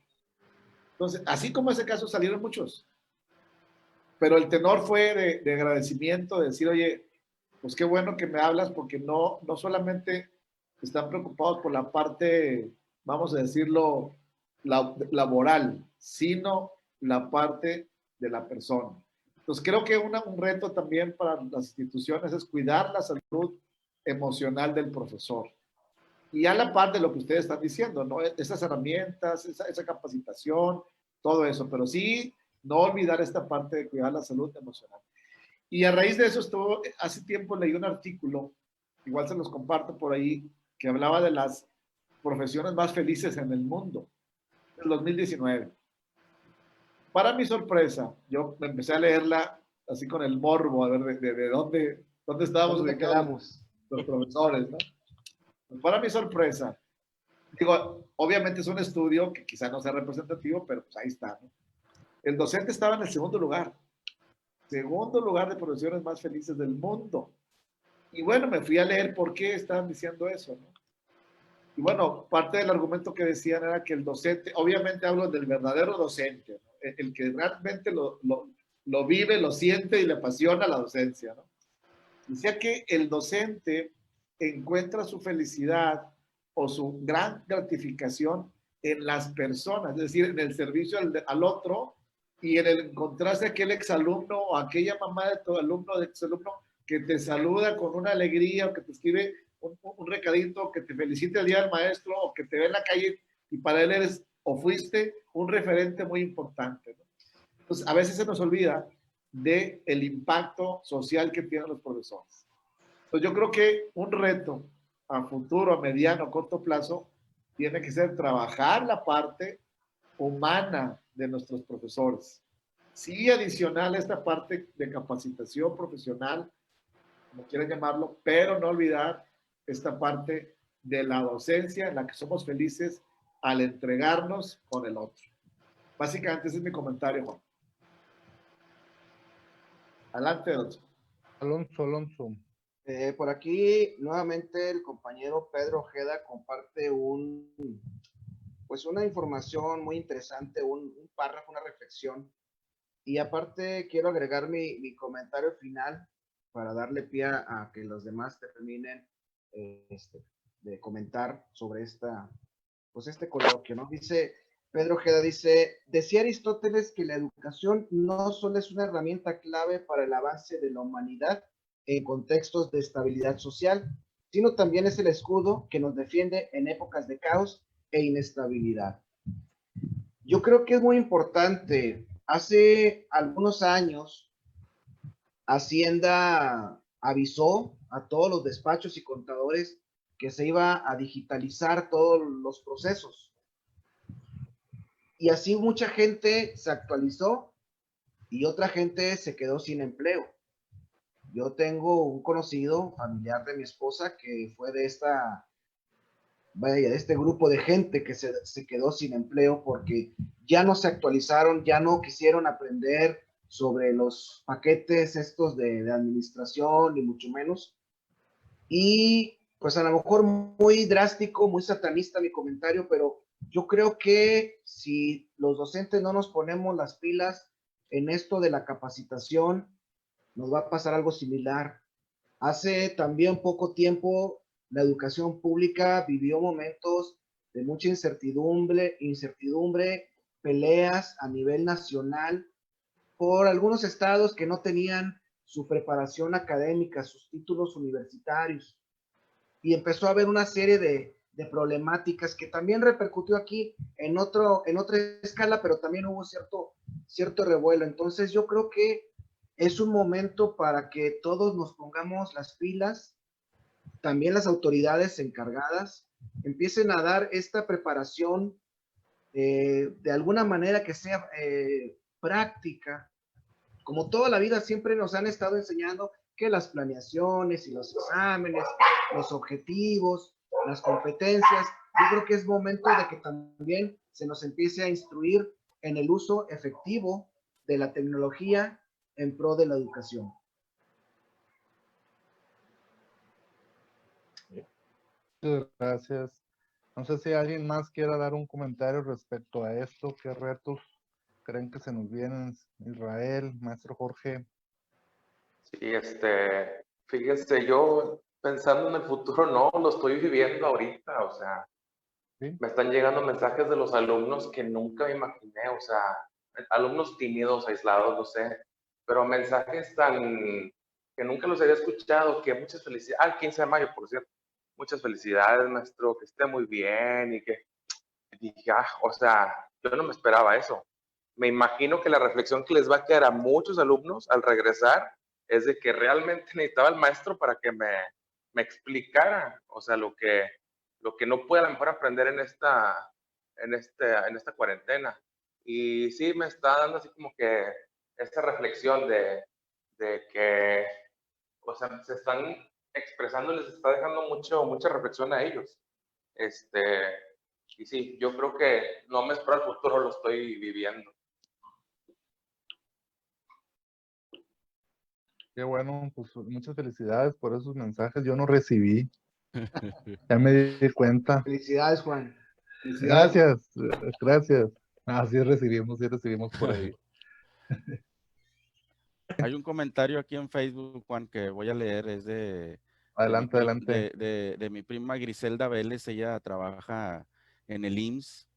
Entonces, así como ese caso salieron muchos. Pero el tenor fue de agradecimiento, de decir, oye, pues qué bueno que me hablas porque no solamente están preocupados por la parte, vamos a decirlo, laboral, sino la parte de la persona. Entonces creo que un reto también para las instituciones es cuidar la salud emocional del profesor. Y a la par de lo que ustedes están diciendo, ¿no? Esas herramientas, esa capacitación, todo eso, pero sí no olvidar esta parte de cuidar la salud emocional. Y a raíz de eso hace tiempo leí un artículo, igual se los comparto por ahí, que hablaba de las profesiones más felices en el mundo, del 2019. Para mi sorpresa, yo empecé a leerla así con el morbo, a ver de dónde estábamos ubicados los profesores, ¿no? Para mi sorpresa, digo, obviamente es un estudio que quizá no sea representativo, pero pues ahí está, ¿no? El docente estaba en el segundo lugar de profesiones más felices del mundo. Y bueno, me fui a leer por qué estaban diciendo eso, ¿no? Y bueno, parte del argumento que decían era que el docente, obviamente hablo del verdadero docente, ¿no? El que realmente lo vive, lo siente y le apasiona la docencia, ¿no? Decía que el docente encuentra su felicidad o su gran gratificación en las personas, es decir, en el servicio al otro y en el encontrarse aquel exalumno o aquella mamá de tu alumno, de exalumno, que te saluda con una alegría o que te escribe un recadito, que te felicite el día del maestro o que te ve en la calle y para él eres o fuiste un referente muy importante, ¿no? Entonces, a veces se nos olvida del impacto social que tienen los profesores. Entonces, yo creo que un reto a futuro, a mediano, a corto plazo, tiene que ser trabajar la parte humana de nuestros profesores. Sí, adicional a esta parte de capacitación profesional, como quieran llamarlo, pero no olvidar esta parte de la docencia en la que somos felices al entregarnos con el otro. Básicamente ese es mi comentario, Juan. Adelante, doctor. Alonso. Por aquí, nuevamente, el compañero Pedro Ojeda comparte pues una información muy interesante, un párrafo, una reflexión. Y aparte, quiero agregar mi comentario final para darle pie a que los demás terminen de comentar sobre este coloquio, ¿no? Pedro Ojeda dice, decía Aristóteles que la educación no solo es una herramienta clave para el avance de la humanidad en contextos de estabilidad social, sino también es el escudo que nos defiende en épocas de caos e inestabilidad. Yo creo que es muy importante. Hace algunos años, Hacienda avisó a todos los despachos y contadores que se iba a digitalizar todos los procesos. Y así mucha gente se actualizó y otra gente se quedó sin empleo. Yo tengo un conocido, familiar de mi esposa, que fue de este grupo de gente que se quedó sin empleo porque ya no se actualizaron, ya no quisieron aprender sobre los paquetes estos de administración, ni mucho menos. Y pues a lo mejor muy drástico, muy satanista mi comentario, pero yo creo que si los docentes no nos ponemos las pilas en esto de la capacitación, nos va a pasar algo similar. Hace también poco tiempo, la educación pública vivió momentos de mucha incertidumbre, peleas a nivel nacional por algunos estados que no tenían su preparación académica, sus títulos universitarios. Y empezó a haber una serie de problemáticas que también repercutió aquí en otra escala, pero también hubo cierto revuelo. Entonces yo creo que es un momento para que todos nos pongamos las pilas, también las autoridades encargadas empiecen a dar esta preparación de alguna manera que sea práctica. Como toda la vida siempre nos han estado enseñando que las planeaciones y los exámenes, los objetivos, las competencias. Yo creo que es momento de que también se nos empiece a instruir en el uso efectivo de la tecnología en pro de la educación. Muchas gracias. No sé si alguien más quiera dar un comentario respecto a esto. ¿Qué retos creen que se nos vienen? Israel, maestro Jorge. Sí, fíjese, yo pensando en el futuro, no, lo estoy viviendo ahorita, o sea, ¿Sí? me están llegando mensajes de los alumnos que nunca me imaginé, o sea, alumnos tímidos, aislados, no sé, pero mensajes tan que nunca los había escuchado, que muchas felicidades, 15 de mayo, por cierto, muchas felicidades, maestro, que esté muy bien y que dije, o sea, yo no me esperaba eso. Me imagino que la reflexión que les va a quedar a muchos alumnos al regresar es de que realmente necesitaba el maestro para que me explicara, o sea, lo que no puede a lo mejor aprender en esta cuarentena. Y sí, me está dando así como que esta reflexión de que, o sea, se están expresando, les está dejando mucha reflexión a ellos. Y sí, yo creo que no me espero el futuro, lo estoy viviendo. Qué bueno, pues muchas felicidades por esos mensajes. Yo no recibí, ya me di cuenta. Felicidades, Juan. Felicidades. Gracias, gracias. Ah, sí recibimos por ahí. Hay un comentario aquí en Facebook, Juan, que voy a leer, es Adelante, adelante. de mi prima Griselda Vélez. Ella trabaja en el IMSS,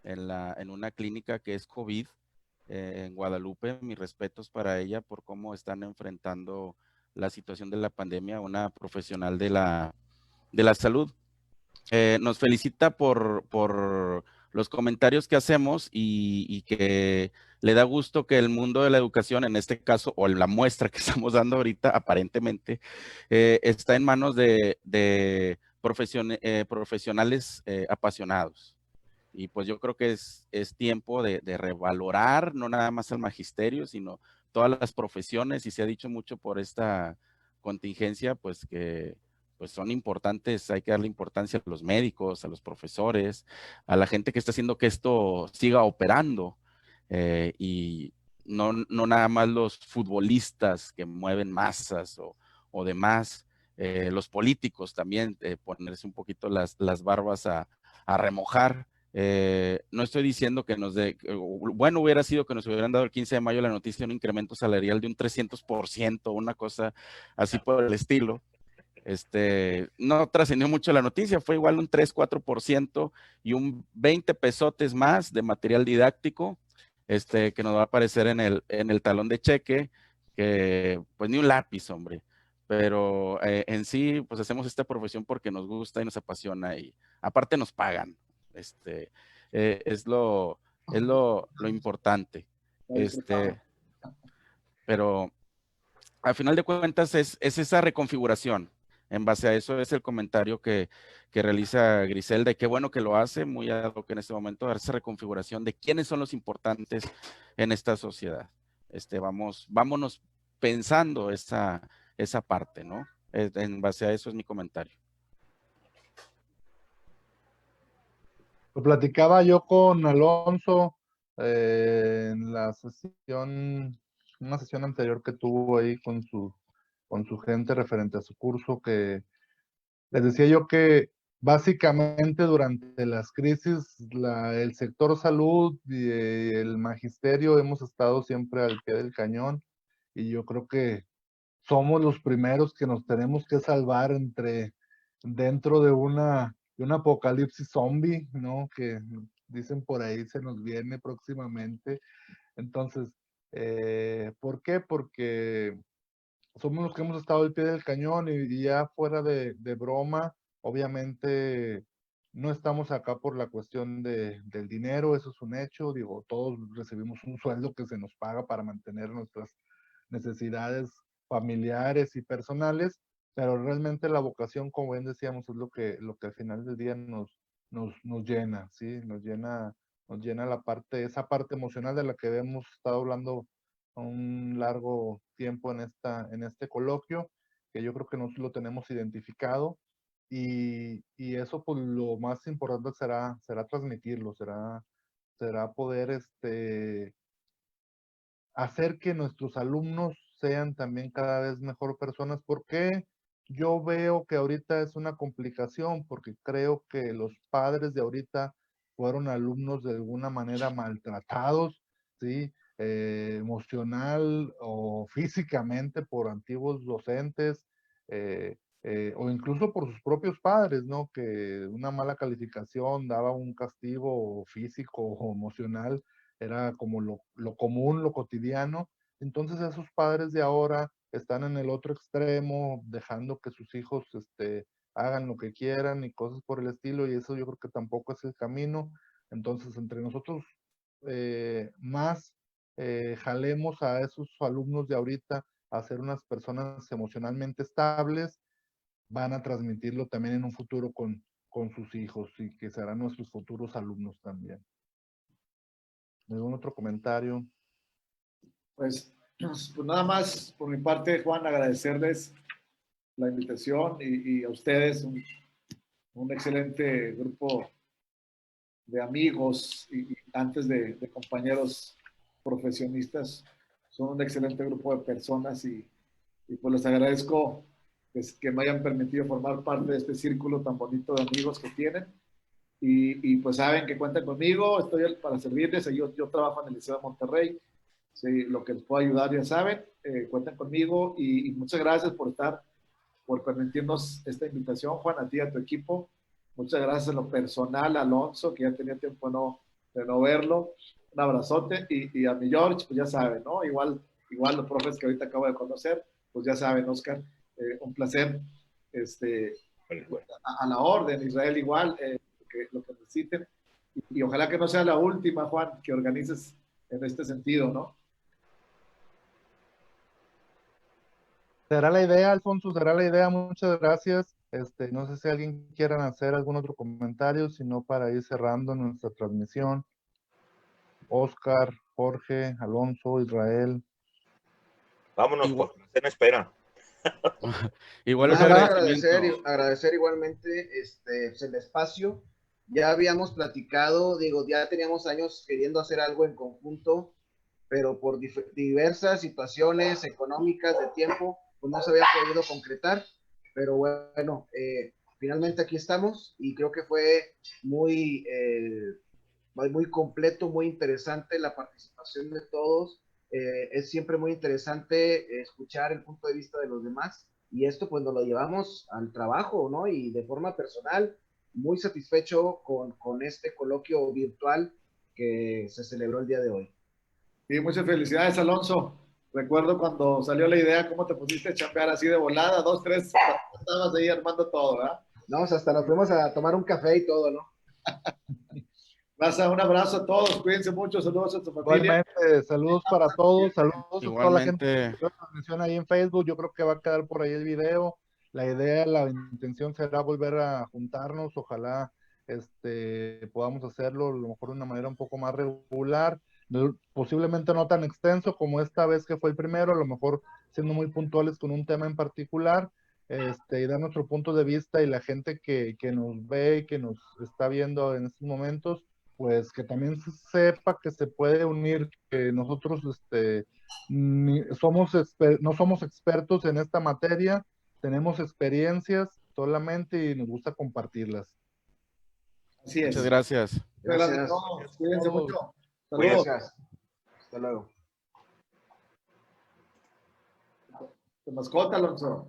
en una clínica que es COVID, en Guadalupe. Mis respetos para ella por cómo están enfrentando la situación de la pandemia, una profesional de la salud. Nos felicita por los comentarios que hacemos y que le da gusto que el mundo de la educación, en este caso, o la muestra que estamos dando ahorita, aparentemente, está en manos de profesionales apasionados. Y pues yo creo que es tiempo de revalorar no nada más al magisterio, sino todas las profesiones, y se ha dicho mucho por esta contingencia, pues que pues son importantes, hay que darle importancia a los médicos, a los profesores, a la gente que está haciendo que esto siga operando, y no nada más los futbolistas que mueven masas o demás, los políticos también, ponerse un poquito las barbas a remojar. No estoy diciendo que bueno hubiera sido que nos hubieran dado el 15 de mayo la noticia de un incremento salarial de un 300%, una cosa así por el estilo. No trascendió mucho la noticia, fue igual un 3-4% y un 20 pesotes más de material didáctico, que nos va a aparecer en el talón de cheque, que pues ni un lápiz, hombre. Pero en sí, pues hacemos esta profesión porque nos gusta y nos apasiona y aparte nos pagan. Es lo importante. Pero al final de cuentas es esa reconfiguración. En base a eso es el comentario que realiza Griselda, y qué bueno que lo hace, muy ad hoc en este momento, dar esa reconfiguración de quiénes son los importantes en esta sociedad. Vámonos pensando esa parte, ¿no? En base a eso es mi comentario. Lo platicaba yo con Alonso en una sesión anterior que tuvo ahí con su gente referente a su curso, que les decía yo que básicamente durante las crisis el sector salud y el magisterio hemos estado siempre al pie del cañón, y yo creo que somos los primeros que nos tenemos que salvar dentro de un apocalipsis zombie, ¿no? Que dicen por ahí se nos viene próximamente. Entonces, ¿por qué? Porque somos los que hemos estado al pie del cañón, y ya fuera de broma, obviamente no estamos acá por la cuestión del dinero, eso es un hecho. Digo, todos recibimos un sueldo que se nos paga para mantener nuestras necesidades familiares y personales, pero realmente la vocación, como bien decíamos, es lo que al final del día nos llena, ¿sí? Nos llena esa parte emocional de la que hemos estado hablando un largo tiempo en este coloquio, que yo creo que nos lo tenemos identificado. y eso pues lo más importante será transmitirlo, será poder hacer que nuestros alumnos sean también cada vez mejor personas, porque yo veo que ahorita es una complicación, porque creo que los padres de ahorita fueron alumnos de alguna manera maltratados, ¿sí? Emocional o físicamente por antiguos docentes, o incluso por sus propios padres, ¿no? Que una mala calificación daba un castigo físico o emocional, era como lo común, lo cotidiano. Entonces esos padres de ahora están en el otro extremo, dejando que sus hijos hagan lo que quieran y cosas por el estilo, y eso yo creo que tampoco es el camino. Entonces entre nosotros más jalemos a esos alumnos de ahorita a ser unas personas emocionalmente estables, van a transmitirlo también en un futuro con sus hijos y que serán nuestros futuros alumnos también. ¿Algún otro comentario? Pues nada más por mi parte, Juan, agradecerles la invitación y a ustedes un excelente grupo de amigos y antes de compañeros profesionistas. Son un excelente grupo de personas y pues les agradezco que me hayan permitido formar parte de este círculo tan bonito de amigos que tienen. Y pues saben que cuentan conmigo, estoy para servirles. Yo trabajo en el Liceo de Monterrey. Sí, lo que les puedo ayudar, ya saben, cuentan conmigo y muchas gracias por permitirnos esta invitación, Juan, a ti y a tu equipo. Muchas gracias en lo personal, Alonso, que ya tenía tiempo de no verlo. Un abrazote y a mi George, pues ya saben, ¿no? Igual los profes que ahorita acabo de conocer, pues ya saben, Oscar, un placer. A la orden, Israel igual, lo que necesiten. Y ojalá que no sea la última, Juan, que organices en este sentido, ¿no? Será la idea, Alfonso, será la idea. Muchas gracias. No sé si alguien quiera hacer algún otro comentario, sino para ir cerrando nuestra transmisión. Oscar, Jorge, Alonso, Israel. Vámonos, Igual, porque la cena espera. igual Nada un más agradecimiento. agradecer igualmente pues, el espacio. Ya habíamos platicado, digo, ya teníamos años queriendo hacer algo en conjunto, pero por diversas situaciones económicas de tiempo, pues no se había podido concretar. Pero bueno, finalmente aquí estamos y creo que fue muy completo, muy interesante la participación de todos. Es siempre muy interesante escuchar el punto de vista de los demás y esto pues nos lo llevamos al trabajo, ¿no? Y de forma personal, muy satisfecho con este coloquio virtual que se celebró el día de hoy. Y muchas felicidades, Alonso. Recuerdo cuando salió la idea, cómo te pusiste a chambear así de volada, 2, 3, estabas ahí armando todo, ¿verdad? No, pues hasta nos fuimos a tomar un café y todo, ¿no? Raza, un abrazo a todos, cuídense mucho, saludos a tu familia. Igualmente, saludos para todos, saludos a toda la gente que Igualmente, vio la transmisión ahí en Facebook. Yo creo que va a quedar por ahí el video. La idea, la intención será volver a juntarnos. Ojalá podamos hacerlo a lo mejor de una manera un poco más regular, posiblemente no tan extenso como esta vez que fue el primero, a lo mejor siendo muy puntuales con un tema en particular, y dar nuestro punto de vista, y la gente que nos ve y que nos está viendo en estos momentos, pues que también sepa que se puede unir, que nosotros no somos expertos en esta materia, tenemos experiencias solamente y nos gusta compartirlas. Así muchas es. gracias. Muchas gracias a Gracias. todos, cuídense Todos. mucho. Cuídense. Saludos. Gracias. Hasta luego. Tu mascota, Alonso.